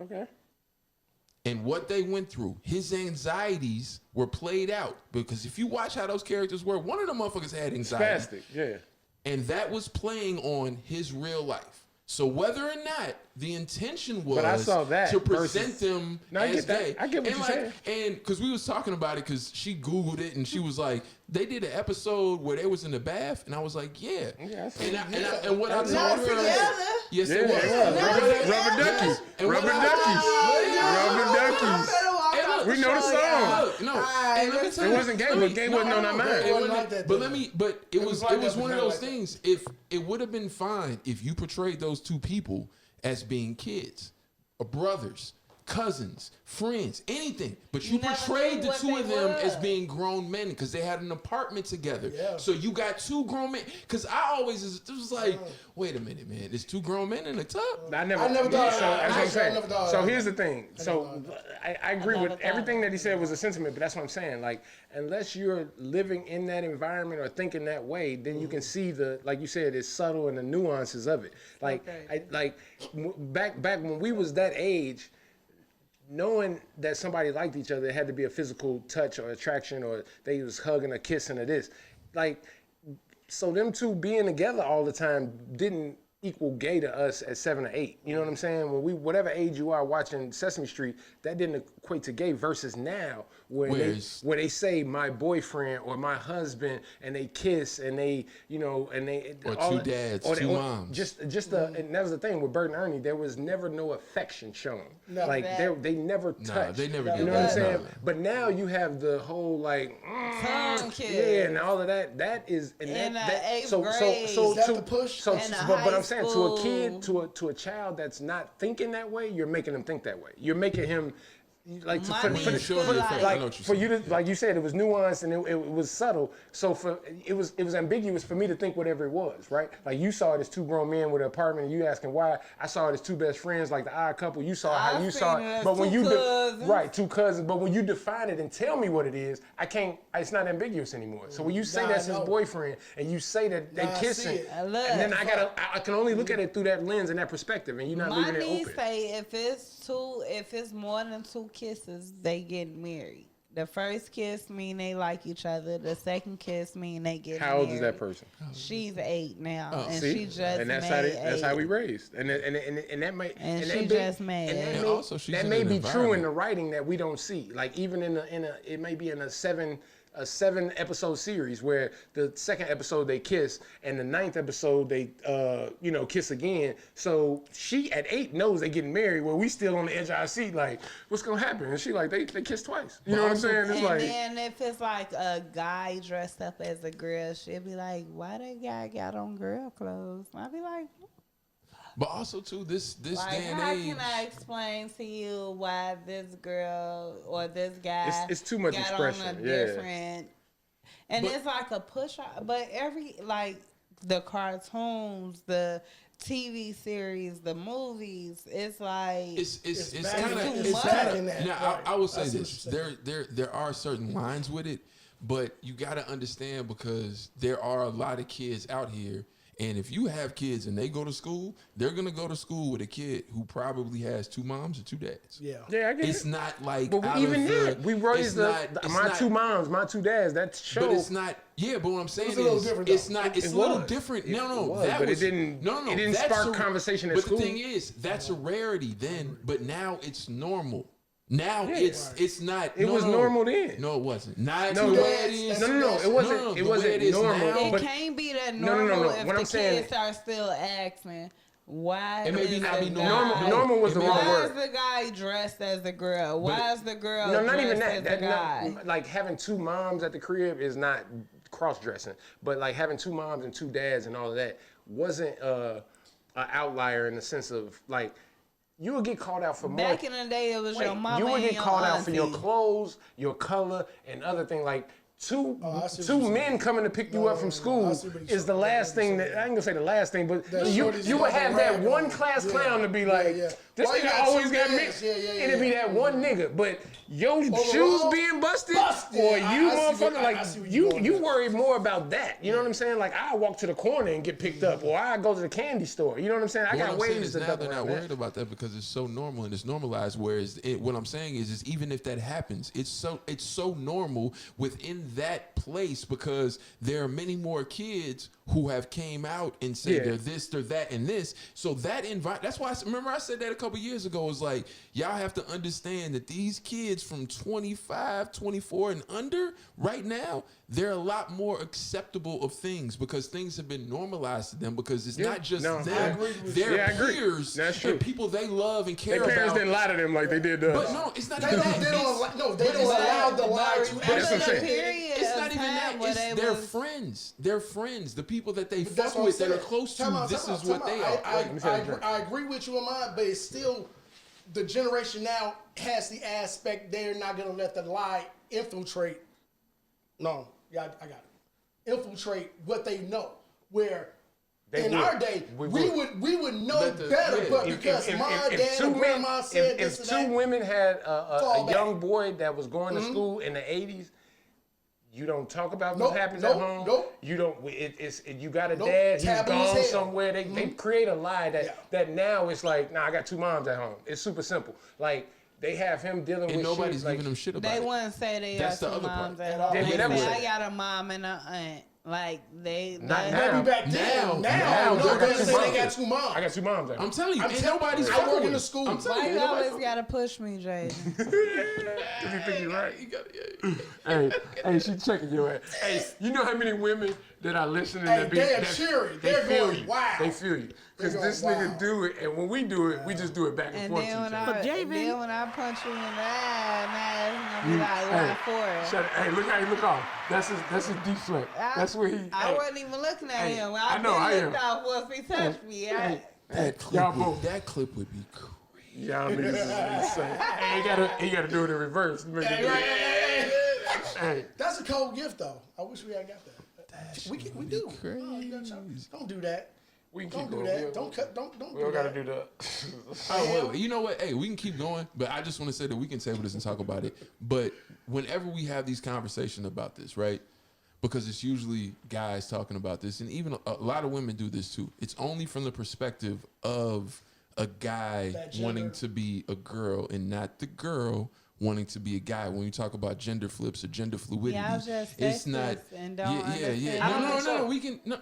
okay.
and what they went through. His anxieties were played out because if you watch how those characters were, one of the motherfuckers had anxiety.
Spastic, yeah.
And that was playing on his real life. So whether or not the intention was
But I saw that
to present
versus-
them
No, I
as
get that.
gay.
I get what
and
you're
like, And because we was talking about it because she Googled it and she was like, they did an episode where they was in the bath and I was like, yeah.
Yeah, I see.
And what I told
Not
her,
together.
yes,
Yeah,
it was.
Rubber duckies.
And
Rubber
what I-
duckies. Rubber duckies.
And look,
We know the song.
Look, no, and let me tell
It
you,
wasn't gay, but gay wasn't on our mind.
It wasn't like that,
But
though.
let me. But it was.
like
It was
that,
one
but
of
not
those
like that.
things. If it would have been fine if you portrayed those two people as being kids or brothers, cousins, friends, anything. But you
You never
portrayed
knew
the
what
two
they
of them as
were.
being grown men because they had an apartment together.
Yeah.
So you got two grown men. Because I always it was like, wait a minute, man. There's two grown men in the tub.
I never
thought of
so,
that.
that's what I'm
I
saying.
never thought of
So
that.
here's the thing. So I agree
never
with
thought
everything
of
that he said was a sentiment, but that's what I'm saying. Like, unless you're living in that environment or thinking that way, then you can see the, like you said, it's subtle and the nuances of it. Like,
Okay.
back when we was that age, knowing that somebody liked each other, it had to be a physical touch or attraction, or they was hugging or kissing or this. Like, so them two being together all the time didn't equal gay to us at 7 or 8. You know what I'm saying? When we, whatever age you are watching Sesame Street, that didn't equate to gay. Versus now, when they say my boyfriend or my husband, and they kiss and they, you know, and they
Or
all
two
that-
dads,
or
two moms.
Just the, and that was the thing with Bert and Ernie. There was never no affection shown.
No.
Like they never touched.
Nah, they never
You
did
know what I'm
that.
saying?
Nah.
But now you have the whole like,
Tongue kiss.
yeah, and all of that. That is
In
that,
the
that,
eighth
so
grade.
so
Is that
to
the push?
So,
In the
but
high
I'm saying to a kid,
school.
to a child that's not thinking that way, you're making him think that way. You're making him like to,
My
for,
niece
for, the-
feel
for, the-
like-
I know
like
what you're
for you
saying.
to, like you said, it was nuanced and it was subtle. So it was ambiguous for me to think whatever it was, right? Like you saw it as two grown men with an apartment, and you asking why. I saw it as two best friends, like the odd couple. You saw how
I
you
seen
saw
it
it,
as
but when
two
you
cousins.
right, two cousins. But when you define it and tell me what it is, I can't. It's not ambiguous anymore. So when you say
Nah,
that's
I
his
know.
boyfriend, and you say that they
Nah, I see
kissing,
it.
I love
and then
it.
I can only look at it through that lens and that perspective, and you're not
My
leaving it
niece
open.
say if it's more than 2 kisses, they get married. The first kiss mean they like each other. The second kiss mean they get married.
How old is that person?
She's 8 now,
Oh,
and
See?
she just
and that's
made
that's how we
8.
raised, and that may
And
that
she
may-
just made
and that
it.
And
may,
also she's
that
in
may
an
be true in
environment.
the writing that we don't see. Like even in a it may be in a 7 episode series where the second episode they kiss and the 9th episode they kiss again. So she at 8 knows they getting married, where we still on the edge of our seat like what's gonna happen, and she like they kiss twice. You know what I'm saying? It's
And
like
then if it's like a guy dressed up as a girl, she'll be like, "Why that guy got on girl clothes?" I'll be like,
But also too, this
like,
day and
how
age.
can I explain to you why this girl or this guy
It's too much
got
expression,
on a
yeah.
different, and
But-
it's like a push. But every like the cartoons, the TV series, the movies, it's like
It's
back
kind
in-
of
it's back in that,
Now
right.
I will
I
say
see
this:
what you're
there are certain lines with it, but you got to understand because there are a lot of kids out here. And if you have kids and they go to school, they're gonna go to school with a kid who probably has 2 moms or 2 dads.
Yeah.
yeah, I get
It's
it.
not like
But
out
even
of
that, we raised
it's
my
not-
2 moms, my 2 dads. That show.
But it's not. Yeah, but what I'm saying
was a little
is,
different,
it's
though.
not. It's
It
a little
was.
different.
It
No,
was,
that
but it
was
didn't-
No,
it didn't
that's
spark conversation at
but
school.
the thing is, that's a rarity then. But now it's normal. Now
Yeah.
it's not.
It was normal then.
No, it wasn't. Not
No,
the
no,
way it is.
no, it wasn't.
No,
it
the way
wasn't
it is
normal.
now.
it
But
can't be that
No, no,
normal
no.
if
What
the
I'm saying-
kids are still asking why.
It may be
is
not
the
be
guy-
normal.
normal was
It
the
may
wrong
not-
Why
word.
is the guy dressed as a girl? Why is the girl
no, not
dressed
even
as
that.
a guy?
Like having 2 moms at the crib is not cross dressing, but like having 2 moms and 2 dads and all of that wasn't an outlier in the sense of like you would get called out for more.
Back in the day, it was
Wait,
your mama
you would
and
get
your
called out for your
auntie.
clothes, your color, and other things like. Two
I see what
two
you're
men
saying.
coming to pick you
No,
up from
I
school
see what you're
is the
saying.
last
Yeah,
thing
I
that I ain't gonna say the last thing, but
That
you
shorty's
would
got
have
the
that
rag
one
on.
class
Yeah,
clown to be like,
yeah.
this
Why you
nigga
got
always
two
got
dads?
mixed.
Yeah, yeah,
It'd be
yeah.
that one nigga, but your shoes
Overall,
being busted,
busted.
or
I-
you
I see what-
motherfucker
I
like
see what you're going
you
with.
worry more about that. You know what I'm saying? Like I walk to the corner and get picked up, or I go to the candy store. You know what I'm saying? I
What
got
I'm saying
ways
is
to
now
duck
they're not
around
worried
that.
about that because it's so normal and it's normalized. Whereas what I'm saying is even if that happens, it's so normal within that place because there are many more kids who have came out and say
Yeah.
they're this, they're that, and this. So that that's why remember I said that a couple years ago. It was like y'all have to understand that these kids from 25, 24 and under right now, they're a lot more acceptable of things because things have been normalized to them because it's not just
No, I
them,
agree with
their
you. Yeah, I agree.
peers
That's true.
and people they love and care
Their parents
about.
didn't lie to them like they did to us.
But no, it's not
They
even
don't,
that.
they don't,
It's-
allow- no, they
but
don't
it's
allow
not-
the lie to
But that's what I'm saying.
It's not even that. It's their friends. Their friends. The people that they
That's
fuck
what I'm
with that are
saying.
close to.
Time out,
this
time
is
out,
what
time
they
out.
are.
me say that drink.
I agree with you on mine, but it's still the generation now has the aspect they're not gonna let the lie infiltrate. No, yeah, I got it. Infiltrate what they know. Where in our day, we would know better, but because mom, dad, and grandma said this and that.
If two women had a young boy that was going to school in the 80s, you don't talk about what happens at home. You don't. You got a dad. He's gone somewhere. They create a lie that now it's like, nah, I got two moms at home. It's super simple. Like they have him dealing with
nobody's
shit,
giving
like,
them shit about it.
They wouldn't say they got two moms at home. They say I got a mom and a aunt. Like they
not now.
Maybe back then. Now they got two moms.
I got two moms.
I'm telling you, ain't nobody's
I
fucking
work
with
in the
us.
school.
I'm telling you,
you always gotta push me, Jay.
You think you're right? Hey, she checking your ass. Hey, you know how many women that are listening that be
they're cheering. They're going, wow.
They feel you. Because this nigga do it, and when we do it, we just do it back and forth.
Then when I punch you in the ass, I'm gonna be like, why for it?
Hey, look how he look off. That's his deflect. That's where he.
I wasn't even looking at him.
I know, I am.
Off once he touched me.
That clip would be crazy.
Y'all niggas is insane. Hey, he gotta do it in reverse.
Hey. That's a cold gift, though. I wish we had got that. We do. Don't do that.
We can
don't
keep
do
going.
that. Don't cut. Don't.
We don't gotta do that.
Oh, you know what? Hey, we can keep going, but I just want to say that we can table this and talk about it. But whenever we have these conversations about this, right? Because it's usually guys talking about this, and even a lot of women do this too. It's only from the perspective of a guy wanting to be a girl and not the girl wanting to be a guy. When you talk about gender flips or gender fluidity, it's not. No. We can. No.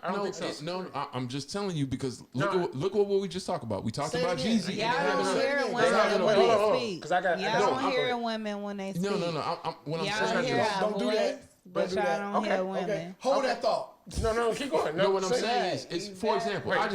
I'm just telling you because look what we just talked about. We talked about Jeezy.
Y'all don't hear women when they speak. Y'all don't hear women when they speak.
No. What I'm saying is,
don't do that. But y'all don't hear women.
Okay. Hold that thought.
No, keep going.
No, what I'm saying is, for example, I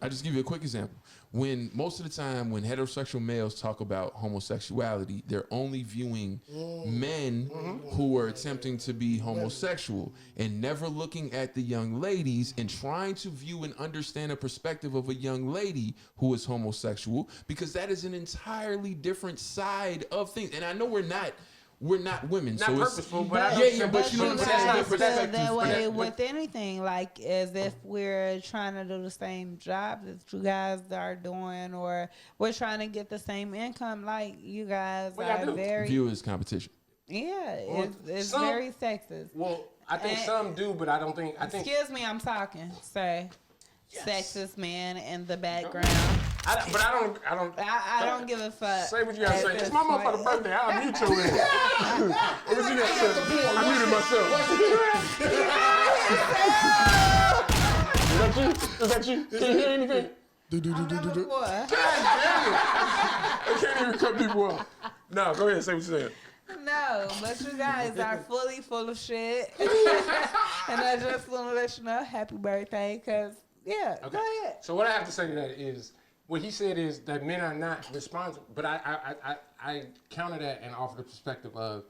just give you a quick example. When most of the time when heterosexual males talk about homosexuality, they're only viewing men who are attempting to be homosexual and never looking at the young ladies and trying to view and understand a perspective of a young lady who is homosexual, because that is an entirely different side of things. And I know we're not women,
not
so
purposeful,
it's,
but
but you know what I'm saying.
That way with anything, like as if we're trying to do the same job that you guys are doing, or we're trying to get the same income. Like you guys are very
view as competition.
Yeah, it's very sexist.
Well, I think some do, but I don't think.
Excuse me, I'm talking. Sorry. Sexist man in the background.
I don't give a fuck. Say what you gotta say. It's my motherfucking birthday. I'll mute your ass. What you gotta say? I muted myself. Is that you? Can you hear anything?
God
I can't even cut people off. No, go ahead. Say what you're saying.
No, but you guys are fully full of shit. And I just want to let you know, happy birthday, because, go ahead.
So what I have to say to that is, what he said is that men are not responsible, but I counter that and offer the perspective of,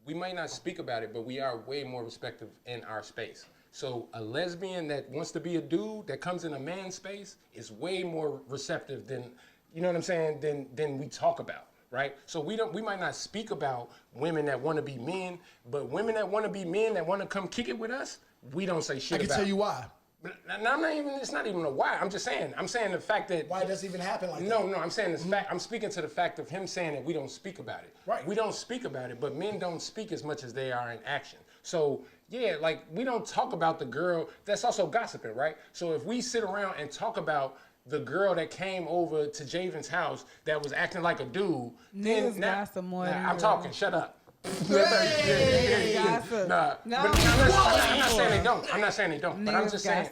we might not speak about it, but we are way more respectful in our space. So a lesbian that wants to be a dude that comes in a man's space is way more receptive than, you know what I'm saying, than we talk about. Right? So we might not speak about women that want to be men, but women that want to be men that want to come kick it with us, we don't say shit about.
I can tell you why.
It's not even a why. I'm saying the fact that
why does it even happen like that?
No, I'm saying this fact. I'm speaking to the fact of him saying that we don't speak about it.
Right.
We don't speak about it, but men don't speak as much as they are in action. So yeah, like we don't talk about the girl. That's also gossiping, right? So if we sit around and talk about the girl that came over to Javen's house that was acting like a dude, then
gossip more than
I'm talking. Shut up.
Gossip.
Nah,
no,
I'm not saying they don't. I'm not saying they don't. But I'm just saying.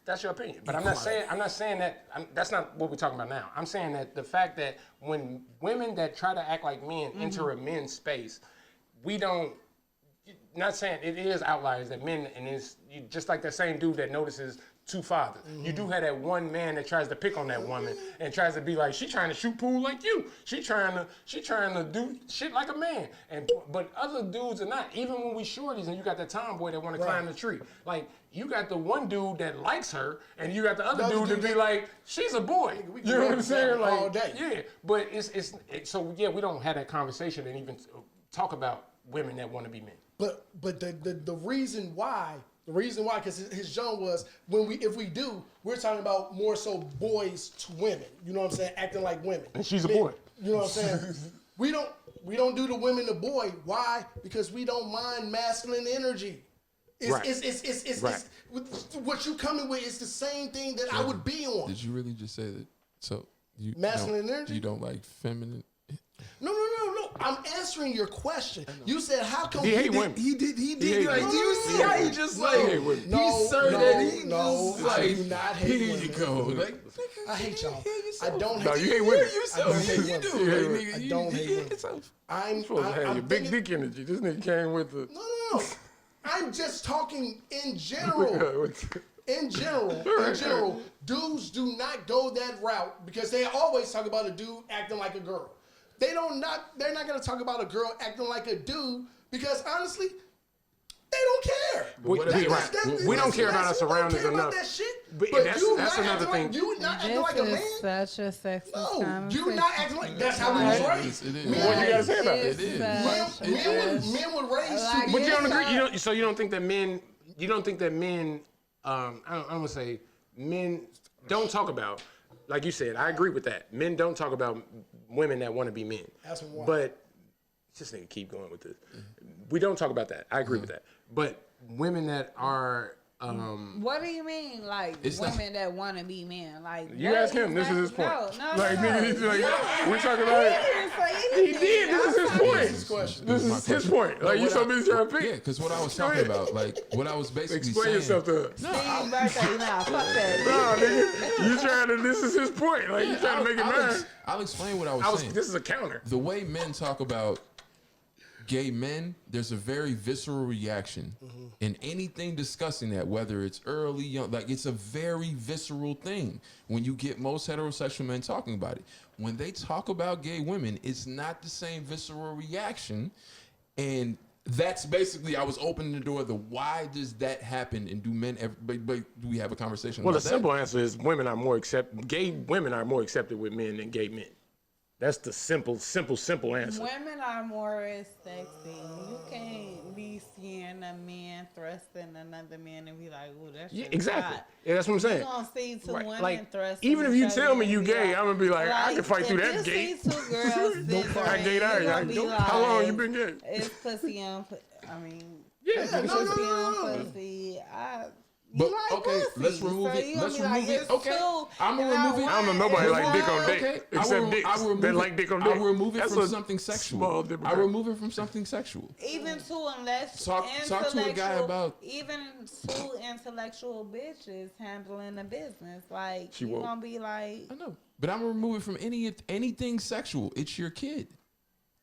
That's your opinion. But I'm not saying that. That's not what we're talking about now. I'm saying that the fact that when women that try to act like men enter a men's space, we don't. not saying it is outliers that men, and it's just like that same dude that notices two fathers. You do have that one man that tries to pick on that woman and tries to be like, she trying to shoot pool like you. She trying to do shit like a man. But other dudes are not. Even when we shorties and you got that tomboy that want to climb the tree. Like, you got the one dude that likes her, and you got the other dude that be like, she's a boy. You know what I'm saying? Like,
all day.
yeah. But so yeah, we don't have that conversation and even talk about women that want to be men.
But the reason why, because his genre was if we do, we're talking about more so boys to women. You know what I'm saying? Acting like women.
And she's a boy.
You know what I'm saying? we don't do the women to boy. Why? Because we don't mind masculine energy. It's what you coming with is the same thing that I would be on.
Did you really just say that? So you
masculine energy?
You don't like feminine?
No. I'm answering your question. You said, how come
he hate women?
He did.
Like, do you see how he just like
I do
not hate women.
Here you go. Like,
I hate y'all. I don't hate.
No, you hate women.
I don't hate women.
I
don't hate women.
I'm supposed to have your big dick energy. This nigga came with the.
No. I'm just talking in general. In general, dudes do not go that route because they always talk about a dude acting like a girl. They're not gonna talk about a girl acting like a dude because honestly, they don't care.
We don't care about our surroundings enough.
That shit.
But that's another thing.
You not acting like a man.
Such a sexist
No, you not acting like that's how we was raised.
It is.
What you gotta say about
It
that?
is.
Men were raised to.
But you don't agree. So you don't think that men? You don't think that men? I'm gonna say men don't talk about. Like you said, I agree with that. Men don't talk about women that want to be men.
That's why.
But just nigga keep going with this. We don't talk about that. I agree with that. But women that are
what do you mean, like women that want to be men? Like
you ask him. This is his point.
No.
Like nigga, he's like we're talking about it. He did. This is his point. This is his point. Like you so busy trying to pick.
Yeah, because what I was talking about, like what I was basically
Explain
saying.
yourself to us.
Steve's birthday, nah, fuck that.
No, nigga, you trying to. This is his point. Like you trying to make it mad.
I'll explain what I was saying.
This is a counter.
The way men talk about gay men, there's a very visceral reaction in anything discussing that, whether it's early, young, like it's a very visceral thing when you get most heterosexual men talking about it. When they talk about gay women, it's not the same visceral reaction. And that's basically, I was opening the door. Why does that happen? And do men ever, but do we have a conversation
Well,
about
the simple answer is gay women are more accepted with men than gay men. That's the simple answer.
Women are more sexy. You can't be seeing a man thrusting another man and be like, "Oh, that's
exactly."
hot."
Yeah, that's what I'm saying.
You gonna see two women
like,
thrusting.
even if you
each
tell
other
me you
and be
gay, I'm gonna be like, I can fight through that
if
gay.
you see two girls
I gayed out. How long you been gay?
It's pussy on. I mean,
Yeah,
pussy on pussy.
But
like
okay,
pussy,
let's remove
so
it.
you
Let's
gonna be
remove
like,
it.
it's
Okay,
two,
I'm gonna
and
remove it.
I don't know nobody like dick on dick.
Okay,
Except dicks that like dick on dick.
I'll remove it
That's
from
a
something sexual.
small demographic.
I'll remove it from something sexual.
Even two unless
Talk to a guy about
even two intellectual bitches handling the business. Like
She
you
woke.
gonna be like,
I know, but I'm gonna remove it from anything sexual. It's your kid.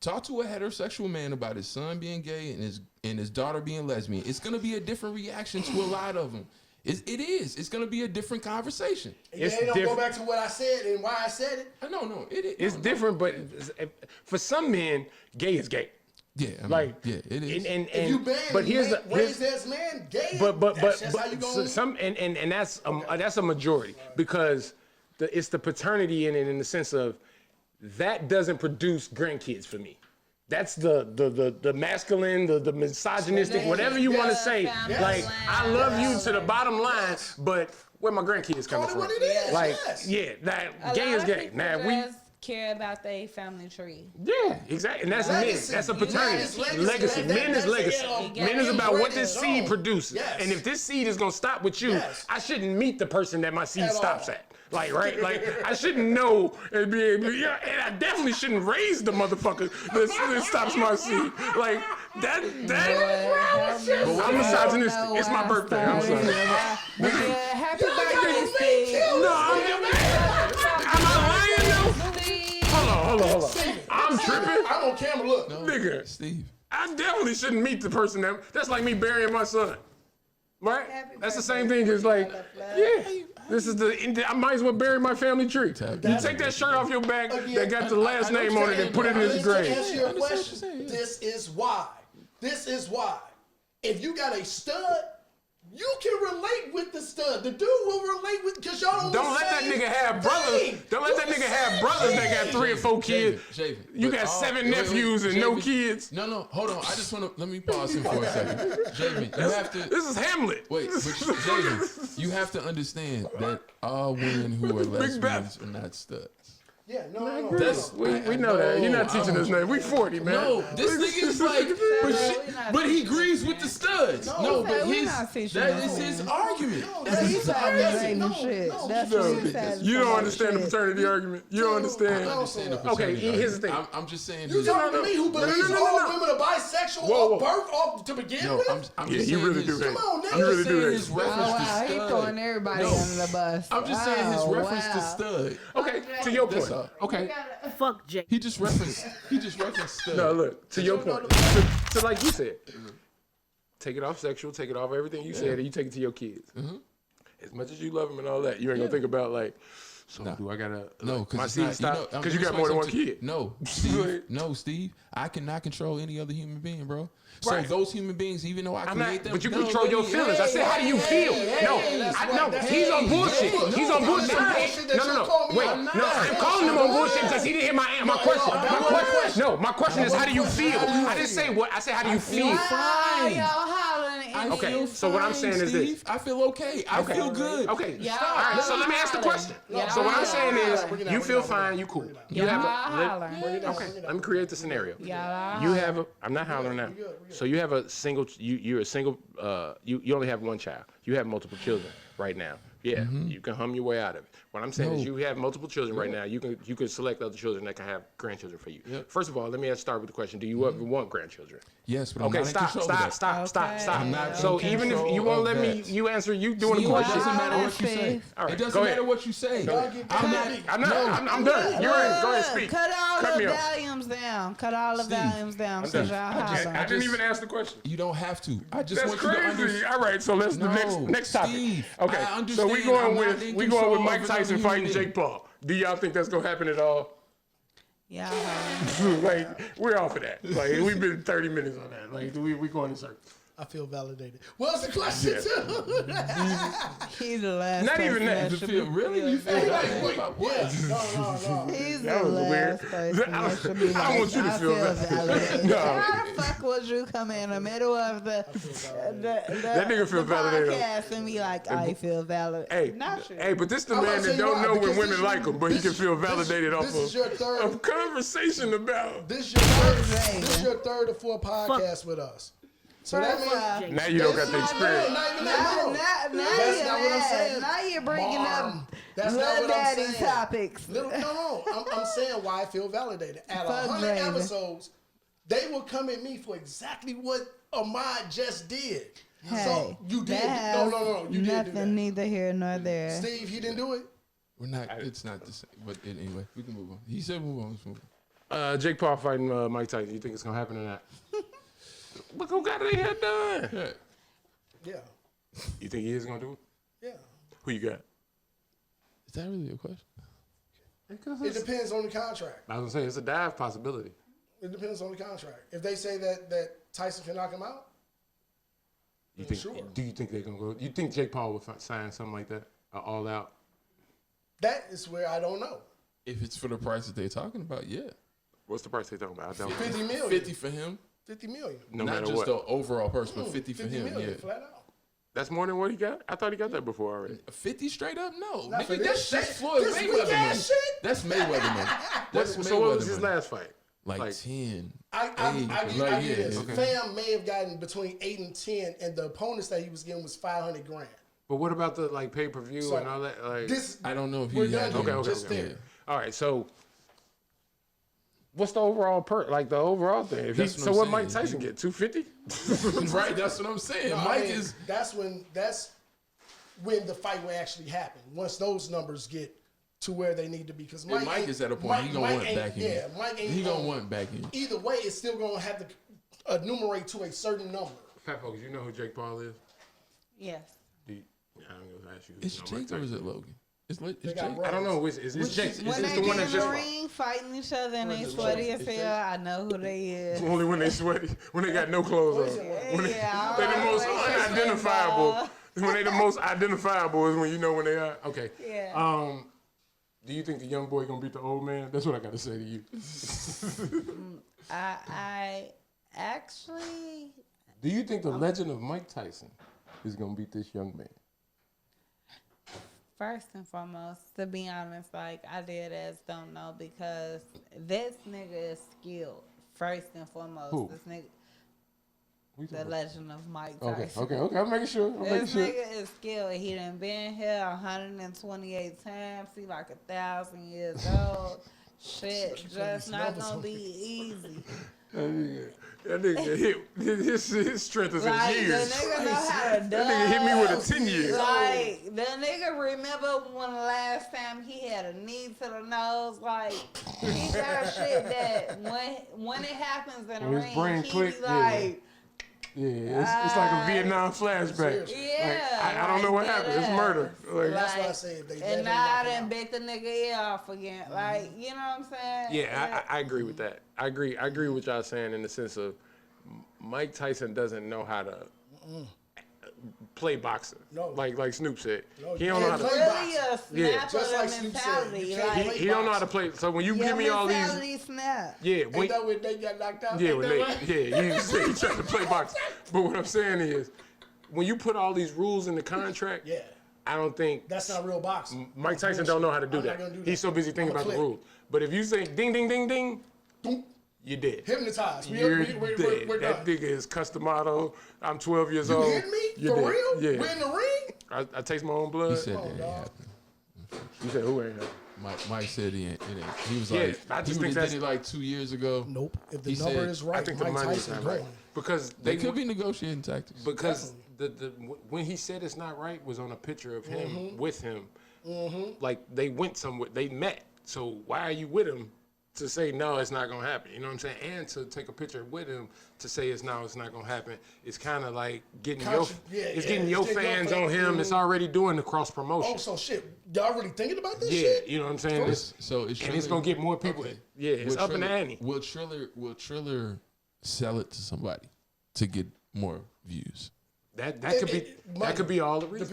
Talk to a heterosexual man about his son being gay and his daughter being lesbian. It's gonna be a different reaction to a lot of them. It is. It's gonna be a different conversation.
It's don't go back to what I said and why I said it.
No, it is.
It's different, but for some men, gay is gay.
Yeah, I mean,
Like
yeah, it is.
And
If you ban
but here's the
raised as man, gay.
but
that's just how you
so
gonna,
some and that's a majority because it's the paternity in it in the sense of that doesn't produce grandkids for me. That's the masculine, the misogynistic, whatever you want to say.
Yes.
Like I love you to the bottom line, but where my grandkids coming
Call it
from?
what it is,
Like
yes.
yeah, that
a
gay
lot
is
of
gay.
people
Now
just care about their family tree.
yeah, exactly, and that's men.
Legacy.
That's a
That
paternity.
is legacy.
Legacy. Men is legacy. Men is about what this seed
No.
produces.
Yes.
And if this seed is gonna stop with you,
Yes.
I shouldn't meet the person that my seed
At
stops
all.
at. Like, right? Like, I shouldn't know and be able and I definitely shouldn't raise the motherfucker that stops my seed. Like, I'm misogynistic. It's my birthday. I'm sorry.
Happy birthday, Steve.
No, am I lying though? Hold on. I'm tripping.
I'm on camera. Look,
No,
Nigga.
Steve.
I definitely shouldn't meet the person that's like me burying my son. Right? That's the same thing as like, yeah. This is I might as well bury my family tree. You take that shirt off your back that got the last name on it and put it in his grave.
To answer your question, this is why. This is why. If you got a stud, you can relate with the stud. The dude will relate with, because y'all
don't let that nigga have brothers. Don't let that nigga have brothers that got 3 or 4 kids. You got 7 nephews and no kids.
No, hold on. I just want to let me pause him for a second. Javen, you have to.
This is Hamlet.
Wait, but Javen, you have to understand that all women who are lesbians are not studs.
Yeah, no.
We know that. You're not teaching us nothing. We 40, man.
No, this nigga is like, but he agrees with the studs. No, but that is his argument. That's his argument.
You don't understand the paternity argument. You don't understand. Okay, here's the thing.
I'm just saying.
You talking to me who believes all women are bisexual off birth off to begin with?
Yeah, you really do that.
Come on,
you really do that.
His reference to stud.
He's throwing everybody under the bus.
I'm just saying his reference to stud.
Okay, to your point. Okay.
Fuck Jake.
He just referenced stud.
No, look, to your point. So like you said, take it off sexual, take it off everything you said, and you take it to your kids. As much as you love them and all that, you ain't gonna think about like, so do I gotta my seed stop? Because you got more than one kid.
No, Steve. I cannot control any other human being, bro. So
Right.
those human beings, even though I create them,
but you control your feelings. I said, how do you feel? He's on bullshit. He's on bullshit. No. Wait, I'm calling him on bullshit because he didn't hear my question. My question is, how do you feel? I didn't say what. I said, how do you feel? Okay, so what I'm saying is this.
I feel okay. I feel good.
Okay. All right, so let me ask the question. So what I'm saying is, you feel fine, you cool. You have okay, let me create the scenario. You have I'm not hollering now. So you have a single, you're a single, you only have one child. You have multiple children right now. Yeah, you can hum your way out of it. What I'm saying is you have multiple children right now. You can select other children that can have grandchildren for you. First of all, let me start with the question. Do you ever want grandchildren?
Yes, but I'm not in control of that.
Stop. So even if you won't let me, you answer, you doing the question.
It doesn't matter what you say. It doesn't matter what you say.
I'm done. You're in. Go ahead, speak.
Cut all the volumes down. Cut all the volumes down.
I didn't even ask the question.
You don't have to. I just want
crazy.
you to understand.
All right, so let's the next topic.
Steve,
okay, so we going with Mike Tyson fighting Jake Paul. Do y'all think that's gonna happen at all?
Yeah.
Like we're off of that. Like we've been 30 minutes on that. Like we going in circles.
I feel validated. What's the question too?
He's the last.
Not even that.
Really? You feel like
No.
He's the last person that should be like,
I want you to feel
validated.
No.
How the fuck would you come in the middle of the
that nigga feel validated
podcast and be like, I feel validated?
Hey, but this the man that don't know when women like him, but he can feel validated off of a conversation about.
This your third or fourth podcast with us. So that means
now you don't got the experience.
That's not what I'm saying.
Now you're bringing up
that's not what I'm saying.
topics.
No. I'm saying why I feel validated. At 100 episodes, they will come at me for exactly what Ahmad just did.
Hey,
so you did. No. You didn't do that.
Nothing neither here nor there.
Steve, he didn't do it.
We're not. It's not the same. But anyway, we can move on. He said move on. Let's move on.
Jake Paul fighting Mike Tyson. You think it's gonna happen or not? Look who got their hair done.
Yeah.
You think he is gonna do it?
Yeah.
Who you got?
Is that really a question?
It depends on the contract.
I was gonna say it's a dive possibility.
It depends on the contract. If they say that Tyson can knock him out, sure.
Do you think they're gonna go? You think Jake Paul would sign something like that, all out?
That is where I don't know.
If it's for the price that they're talking about, yeah.
What's the price they're talking about? I don't know.
50 million.
50 for him.
50 million.
No
Not
matter
just
what.
the overall purse, but 50 for him.
million,
Yeah.
flat out.
That's more than what he got? I thought he got that before already.
50 straight up? No.
Not for
Nigga,
this
that's
shit.
Floyd
This
Mayweather
weak
money.
ass shit?
That's Mayweather money. That's Mayweather
So what was his
money.
last fight?
Like 10.
I get this.
Okay.
Fam may have gotten between 8 and 10, and the opponents that he was getting was 500 grand.
But what about the pay-per-view
So,
and all that? Like
I don't know if
We're
he had
done here.
Okay.
Just there.
All right, so what's the overall the overall thing? If
That's
so
what
what
I'm
Mike
saying.
Tyson get? 250?
Right, that's what I'm saying.
No, I
Mike
mean,
is.
That's when the fight will actually happen. Once those numbers get to where they need to be, because
Mike is at a point he gonna want back in.
Yeah, Mike ain't.
He gonna want back in.
Either way, it's still gonna have to enumerate to a certain number.
Fat folks, you know who Jake Paul is?
Yes.
I'm gonna ask you.
It's Jake or is it Logan? It's Jake.
I don't know. It's Jake. It's
When
the
they
one
get
that
in
just
the ring fighting each other and they sweaty as hell, I know who they is.
only when they sweaty, when they got no clothes on. When they the most unidentifiable. When they the most identifiable is when you know when they are. Okay.
Yeah.
Do you think the young boy gonna beat the old man? That's what I gotta say to you.
I actually.
Do you think the legend of Mike Tyson is gonna beat this young man?
First and foremost, to be honest, like I dead ass don't know because this nigga is skilled. First and foremost,
Who?
this nigga, the legend of Mike Tyson.
Okay. I'm making sure.
This nigga is skilled. He done been here 128 times. He like 1,000 years old. Shit, just not gonna be easy.
That nigga hit his strength is
Like,
in
the
years.
nigga know how to
That nigga hit me with a 10 years.
Like, the nigga remember when the last time he had a knee to the nose? Like, he got shit that when it happens in the
When his brain
ring, he
clicked,
be like,
Yeah, it's like a Vietnam flashback.
yeah.
Like, I don't know what happened. It's murder. Like,
That's why I say if they
and
definitely
now I
knock him
done
out.
bit the nigga ear off again. Like, you know what I'm saying?
yeah, I agree with that. I agree with y'all saying in the sense of Mike Tyson doesn't know how to play boxing.
No.
Like Snoop said.
No,
He
you
don't know how
can't
to
play
Really a
boxing.
snap
Just
of
like
the
Snoop said,
mentality.
you can't
Like,
play
he don't know how to play. So when you
your
give me all these,
mentality snap.
yeah,
Ain't
when,
that when they got knocked out?
yeah,
Ain't
when
that
they,
right?
yeah, you said he tried to play boxing. But what I'm saying is, when you put all these rules in the contract,
Yeah.
I don't think
That's not real boxing.
Mike
That's
Tyson
bullshit.
don't know how to do
I'm
that.
not gonna do that.
He's so busy thinking
I'ma
about the
click.
rules. But if you say ding, ding, ding, ding,
Boom.
you're dead.
Hypnotized.
You're
We're
dead.
done.
That nigga is Customato. I'm 12 years
You
old.
hit me?
You're
For
dead.
real?
Yeah.
We're in the ring?
I taste my own blood.
He said
on,
that ain't
dog.
happening.
You said who ain't here?
Mike said it ain't. He was
Yeah,
like,
I just
he
think
did
that's-
it like 2 years ago.
Nope. If the
He
number
said-
is right,
I think the
Mike
money is
Tyson
not
going.
right. Because
They could be negotiating tactics.
Because when he said it's not right was on a picture of him with him. Like they went somewhere, they met. So why are you with him to say no, it's not gonna happen? You know what I'm saying? And to take a picture with him to say it's not gonna happen. It's kind of like getting getting your fans on him. It's already doing the cross promotion.
Oh, so shit. Y'all really thinking about this
Yeah,
shit?
you know what I'm saying?
So it's
And it's gonna get more people.
Okay.
Yeah, it's
Will
up in the
Triller-
ante.
Will Triller sell it to somebody to get more views?
That
money.
could be all the reason.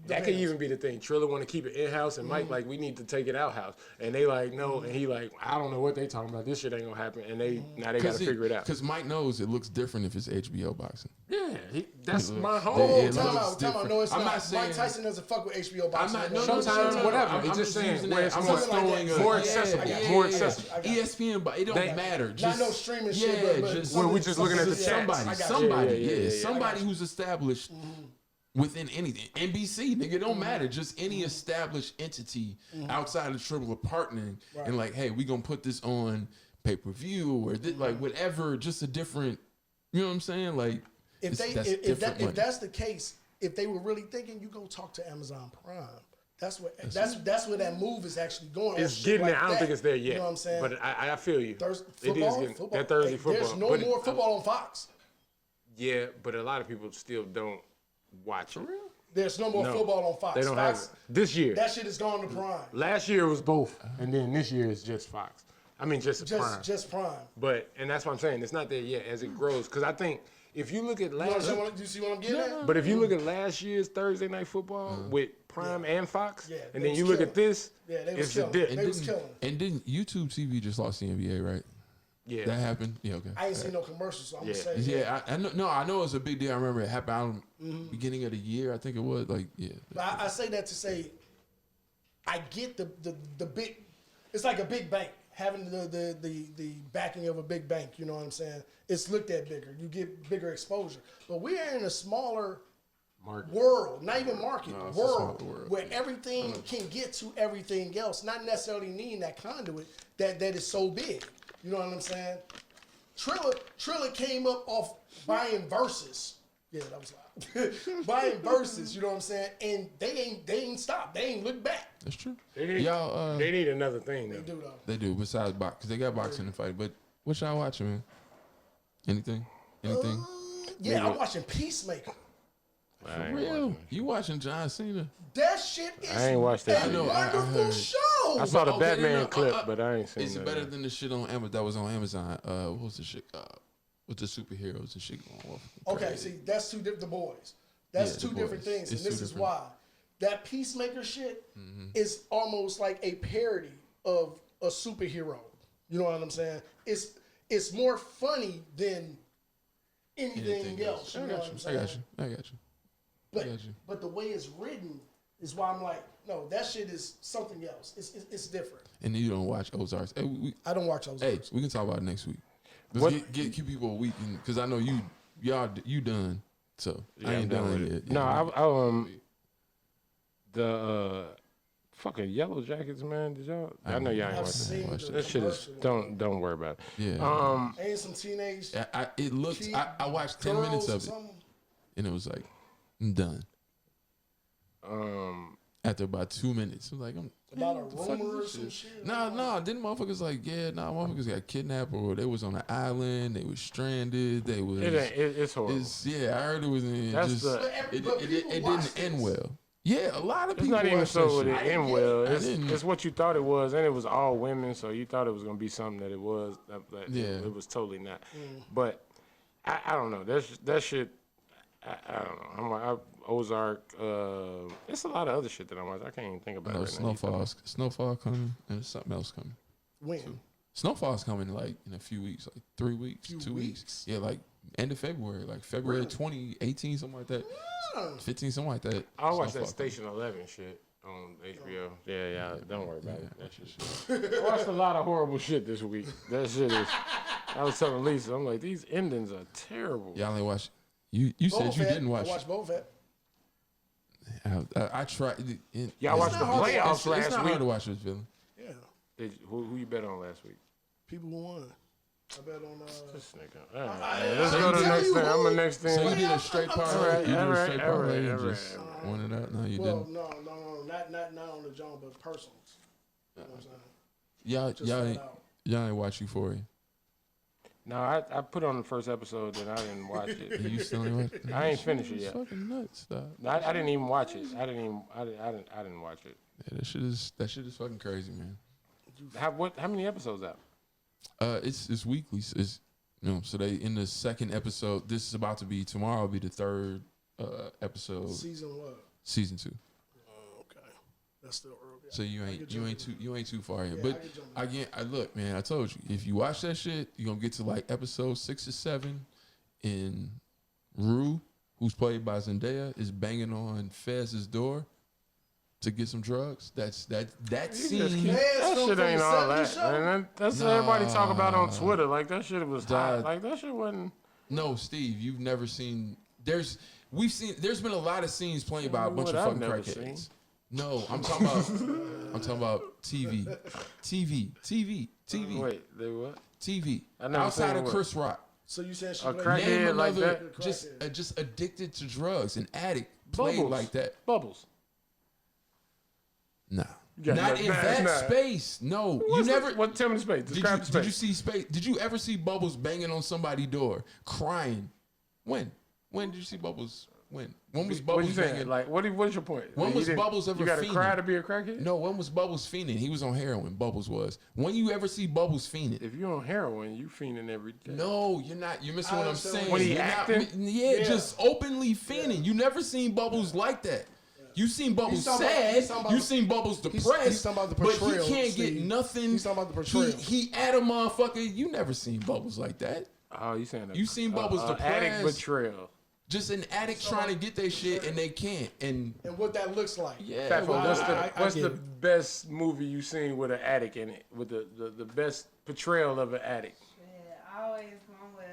That could
depends.
even be the thing. Triller want to keep it in house, and Mike like we need to take it out house, and they like no, and he like I don't know what they talking about. This shit ain't gonna happen, and now they got to figure it out.
Because Mike knows it looks different if it's HBO boxing.
Yeah, that's my
Yeah,
whole.
it
Time
looks
out.
different.
No, it's
I'm
not.
not saying-
Mike Tyson doesn't fuck with HBO
I'm
boxing.
not.
no,
Sometimes, whatever.
I'm
It's just saying
using
where
that.
it's
I'm
more-
just throwing a-
more
yeah,
accessible,
yeah,
more
yeah.
accessible.
I got it.
ESPN, but it don't
They-
matter.
Not
Just
no streaming
yeah,
shit, but
just
When we just looking at the
Yeah,
stats.
I got you.
somebody,
Yeah.
somebody who's established within anything. NBC, nigga, it don't matter. Just any established entity outside of Triple or partnering, and like, hey, we gonna put this on pay per view or like whatever. Just a different, you know what I'm saying? Like,
if that's the case, if they were really thinking, you go talk to Amazon Prime. That's where that move is actually going.
It's
shit
getting
like
there. I don't
that.
think it's there yet.
You know what I'm saying?
But I feel you.
Football.
That Thursday
Hey,
football.
There's no
But
more football on Fox.
Yeah, but a lot of people still don't watch it.
There's no more football on Fox.
They don't
Fox,
have it. This year.
That shit is gone to Prime.
Last year was both, and then this year is just Fox. I mean, just Prime.
Just Prime.
But and that's what I'm saying. It's not there yet as it grows. Because I think if you look at
You
last,
see what I'm getting at?
but if you look at last year's Thursday Night Football with Prime and Fox,
Yeah,
and
they
then
was
you look
killing.
at this,
Yeah, they was
it's a
killing.
dip.
They was killing.
And didn't YouTube TV just lost the NBA, right?
Yeah,
That happened. Yeah, okay.
I ain't seen no commercials, so I'm gonna say
Yeah, I know. No, I know it was a big deal. I remember it happened beginning of the year. I think it was like
But I say that to say, I get the big. It's like a big bank having the backing of a big bank. You know what I'm saying? It's looked at bigger. You get bigger exposure. But we are in a smaller world, not even market,
it's a smaller
world
world,
where everything can get to everything else. Not necessarily needing that conduit that is so big. You know what I'm saying? Triller came up off buying Versus. Yeah, that was loud. Buying Versus, you know what I'm saying? And they ain't stopped. They ain't looked back.
that's true.
they need,
Y'all,
they need another thing.
They
Though.
do though.
they do besides box because they got boxing and fight. But what y'all watching, man? Anything? Anything?
Yeah, I'm watching Peacemaker.
I ain't
Real?
watching
You watching John Cena?
That shit is
I ain't watched that
a
yet.
wonderful show.
I saw the
Okay,
Batman
no,
clip, but I ain't seen
It's
that.
better than the shit on Amazon that was on Amazon. What was the shit? With the superheroes and shit going on.
Okay, see, that's two different. The Boys. That's
Yeah,
two
The
different
Boys.
things,
It's
and this
two
is
different-
why that Peacemaker shit
Mm-hmm.
is almost like a parody of a superhero. You know what I'm saying? It's more funny than anything else. You know what I'm saying?
I got you.
But the way it's written is why I'm like, no, that shit is something else. It's different.
And you don't watch Ozarks. Hey,
I don't watch those.
we can talk about it next week. Let's give people a week, because I know you done. So
Yeah,
I
I'm
ain't
done
done
with
yet.
it. No, the fucking Yellow Jackets, man. Did y'all? I know y'all ain't
I've
watching
seen
watched
the
that. That shit is
commercial.
don't worry about it.
Yeah.
Ain't some teenage.
It looks. I watched 10 minutes of it, and it was like, I'm done. After about 2 minutes, I was like,
About a
what the fuck
rumor
is
or some
this
shit?
No. Didn't motherfuckers motherfuckers got kidnapped, or they was on an island, they was stranded, they was.
It's horrible.
I heard it was in
That's
just.
the-
But people
It
watch
didn't end
this.
well. Yeah, a lot of
It's
people.
not even
watch
so
that
it
shit.
end well.
I didn't-
It's what you thought it was, and it was all women, so you thought it was gonna be something that it was.
Yeah.
It was totally not. But I don't know. That shit. I don't know. Ozark. It's a lot of other shit that I'm watching. I can't even think about it right now.
Snowfall coming, and there's something else coming.
When?
Snowfall's coming like in a few weeks, like 3 weeks, 2 weeks. Yeah, like end of February, like February 2018, something like that. 15, something like that.
I watched that
Snowfall
Station 11 shit on HBO. Yeah. Don't worry about it.
That shit.
I watched a lot of horrible shit this week. That shit is. I was telling Lisa, I'm like, these endings are terrible.
Y'all ain't watch. You said you didn't watch.
I watched Boba Fett.
I tried.
Y'all watched the playoffs last
It's not
week.
hard to watch this film.
Yeah.
Who you bet on last week?
People who won. I bet on.
This nigga. All right, let's
I
go to the
tell
next
you
thing. I'm
who.
the next thing.
So you did a straight parlay. You did a straight parlay and
all
just
right.
won it out. No, you
Well,
didn't.
no, not on the John, but personals. You know what I'm saying? Just
Y'all
flat
ain't
out.
y'all ain't watch Euphoria.
No, I put on the first episode and I didn't watch it.
You still ain't watch it?
I ain't finished it
It's
yet.
fucking nuts, dog.
I didn't even watch it. I didn't watch it.
Yeah, that shit is fucking crazy, man.
How many episodes out?
It's weekly. So they in the second episode. This is about to be tomorrow. Will be the third episode.
Season what?
Season 2.
Oh, okay. That's still early.
So you ain't too far in.
Yeah,
But I look, man. I told you, if you watch that shit, you're gonna get to like episode 6 or 7, and Rue, who's played by Zendaya, is banging on Fez's door to get some drugs. That scene.
That shit ain't all that, man. That's what everybody talk about on Twitter. Like that shit was hot. Like that shit wasn't.
No, Steve, you've never seen. There's been a lot of scenes played by a bunch of fucking crackheads. No, I'm talking about TV.
Wait, they what?
TV.
I never
Outside
seen
of
what?
Chris Rock.
So you saying she
A
played-
crackhead
Name
like
another
that?
just addicted to drugs, an addict played
Bubbles.
like that.
Bubbles.
Nah.
Yeah,
Not in that
not.
space. No. You
What's
never.
the- What? Tell me the space. Describe the space.
Did you see space? Did you ever see Bubbles banging on somebody's door, crying? When? When did you see Bubbles? When was
What
Bubbles
you saying?
banging?
Like, what is your point?
When
Like,
was
you didn't-
Bubbles ever
You got to
fiending?
cry to be a crackhead?
No, when was Bubbles fiending? He was on heroin. Bubbles was. When you ever see Bubbles fiending?
If you're on heroin, you fiending every day.
No, you're not. You're missing what I'm
understand
saying.
when
he
You're not
acting?
yeah, just openly fiending. You never seen Bubbles like that. You seen Bubbles
talking about-
sad.
he's talking about
You
the-
seen Bubbles
he's
depressed.
talking about the
but
portrayal,
he can't get
Steve.
nothing.
He's talking about the portrayal.
He at a motherfucker. You never seen Bubbles like that.
Oh, you saying that?
You seen Bubbles
Addict
depressed.
betrayal.
Just an addict trying to get their shit and they can't. And
and what that looks like.
yeah,
Fatfo,
well,
what's
I
the
get it.
best movie you seen with an addict in it? With the best portrayal of an addict?
Yeah, I always went with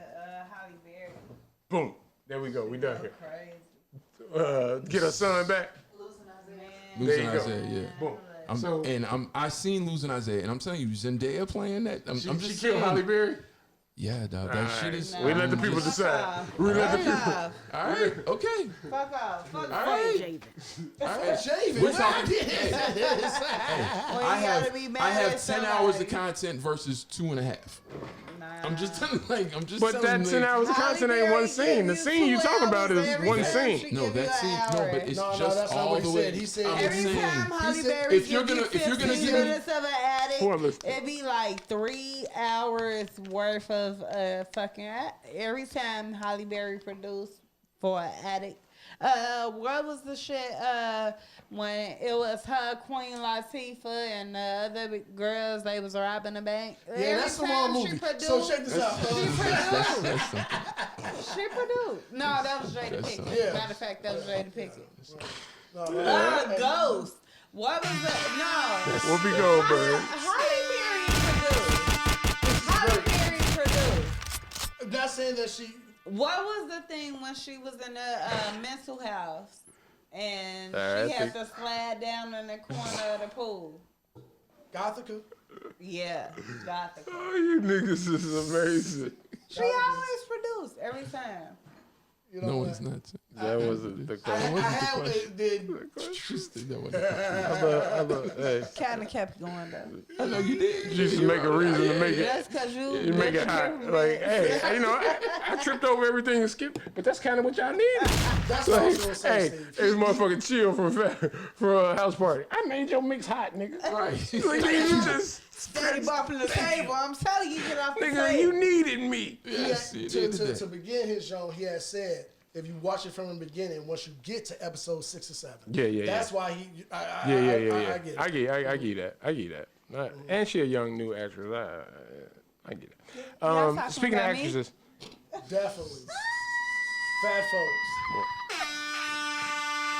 Holly Berry.
Boom. There we go. We done here.
Crazy.
Get her son back.
Man.
There you
Losing
go.
Isaiah, yeah.
Boom.
I seen Losing Isaiah, and I'm telling you, Zendaya playing that. I'm
She
just
killed
saying.
Holly Berry.
Yeah, dog. That shit is.
We let the people
just-
decide. We let the people.
Fuck
All right, okay.
off. Fuck
All right. All right.
Javen,
We're
what
talking.
I
I have 10 hours of content versus 2.5.
Nah,
I'm just telling, like, I'm just
But
telling.
that 10 hours of content ain't one scene. The scene you talking about is one scene.
No, that scene. No, but it's
No,
just
that's not
all
what
the
he
way.
said. He said
I'm
Every
saying,
time Holly
he said,
Berry
if you're gonna give me-
minutes of an
Who I'm
addict,
listening?
it'd be like 3 hours worth of fucking. Every time Holly Berry produced for an addict. What was the shit when it was her, Queen Latifah, and the other girls, they was robbing the bank?
Yeah, that's the wrong movie. So check this out.
She produced. No, that was Jada Pinkett.
Yeah.
Matter of fact, that was Jada Pinkett.
No,
Ghost. What was it? No.
Whoopi Goldberg.
Holly Berry produced.
I'm not saying that she.
What was the thing when she was in the mental house and
I
she had
think-
to slide down in the corner of the pool?
Gothica?
Yeah, Gothic.
Oh, you niggas is amazing.
She always produced every time.
You know
no,
what?
it's not.
That wasn't the
I
question.
have did.
That wasn't
Hey,
Kind of kept going though.
I know you did.
you just make a reason to make it.
That's because
You make it hot. Like, hey, you know, I tripped over everything and skipped, but that's kind of what y'all needed.
That's what I was gonna
Like,
say,
hey,
Steve.
it's motherfucking chill for a house party. I made your mix hot, nigga.
Right.
Like, nigga, you just,
Steady bumping the table. I'm telling you, get off the
nigga,
table.
you needed me.
Yes, it is
To
that.
begin his show, he had said, if you watch it from the beginning, once you get to episode 6 or 7.
Yeah.
That's why he.
Yeah.
I get it.
I get that. And she a young new actress. I get it.
Y'all talking
Speaking of
about me?
actresses,
Definitely. Fat folks.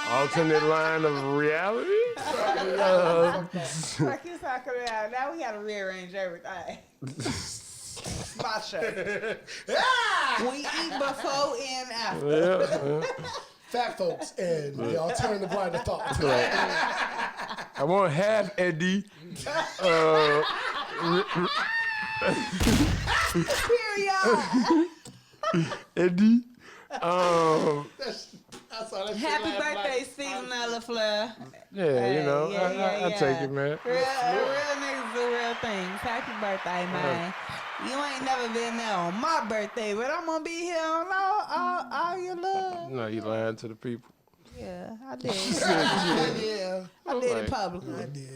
alternate line of reality.
Fuck you talking about? Now we gotta rearrange everything. My show. We eat before and after.
Yeah.
Fat folks and the alternative line of thought.
I want half Eddie.
Period.
Eddie.
I saw that shit
Happy
last
birthday,
night.
Stephen LaFleur.
Yeah, you know,
Yeah,
I take it, man.
Real niggas do real things. Happy birthday, man. You ain't never been there on my birthday, but I'm gonna be here on all your love.
No, you lying to the people.
Yeah, I did.
Yeah,
I did it
Like-
publicly.
I did.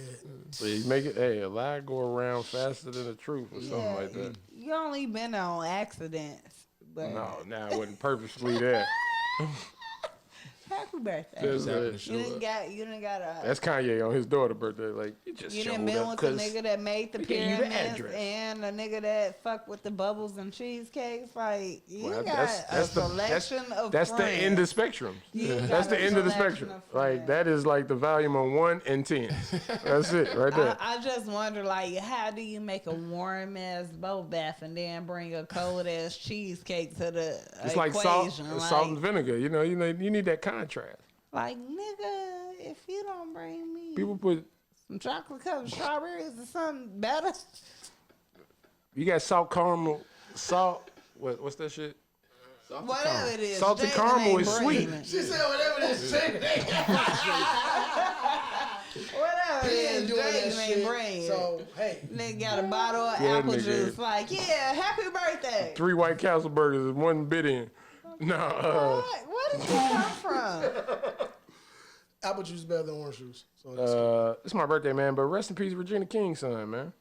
So you make it, hey, a lie go around faster than the truth or something like that.
You only been there on accidents, but
No, now I wasn't purposefully there.
happy birthday.
That's,
You didn't got a.
that's Kanye on his daughter's birthday. Like, you just
You
showed
done been
up
with the
'cause
nigga that made the
we gave you the
pyramids
address.
and the nigga that fuck with the bubbles and cheesecakes. Like, you
Well,
got a selection of
that's the
friends.
end of spectrum.
You
That's
got
the
a
end of the
selection
spectrum.
of
Like,
friends.
that is like the volume of 1 and 10. That's it, right there.
I just wonder, like, how do you make a warm ass bubble bath and then bring a cold ass cheesecake to the
It's like
equation?
salt and vinegar. You know, you need that contrast.
Like, nigga, if you don't bring me
People put,
some chocolate covered strawberries or something better,
you got salt caramel, what's that shit?
whatever it is,
Salted
Jaden
caramel
ain't
is sweet.
bringing it.
She said whatever this shit.
Whatever
He
it
ain't
is,
doing that
Jaden ain't
shit.
bringing it.
So, hey.
Nigga got a bottle of
Yeah,
apple
nigga.
juice. Like, yeah, happy birthday.
3 White Castle burgers and 1 bit in. No,
What? Where did you come from?
Apple juice is better than orange juice. So
it's my birthday, man. But rest in peace, Regina King's son, man.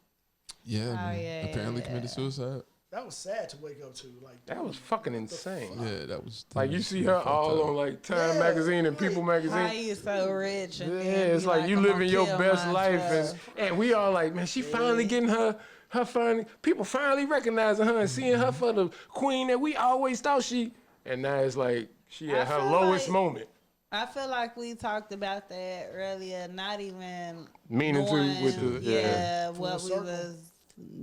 Yeah, man.
yeah,
Apparently
yeah.
committed suicide.
that was sad to wake up to. Like
That was fucking insane.
Yeah, that was.
Like, you see her all on like Time magazine and People
How
magazine.
you so rich? And
Yeah,
then
it's
be
like you
I'm
living
gonna
your
kill
best
my
life,
child.
and we all like, man, she finally getting her finally, people finally recognizing her and seeing her for the queen that we always thought she. And now it's like she at her
feel
lowest
like-
moment.
I feel like we talked about that earlier. Not even
Meaning to
knowing,
with the
what we
circle.
was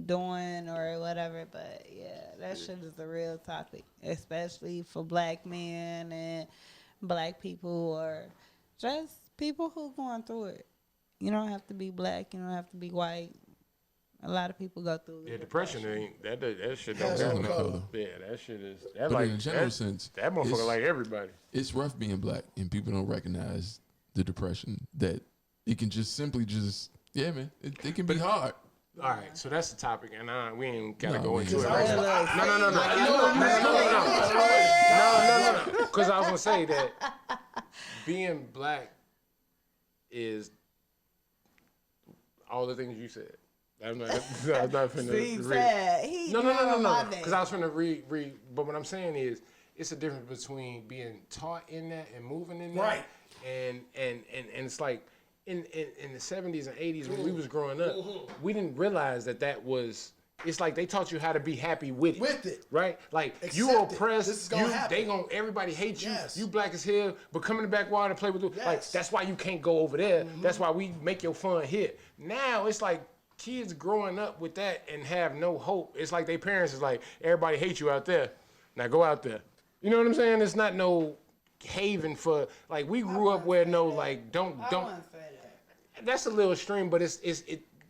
doing or whatever. But yeah, that shit is a real topic, especially for black men and black people or just people who going through it. You don't have to be black. You don't have to be white. A lot of people go through
Yeah, depression ain't that shit don't
Has
got
no
no
color.
color. Yeah, that shit is that
But
like
in a general
that,
sense,
that motherfucker
it's-
like everybody.
It's rough being black, and people don't recognize the depression that it can just simply yeah, man, it can be hard.
All right, so that's the topic, and we ain't gotta
No,
go
we
into
ain't.
it right now. No. Because I was gonna say that being black is all the things you said. I'm not finna
See,
read.
sad. He
No.
my
Because I was finna read. But what I'm saying is, it's a difference between being taught in that and moving in that.
Right.
And it's like in the 70s and 80s when we was growing up, we didn't realize that was. It's like they taught you how to be happy with it. Right? Like you
Accept it.
oppressed,
This is gonna happen.
everybody hates you.
Yes.
You black as hell, but come in the backwater and play with you.
Yes.
Like that's why you can't go over there. That's why we make your fun here. Now it's like kids growing up with that and have no hope. It's like their parents is like, everybody hates you out there. Now go out there. You know what I'm saying? It's not no haven for like we grew up where no like don't.
I wouldn't say that.
That's a little extreme, but it's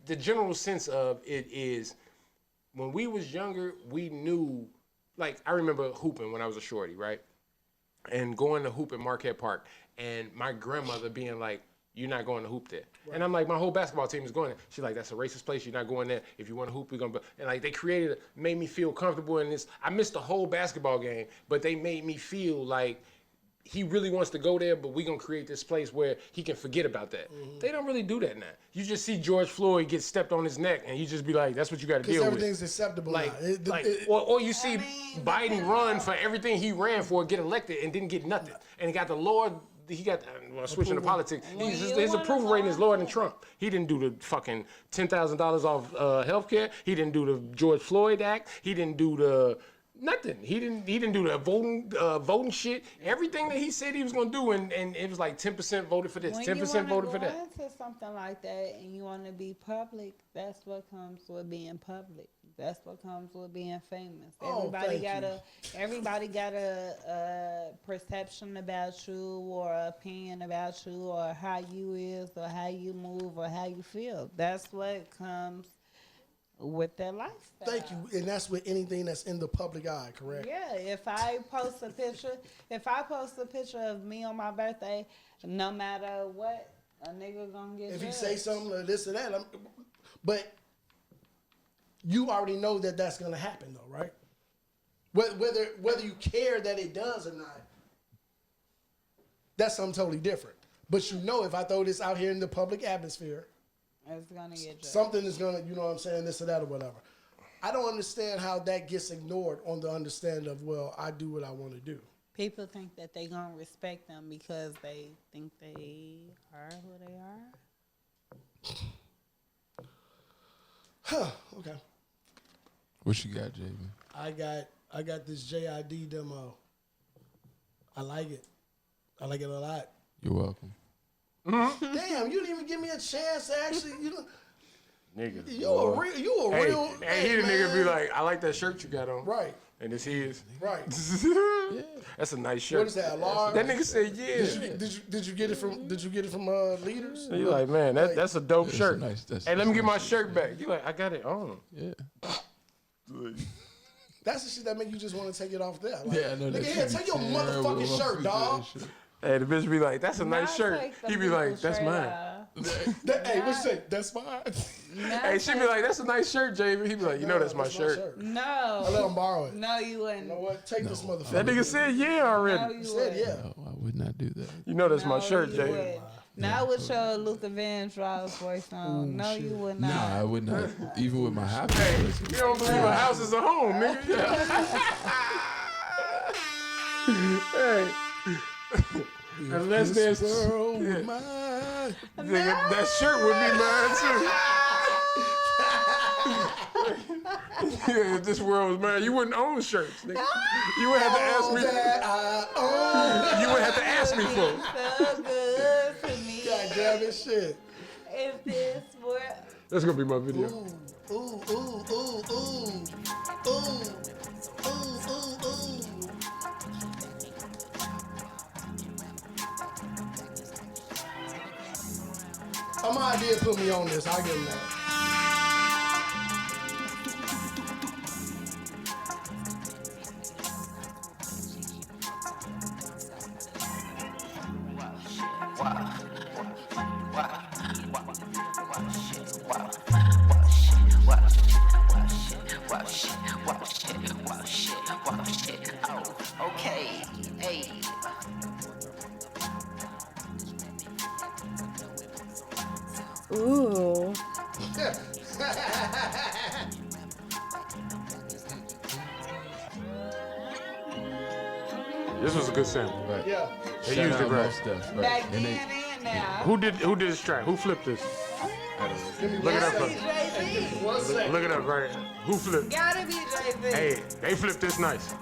the general sense of it is when we was younger, we knew, like I remember hooping when I was a shorty, right? And going to hoop at Marquette Park, and my grandmother being like, "You're not going to hoop there," and I'm like, "My whole basketball team is going there." She's like, "That's a racist place. You're not going there. If you want to hoop, we're gonna." And like they made me feel comfortable in this. I missed the whole basketball game, but they made me feel like he really wants to go there, but we're going to create this place where he can forget about that. They don't really do that now. You just see George Floyd get stepped on his neck, and you just be like, that's what you got to deal with.
Everything's acceptable
Like,
now.
or you see Biden run for everything he ran for, get elected, and didn't get nothing. And he got switching to politics. His approval rating is lower than Trump. He didn't do the fucking $10,000 off health care. He didn't do the George Floyd Act. He didn't do the... Nothing. He didn't do the voting shit. Everything that he said he was gonna do, and it was like 10% voted for this, 10% voted for that.
When you into something like that and you want to be public, that's what comes with being public. That's what comes with being famous. Everybody got a perception about you or an opinion about you or how you is or how you move or how you feel. That's what comes with their lifestyle.
Thank you. And that's with anything that's in the public eye, correct?
Yeah, if I post a picture of me on my birthday, no matter what, a nigga gonna get
If
judged.
you say something or this or that, but you already know that that's gonna happen though, right? Whether you care that it does or not, that's something totally different. But you know, if I throw this out here in the public atmosphere,
it's gonna get judged.
something is gonna, you know what I'm saying, this or that or whatever. I don't understand how that gets ignored on the understanding of, well, I do what I want to do.
People think that they gonna respect them because they think they are who they are.
Huh, okay.
What you got, JB?
I got this JID demo. I like it. I like it a lot.
You're welcome.
Damn, you didn't even give me a chance to actually,
Nigga.
you a real.
Hey, he the nigga be like, I like that shirt you got on.
Right.
And it's his.
Right.
That's a nice shirt.
What is that? A large?
That nigga said, yeah.
Did you get it from Leaders?
You like, man, that's a dope shirt.
Nice.
Hey, let me get my shirt back. You like, I got it on.
Yeah.
That's the shit that make you just want to take it off there. Like,
Yeah, I know that.
Nigga, here, take your motherfucking shirt, dog.
Hey, the bitch be like, that's a nice shirt. He be like, that's mine.
Hey, what you say? That's mine.
Hey, she be like, that's a nice shirt, JB. He be like, you know that's my shirt.
No.
I let him borrow it.
No, you wouldn't.
You know what? Take this motherfucker.
That nigga said yeah already.
No, you
He said
wouldn't.
yeah.
No, I would not do that.
You know that's my shirt,
you
JB.
wouldn't. Not with your Luther Vandross voice on. No, you would not.
Nah, I would not. Even with my happy
Hey,
voice.
you don't believe a house is a home, nigga. Hey. Unless there's
mine.
Nigga, that shirt would be mine too. Yeah, if this world was mine, you wouldn't own shirts, nigga. You would have to ask me. You would have to ask me for it.
So good to me.
God damn it, shit.
If this were
That's gonna be my video.
Ooh, ooh, ooh, ooh, ooh. Ooh, ooh, ooh, ooh. My idea put me on this. I'll give him that.
Ooh.
This was a good sample.
Right.
Yeah.
They
Shout
used it
out
right.
Mos Def, right.
Back
And
then
they,
and now.
Who did this track? Who flipped this?
Give me
Look it up.
one
First.
Jay-Z.
One second.
Look it up right. Who flipped?
Gotta be Jay-Z.
Hey, they flipped this nice.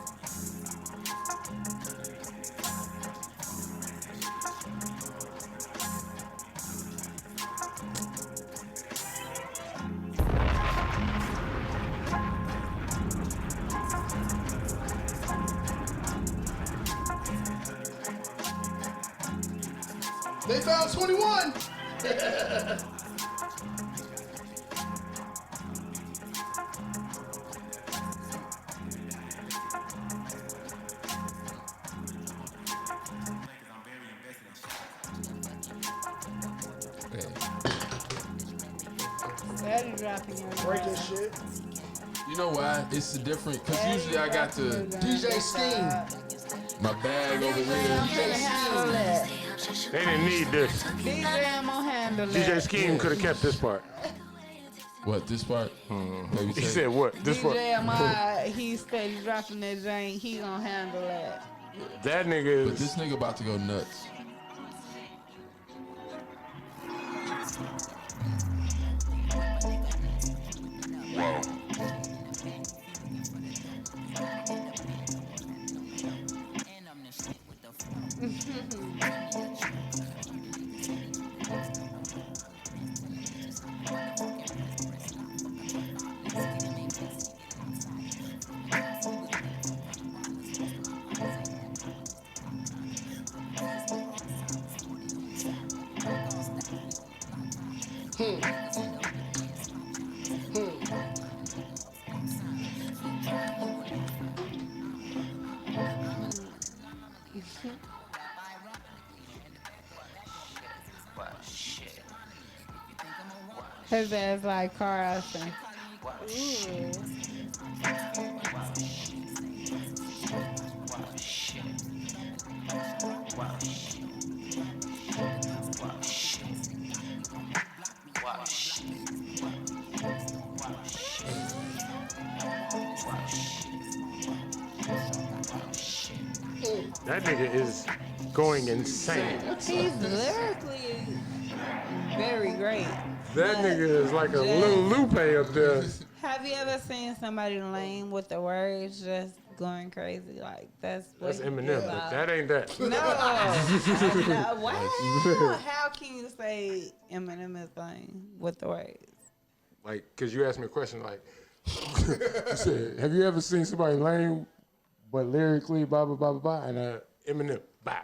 They found 21.
Steady dropping your
Breaking shit.
you know why? It's a different, because usually I got the
DJ Scheme.
my bag over here.
Handle it.
They didn't need this.
DJ, I'm gonna handle it.
DJ Scheme could have kept this part.
What, this part? Maybe
He
take-
said what? This part.
DJ, he steady dropping that joint. He gonna handle that.
That nigga
But
is.
this nigga about to go nuts.
His ass like Carlson.
That nigga is going insane.
He's lyrically very great.
That nigga is like a little Lupe up there.
Have you ever seen somebody lame with the words just going crazy? Like that's what
That's
he
Eminem.
about.
That ain't that.
No. Wow. How can you say Eminem is lame with the words?
Like, cause you asked me a question like, you said, have you ever seen somebody lame, but lyrically blah blah blah blah blah, and Eminem, blah.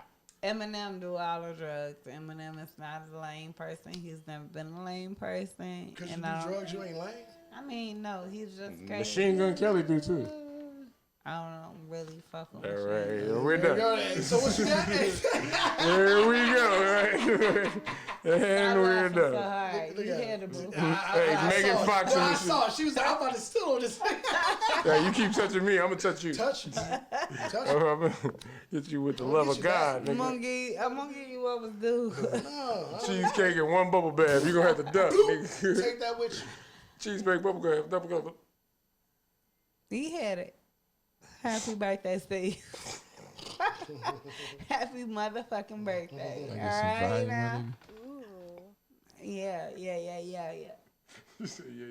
Eminem do all the drugs. Eminem is not a lame person. He's never been a lame person.
Because you
And
do
I don't
drugs, you
think-
ain't lame.
I mean, no, he's just crazy.
Machine Gun Kelly do too.
I don't really fuck with
All
Machine
right,
Gun.
we're done.
So what you got?
There we go. Right? And
Stop
we're
laughing so
done.
hard. You hittable.
Hey, Megan Fox
No,
and
I
this
saw it. She was like, I'm about to steal on this.
Yeah, you keep touching me, I'm gonna touch you.
Touch me. Touch me.
I'm gonna hit you with the love
get
of
you
God,
I'm
nigga.
gonna give you what was due.
No,
Cheesecake and one bubble bath. You gonna have to duck, nigga.
take that with you.
Cheesecake bubble bath, double cup.
He had it. Happy birthday, Steve. Happy motherfucking birthday.
I
All
get some
right
volume,
now.
my nigga.
Yeah.
You said, yeah.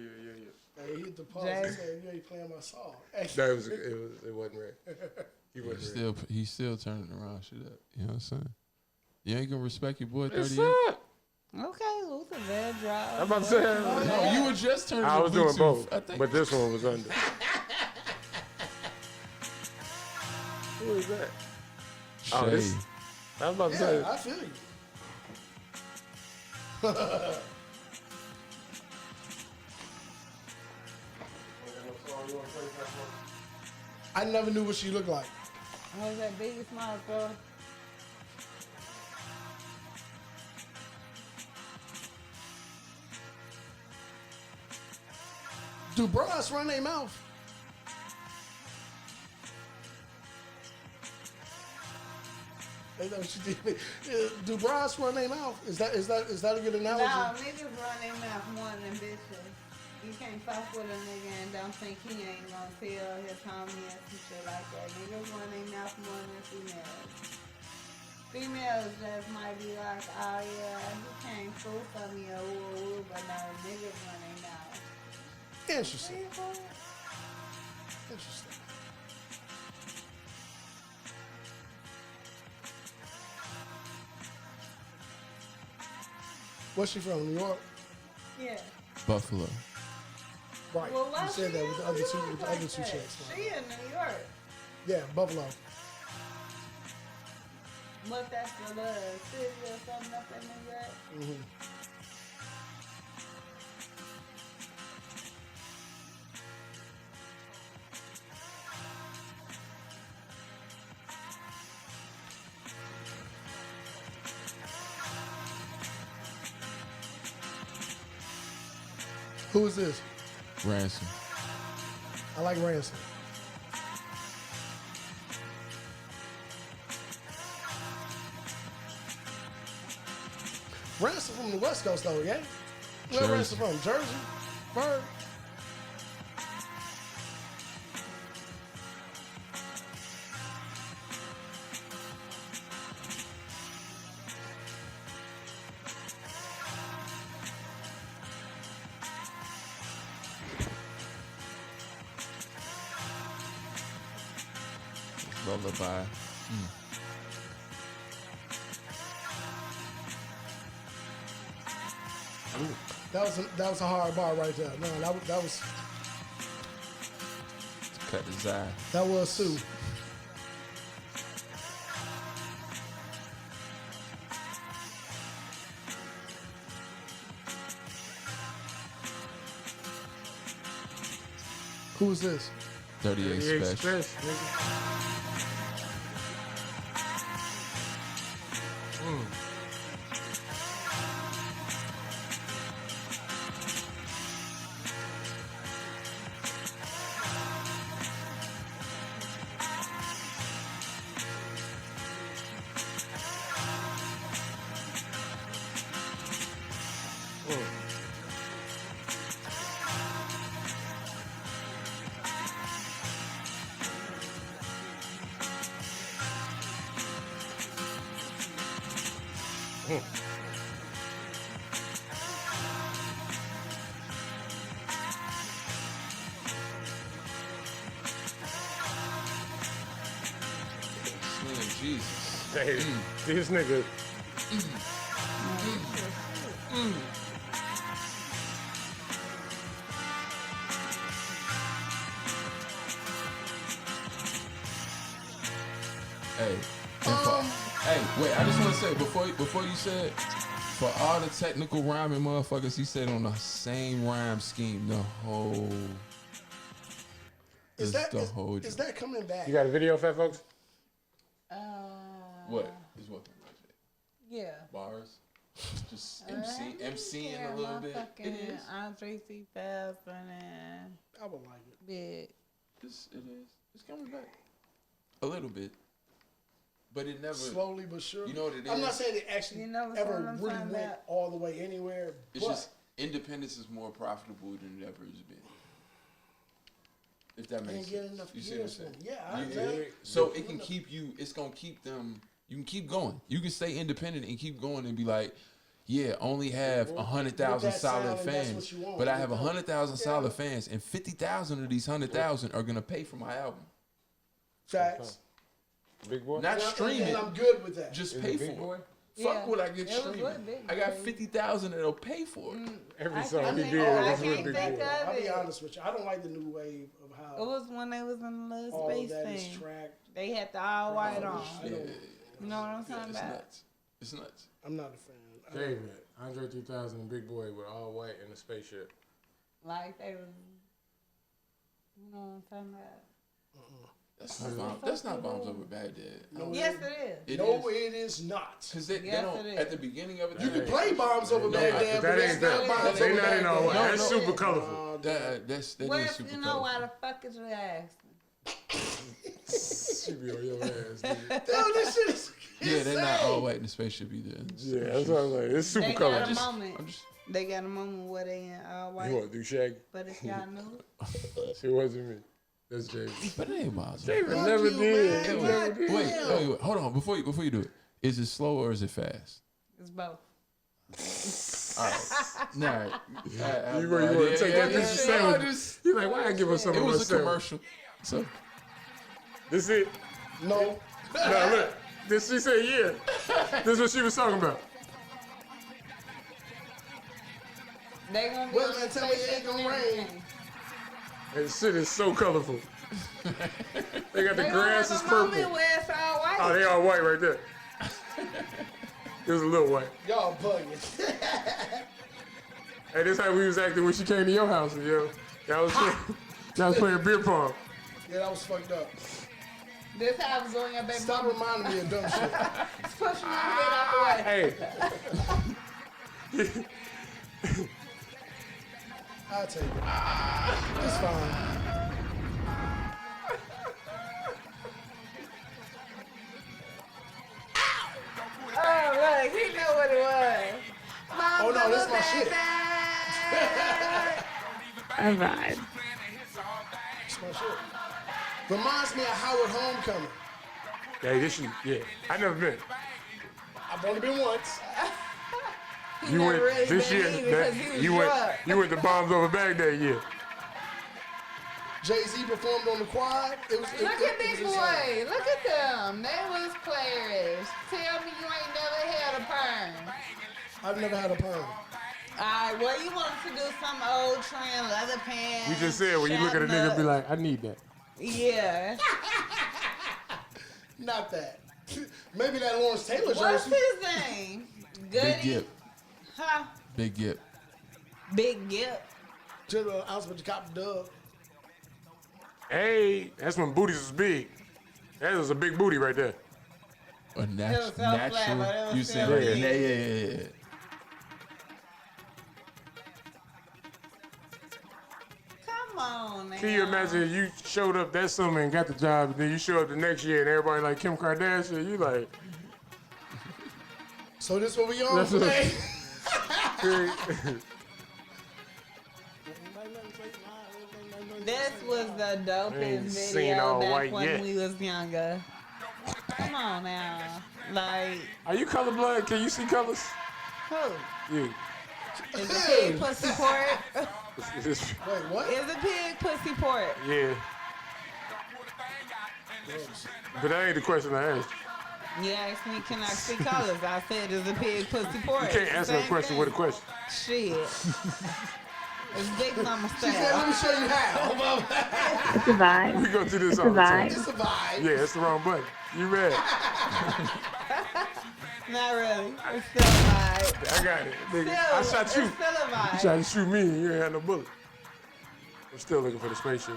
Hey, he hit the pause
Jay.
and said, you ain't playing my song. Hey,
No, it wasn't right. He wasn't right.
He's still turning around shit up. You know what I'm saying? You ain't gonna respect your boy
It's
38?
up.
Okay, Luther Red Drop.
I'm about to say.
No, you were just turning
I
the
was doing
Bluetooth,
both,
I think.
but this one was under. Who is that? Oh, this.
Shay.
I was about to say.
yeah, I feel you. I never knew what she looked like.
What was that Biggie Smalls, bro?
Do bras run their mouth? They know what you did. Do bras run their mouth? Is that a good analogy?
No, niggas run their mouth more than bitches. You can't fuck with a nigga and don't think he ain't gonna tell his homie and some shit like that. Niggas run their mouth more than females. Females just might be like, oh yeah, he can't fool for me or woo, but no, niggas run their mouth.
Interesting. Interesting. Where's she from? New York?
Yeah.
Buffalo.
Right.
Well, why
you said
she
that
in
with the
New
other two,
York
with the
like
other two
that?
chicks.
She in New York.
Yeah, Buffalo.
What, that's the city or something up in New York?
Mm-hmm. Who is this?
Ransom.
I like Ransom. Ransom from the West Coast, though, yeah? Where
Jersey.
Ransom from? Jersey? Bird?
Lullaby.
That was a hard bar right there. No, that was
Cut his eye.
that was Sue. Who is this?
38 special.
Express, nigga.
Man, Jesus.
Hey, this nigga.
Hey, hey, wait! I just want to say before you said, for all the technical rhyming motherfuckers, he said on the same rhyme scheme the whole.
Is
the whole.
is that coming back?
You got a video, fat folks?
What is what?
Yeah.
Bars. Just MCing a little bit. It is.
Andre 3000 and
I would like it.
Big.
It is. It's coming back. A little bit. But it never.
Slowly but surely.
You know what it is?
I'm not saying it actually
You know what
ever
I'm
really
talking
went
about?
all the way anywhere.
It's
but
just independence is more profitable than it ever has been. If that
I
makes
ain't
sense.
getting enough
You see what I'm
years
saying?
from it. Yeah, I
You
get
dig?
it.
So it can keep you. It's gonna keep them. You can keep going. You can stay independent and keep going and be like, yeah, only have 100,000
With that
solid
sound, that's
fans,
what you want.
but I have
Yeah.
100,000 solid fans, and 50,000 of these 100,000 are gonna pay for my album.
Facts.
Big boy?
Not
And
streaming.
I'm good with that.
Just
Is
pay
it Big
for
Boy?
it.
Yeah.
Fuck what I get
It was
streaming.
with Big
I got
Boy.
50,000 that'll pay for it.
Every
I
song
can't
he
think-
did
I
was with
can't
Big
think
Boy.
of
I'll be
it.
honest with you. I don't like the new wave of
It
how
was when they was in the little
all
space
that is
thing.
tracked.
They had the all white on.
I don't,
You know what I'm
Yeah,
talking
it's
about?
nuts. It's nuts.
I'm not a fan.
David, Andre 3000 and Big Boy with all white in a spaceship.
Like they was, you know what I'm talking about?
That's not Bombs Over Baghdad.
No,
Yes, it is.
It
no,
is.
it is not.
Because they
Yes,
don't,
it is.
at the beginning of it,
You
they-
can play bombs over
No,
Baghdad,
That
but that's
ain't
not
that.
bombs
They
over
not in all
Baghdad.
white. That's
No,
super colorful.
that is
Well,
super
you know why
colorful.
the fuck is you asking?
She be on your ass, nigga.
Damn, this shit is.
Yeah, they're not all white in the spaceship either.
Yeah, that's what I'm like. It's super
They
color.
got a moment. They got a moment where they in all white.
You want to do Shaggy?
But if y'all knew,
It wasn't me. That's James.
But it ain't Miles.
David never did.
man.
He never did.
Wait, hold on. Before you do it, is it slow or is it fast?
it's both.
All right. Nah.
You want to take that piece of sandwich? You're like, why I give her some
It
of my
was a
sandwich?
commercial. So
This it?
No.
Nah, look. This she said, yeah. This is what she was talking about.
They gonna be
Well,
on
man,
the
tell me it
spaceship
ain't gonna
and
rain.
everything.
And shit is so colorful. They got the
They
grass
gonna
is
have a
purple.
moment where it's all white.
Oh, they all white right there. It was a little white.
Y'all bugging.
Hey, this how we was acting when she came to your house, yo. Y'all was playing beer pong.
Yeah, that was fucked up.
This how I was doing your baby.
Stop
mama.
reminding me of dumb shit.
Pushing my head out the way.
Hey,
I'll take it. It's fine.
Oh, look, he knew what it was.
Oh no, this is my shit.
A vibe.
It's my shit. Reminds me of Howard Homecoming.
hey, this you, yeah. I never been.
I've only been once.
You
never
went
really
this
been
year.
either 'cause he was drunk.
You went to Bombs Over Baghdad year.
Jay-Z performed on the quad. It was.
Look at
it
these
was insane.
boys. Look at them. They was players. Tell me you ain't never had a perm.
I've never had a perm.
Alright, well, you wanted to do some old trend leather pants.
We just said when you look at a nigga, be like, I need that.
Yeah.
Not that. Maybe that Lawrence Taylor
What's
jersey.
his name?
Big
Goody?
Gip.
Huh?
Big Gip.
Big Gip.
Just I was with the cop dub.
Hey, that's when booties was big. That was a big booty right there.
A
It was so flat, but it
natural.
was
You
still
said
big.
yeah.
Come on now.
Can you imagine if you showed up that summer and got the job, and then you show up the next year and everybody like Kim Kardashian? You like,
So this what we on
That's
today?
This was the
ain't
dopest
seen
video
all
back
white
when
yet.
we was younger. Come on now. Like,
are you colorblind? Can you see colors?
who?
You.
Is a pig pussy port?
Wait, what?
Is a pig pussy port?
Yeah. But that ain't the question I asked.
You asked me, can I see colors? I said, is a pig pussy port?
You can't answer a
Same
question
thing.
with a question.
Shit. It's Big Mama
She said, let
style.
me show you how.
It's a vibe.
We go through this
It's
all
a
the time.
vibe.
It's a vibe.
Yeah, it's the wrong button. You mad?
Not really. It's still a vibe.
I got it. Nigga, I
Still,
shot you.
It's still a
You
vibe.
tried to shoot me and you ain't had no bullet. I'm still looking for the spaceship.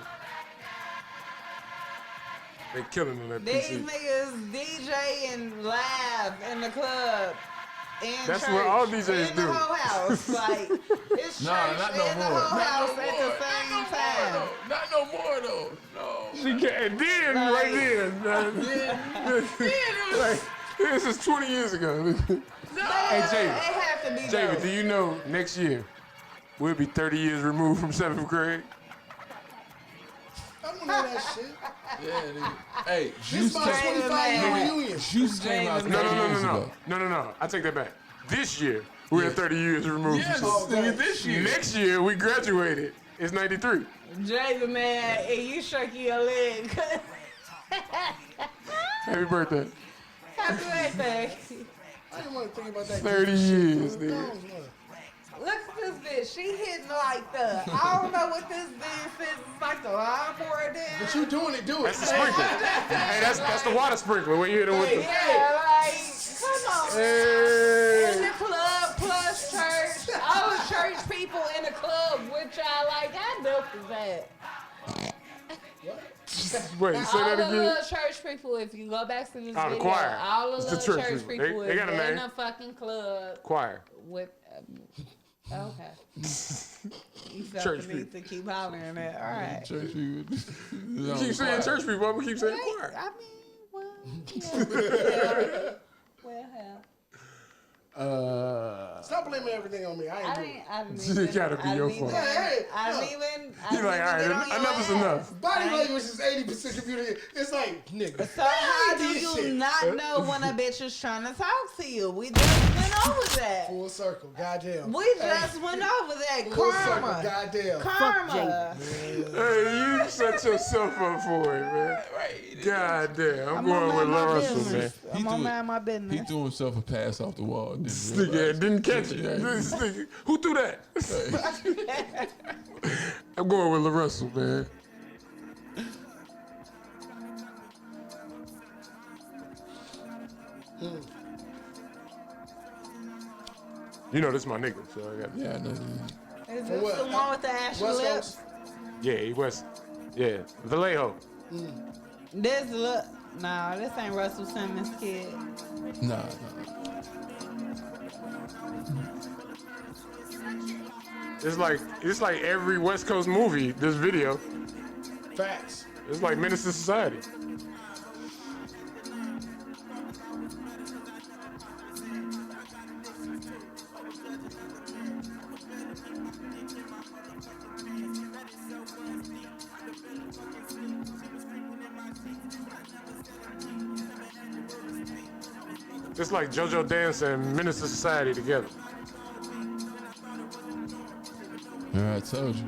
They killing them at
These
PC.
niggas DJ and laugh in the club. In
That's
church,
what all DJs
in the
do.
whole house. Like, it's
Nah,
church
not no
and the
more.
whole
Not
house
no
at
more.
the same time.
Not no more though. No.
She can't, and then, right then. Like, this is 20 years ago. Hey,
It
Javen.
have to be
Javen,
dope.
do you know next year we'll be 30 years removed from 7th grade?
I don't know that shit.
Yeah, nigga. Hey,
This
Juice
my
came.
25-year reunion.
Juice came out 30
No.
years ago.
No. I take that back. This year, we're 30 years removed
Yes,
from 7th.
nigga, this year.
Next year, we graduated. It's 93.
Javen, man, and you shook your leg.
Happy birthday.
Happy birthday.
I didn't want to think about that.
30 years, nigga.
Look at this bitch. She hitting like the, I don't know what this dance is. It's like the lawnmower dance.
But you doing it, do it.
That's the sprinkler. Hey, that's the water sprinkler when you hit it with the...
Yeah, like, come on. In
Hey.
the club plus church. All the church people in the club with y'all, like, how dope is that?
Wait, say
All
that
the
again.
little church people, if you go back to this
Oh, the
video,
choir.
all the
It's the
little
church
church
people.
people
They got a
is in
name.
a fucking club
Choir.
with, okay. You felt
Church
the need to keep hollering that. All right.
Church people.
You keep saying church people, I'm gonna keep saying choir.
I mean, well, yeah. Well, hell.
Stop blaming everything on me. I ain't doing it.
It gotta be your fault. You're like, all right, enough is enough.
Body language is 80% computer. It's like, nigga.
So how do you not know when a bitch is trying to talk to you? We just went over that.
Full circle, goddamn.
We just went over that.
Full circle,
Karma.
goddamn.
Karma.
Hey, you set yourself up for it, man.
Right.
God damn. I'm
gonna
going with
mind my
Russell, man.
business. I'm gonna mind my
He
business.
threw himself a pass off the wall.
This nigga didn't catch it.
Yeah.
This nigga, who threw that? I'm going with LaRussell, man. You know, this is my nigga, so I got.
Yeah, I know.
Is this
what?
the one with the ashy
West
lips?
Coast?
Yeah, he was. Yeah, Vallejo.
This look. Nah, this ain't Russell Simmons' kid.
Nah.
It's like every West Coast movie. This video.
Facts.
It's like Menace to Society. It's like JoJo Dance and Menace to Society together.
Yeah, I told you.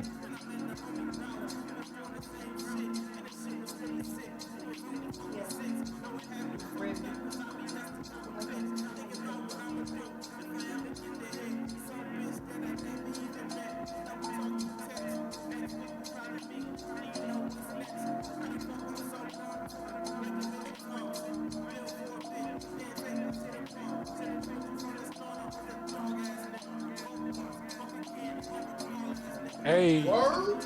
Hey,
Word?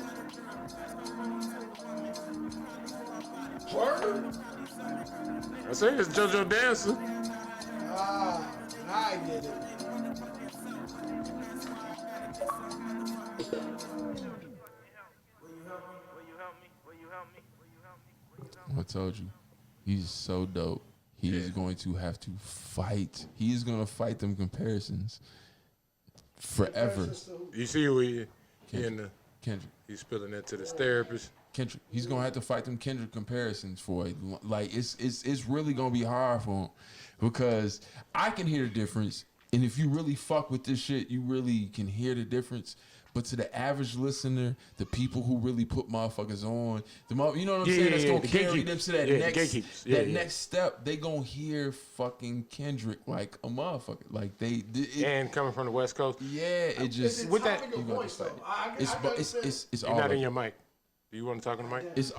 Word?
I say it's JoJo Dancer.
Ah, I get it.
I told you. He's so dope. He is going to have to fight. He is going to fight them comparisons forever.
You see who he in the,
Kendrick.
he's spilling that to this therapist.
Kendrick. He's gonna have to fight them Kendrick comparisons for it. Like it's really gonna be hard for him because I can hear the difference, and if you really fuck with this shit, you really can hear the difference. But to the average listener, the people who really put motherfuckers on, you know what I'm saying? That's gonna carry them to that next step. They gonna hear fucking Kendrick like a motherfucker. Like
And coming from the West Coast.
Yeah, it just
with that.
Voice, though.
it's
You're
all
not
of
in
it.
your mic. Do you want to talk in the mic?
It's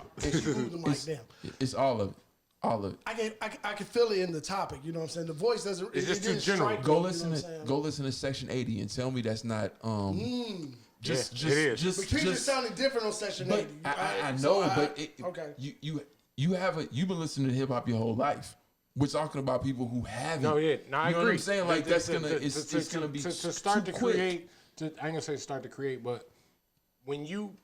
all of it. All of it.
I can feel it in the topic. You know what I'm saying? The voice doesn't.
It's just
didn't
too general.
strike
Go
me,
listen
you know what I'm
to Go listen to Section 80 and tell me that's not
it is.
But Kendrick sounded different on Section 80.
I know, but
okay.
You've been listening to hip hop your whole life. We're talking about people who haven't.
No, yeah, no, I
you know
agree.
what I'm saying? Like it's gonna be
to start
too
to
quick.
create. I ain't gonna say start to create, but when you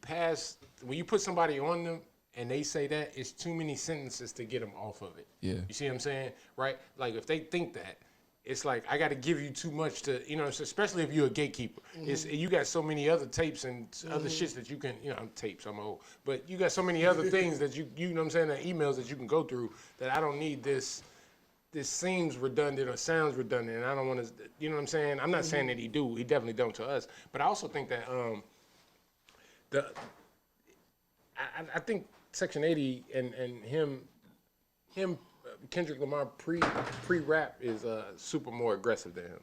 put somebody on them and they say that, it's too many sentences to get them off of it.
Yeah.
You see what I'm saying? Right? Like if they think that, it's like I got to give you too much to, you know, especially if you're a gatekeeper. It's you got so many other tapes and other shits that you can, you know, tapes, I'm old, but you got so many other things that you know what I'm saying, that emails that you can go through that I don't need this. This seems redundant or sounds redundant, and I don't want to, you know what I'm saying? I'm not saying that he definitely don't to us, but I also think that I think Section 80 and him Kendrick Lamar pre-rap is super more aggressive than him.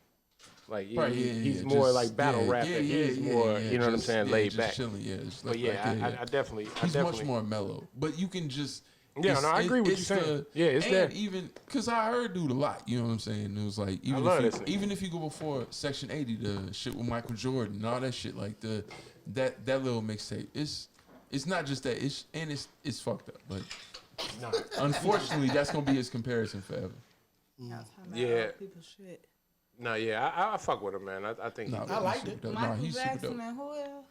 Like he's more
just,
like battle rap, and he's more, you know what I'm saying, laid back.
Chilling,
But I definitely,
he's much more mellow. But you can just.
I agree with you saying. It's
and
there.
Even because I heard dude a lot, you know what I'm saying. It was like even if you go before Section 80, the shit with Michael Jordan and all that shit, like that little mixtape. It's not just that. It's fucked up, but unfortunately, that's gonna be his comparison forever.
Yeah.
People shit.
No, yeah, I fuck with him, man. I think
I liked it.
No,
Michael
he's super
Jackson
dope.
and who else?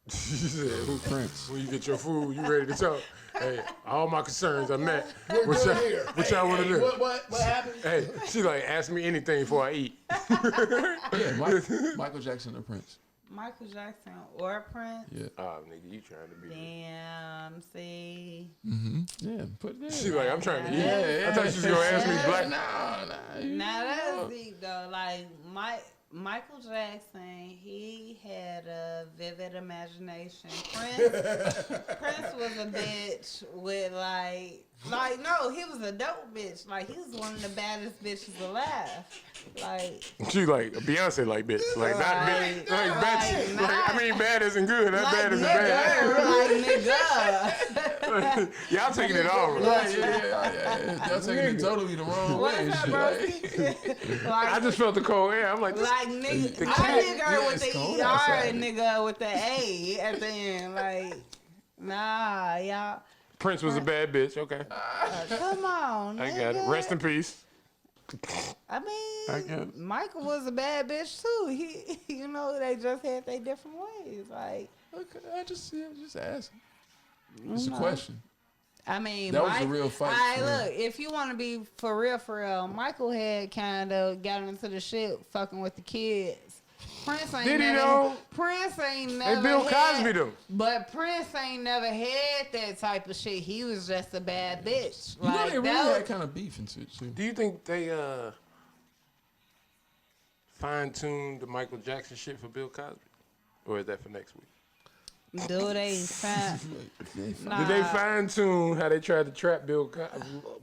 She said, "Who
Prince.
When you get your food, you ready to talk? Hey, all my concerns are met.
We're
What
good
y'all,
here.
what y'all want to do?
What happened?
Hey, she like, ask me anything before I eat.
Yeah, Michael Jackson or Prince.
Michael Jackson or Prince?
Yeah.
Oh, nigga, you trying to be.
Damn, see.
Yeah, put it there.
She like, I'm trying to eat.
Yeah.
I thought she was going to ask me black.
Nah.
Now that's deep though. Like Michael Jackson, he had a vivid imagination. Prince was a bitch with like no, he was a dope bitch. Like he was one of the baddest bitches alive. Like
She like, Beyonce like bitch. Like, not bitch. Like, bitch.
Like,
Like, I mean, bad isn't good. Not
like
bad isn't
nigga,
bad.
like nigga.
Y'all taking it all.
Yeah. Y'all taking it totally the wrong way.
What's
and
up,
shit.
bro?
I just felt the cold air. I'm like, this.
Like nigga,
The
I
cat-
nigga
yeah,
with
it's
the
cold
ER,
outside.
nigga with the A at the end. Like, nah, y'all.
Prince was a bad bitch. Okay.
Come on,
I
nigga.
got it. Rest in peace.
I
get
mean,
it.
Michael was a bad bitch too. He, you know, they just had their different ways. Like,
Okay, I just asking. It's a question.
I mean,
That was a real fight
Alright,
for
look, if you want to be for real, Michael had kind of got into the shit fucking with the kids. Prince ain't
Did he
never,
though?
Prince ain't never.
Bill
had,
Cosby them.
But Prince ain't never had that type of shit. He was just a bad bitch.
You know
Like
they really
that.
had kind of beef and shit too.
Do you think they fine-tuned the Michael Jackson shit for Bill Cosby? Or is that for next week?
Do they find? Nah.
Did they fine-tune how they tried to trap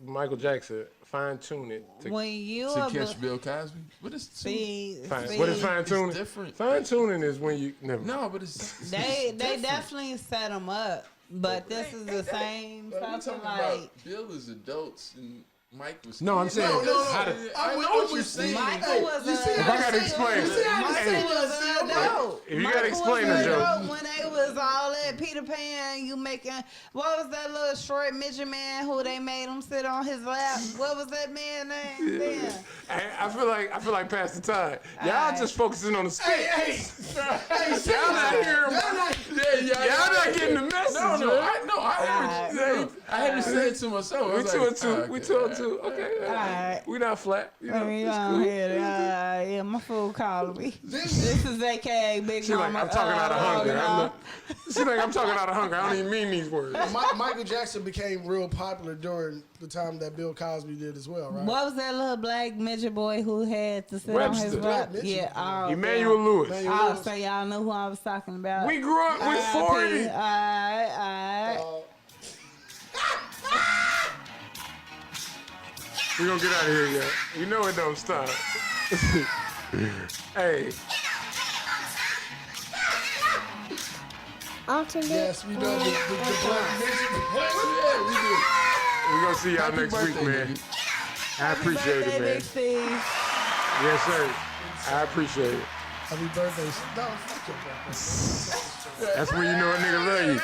Michael Jackson? Fine-tune it to
When you
To
a
catch Bill Cosby? But it's too,
see,
what is fine-tuning?
it's different.
Fine-tuning is when you never.
No, but it's
they
different.
definitely set them up, but this is the same
But we're
something
talking
like.
about Bill is adults and Mike was.
No, I'm saying. how to-
I know what you're saying.
Michael was a.
If I gotta explain it.
Michael was an adult.
If you
Michael
gotta explain
was
the
an
joke.
adult when they was all at Peter Pan, you making what was that little short midget man who they made him sit on his lap? What was that man name? Then?
I feel like past the time. Y'all
Alright.
just focusing on the skit.
Hey,
Y'all not hearing. Y'all not getting the message.
I heard you. I had to say it to myself. I
We
was
two
like,
and two. We two and two. Okay.
Alright.
We not flat. You know,
Let me go
it's cool.
ahead. Yeah, my food calling me. This is AKA Big
She like,
Mama.
I'm talking out of hunger.
Mama.
She like, I'm talking out of hunger. I don't even mean these words.
Michael Jackson became real popular during the time that Bill Cosby did as well, right?
What was that little black midget boy who had to sit on his
Webster.
lap?
Black midget.
Yeah,
Emmanuel Lewis.
Emmanuel
Oh,
Lewis.
so y'all know who I was talking about.
We grew up with 40.
Alright.
We gonna get out of here, yeah. You know it don't stop. Hey,
Alternate.
Yes, we know the black midget.
Yeah, we do.
we gonna see y'all
Happy
next week,
birthday,
man.
nigga.
I appreciate it,
Birthday,
man.
Big Steve.
Yes, sir. I appreciate it.
Happy birthday. No, fuck your birthday.
That's when you know a nigga love you.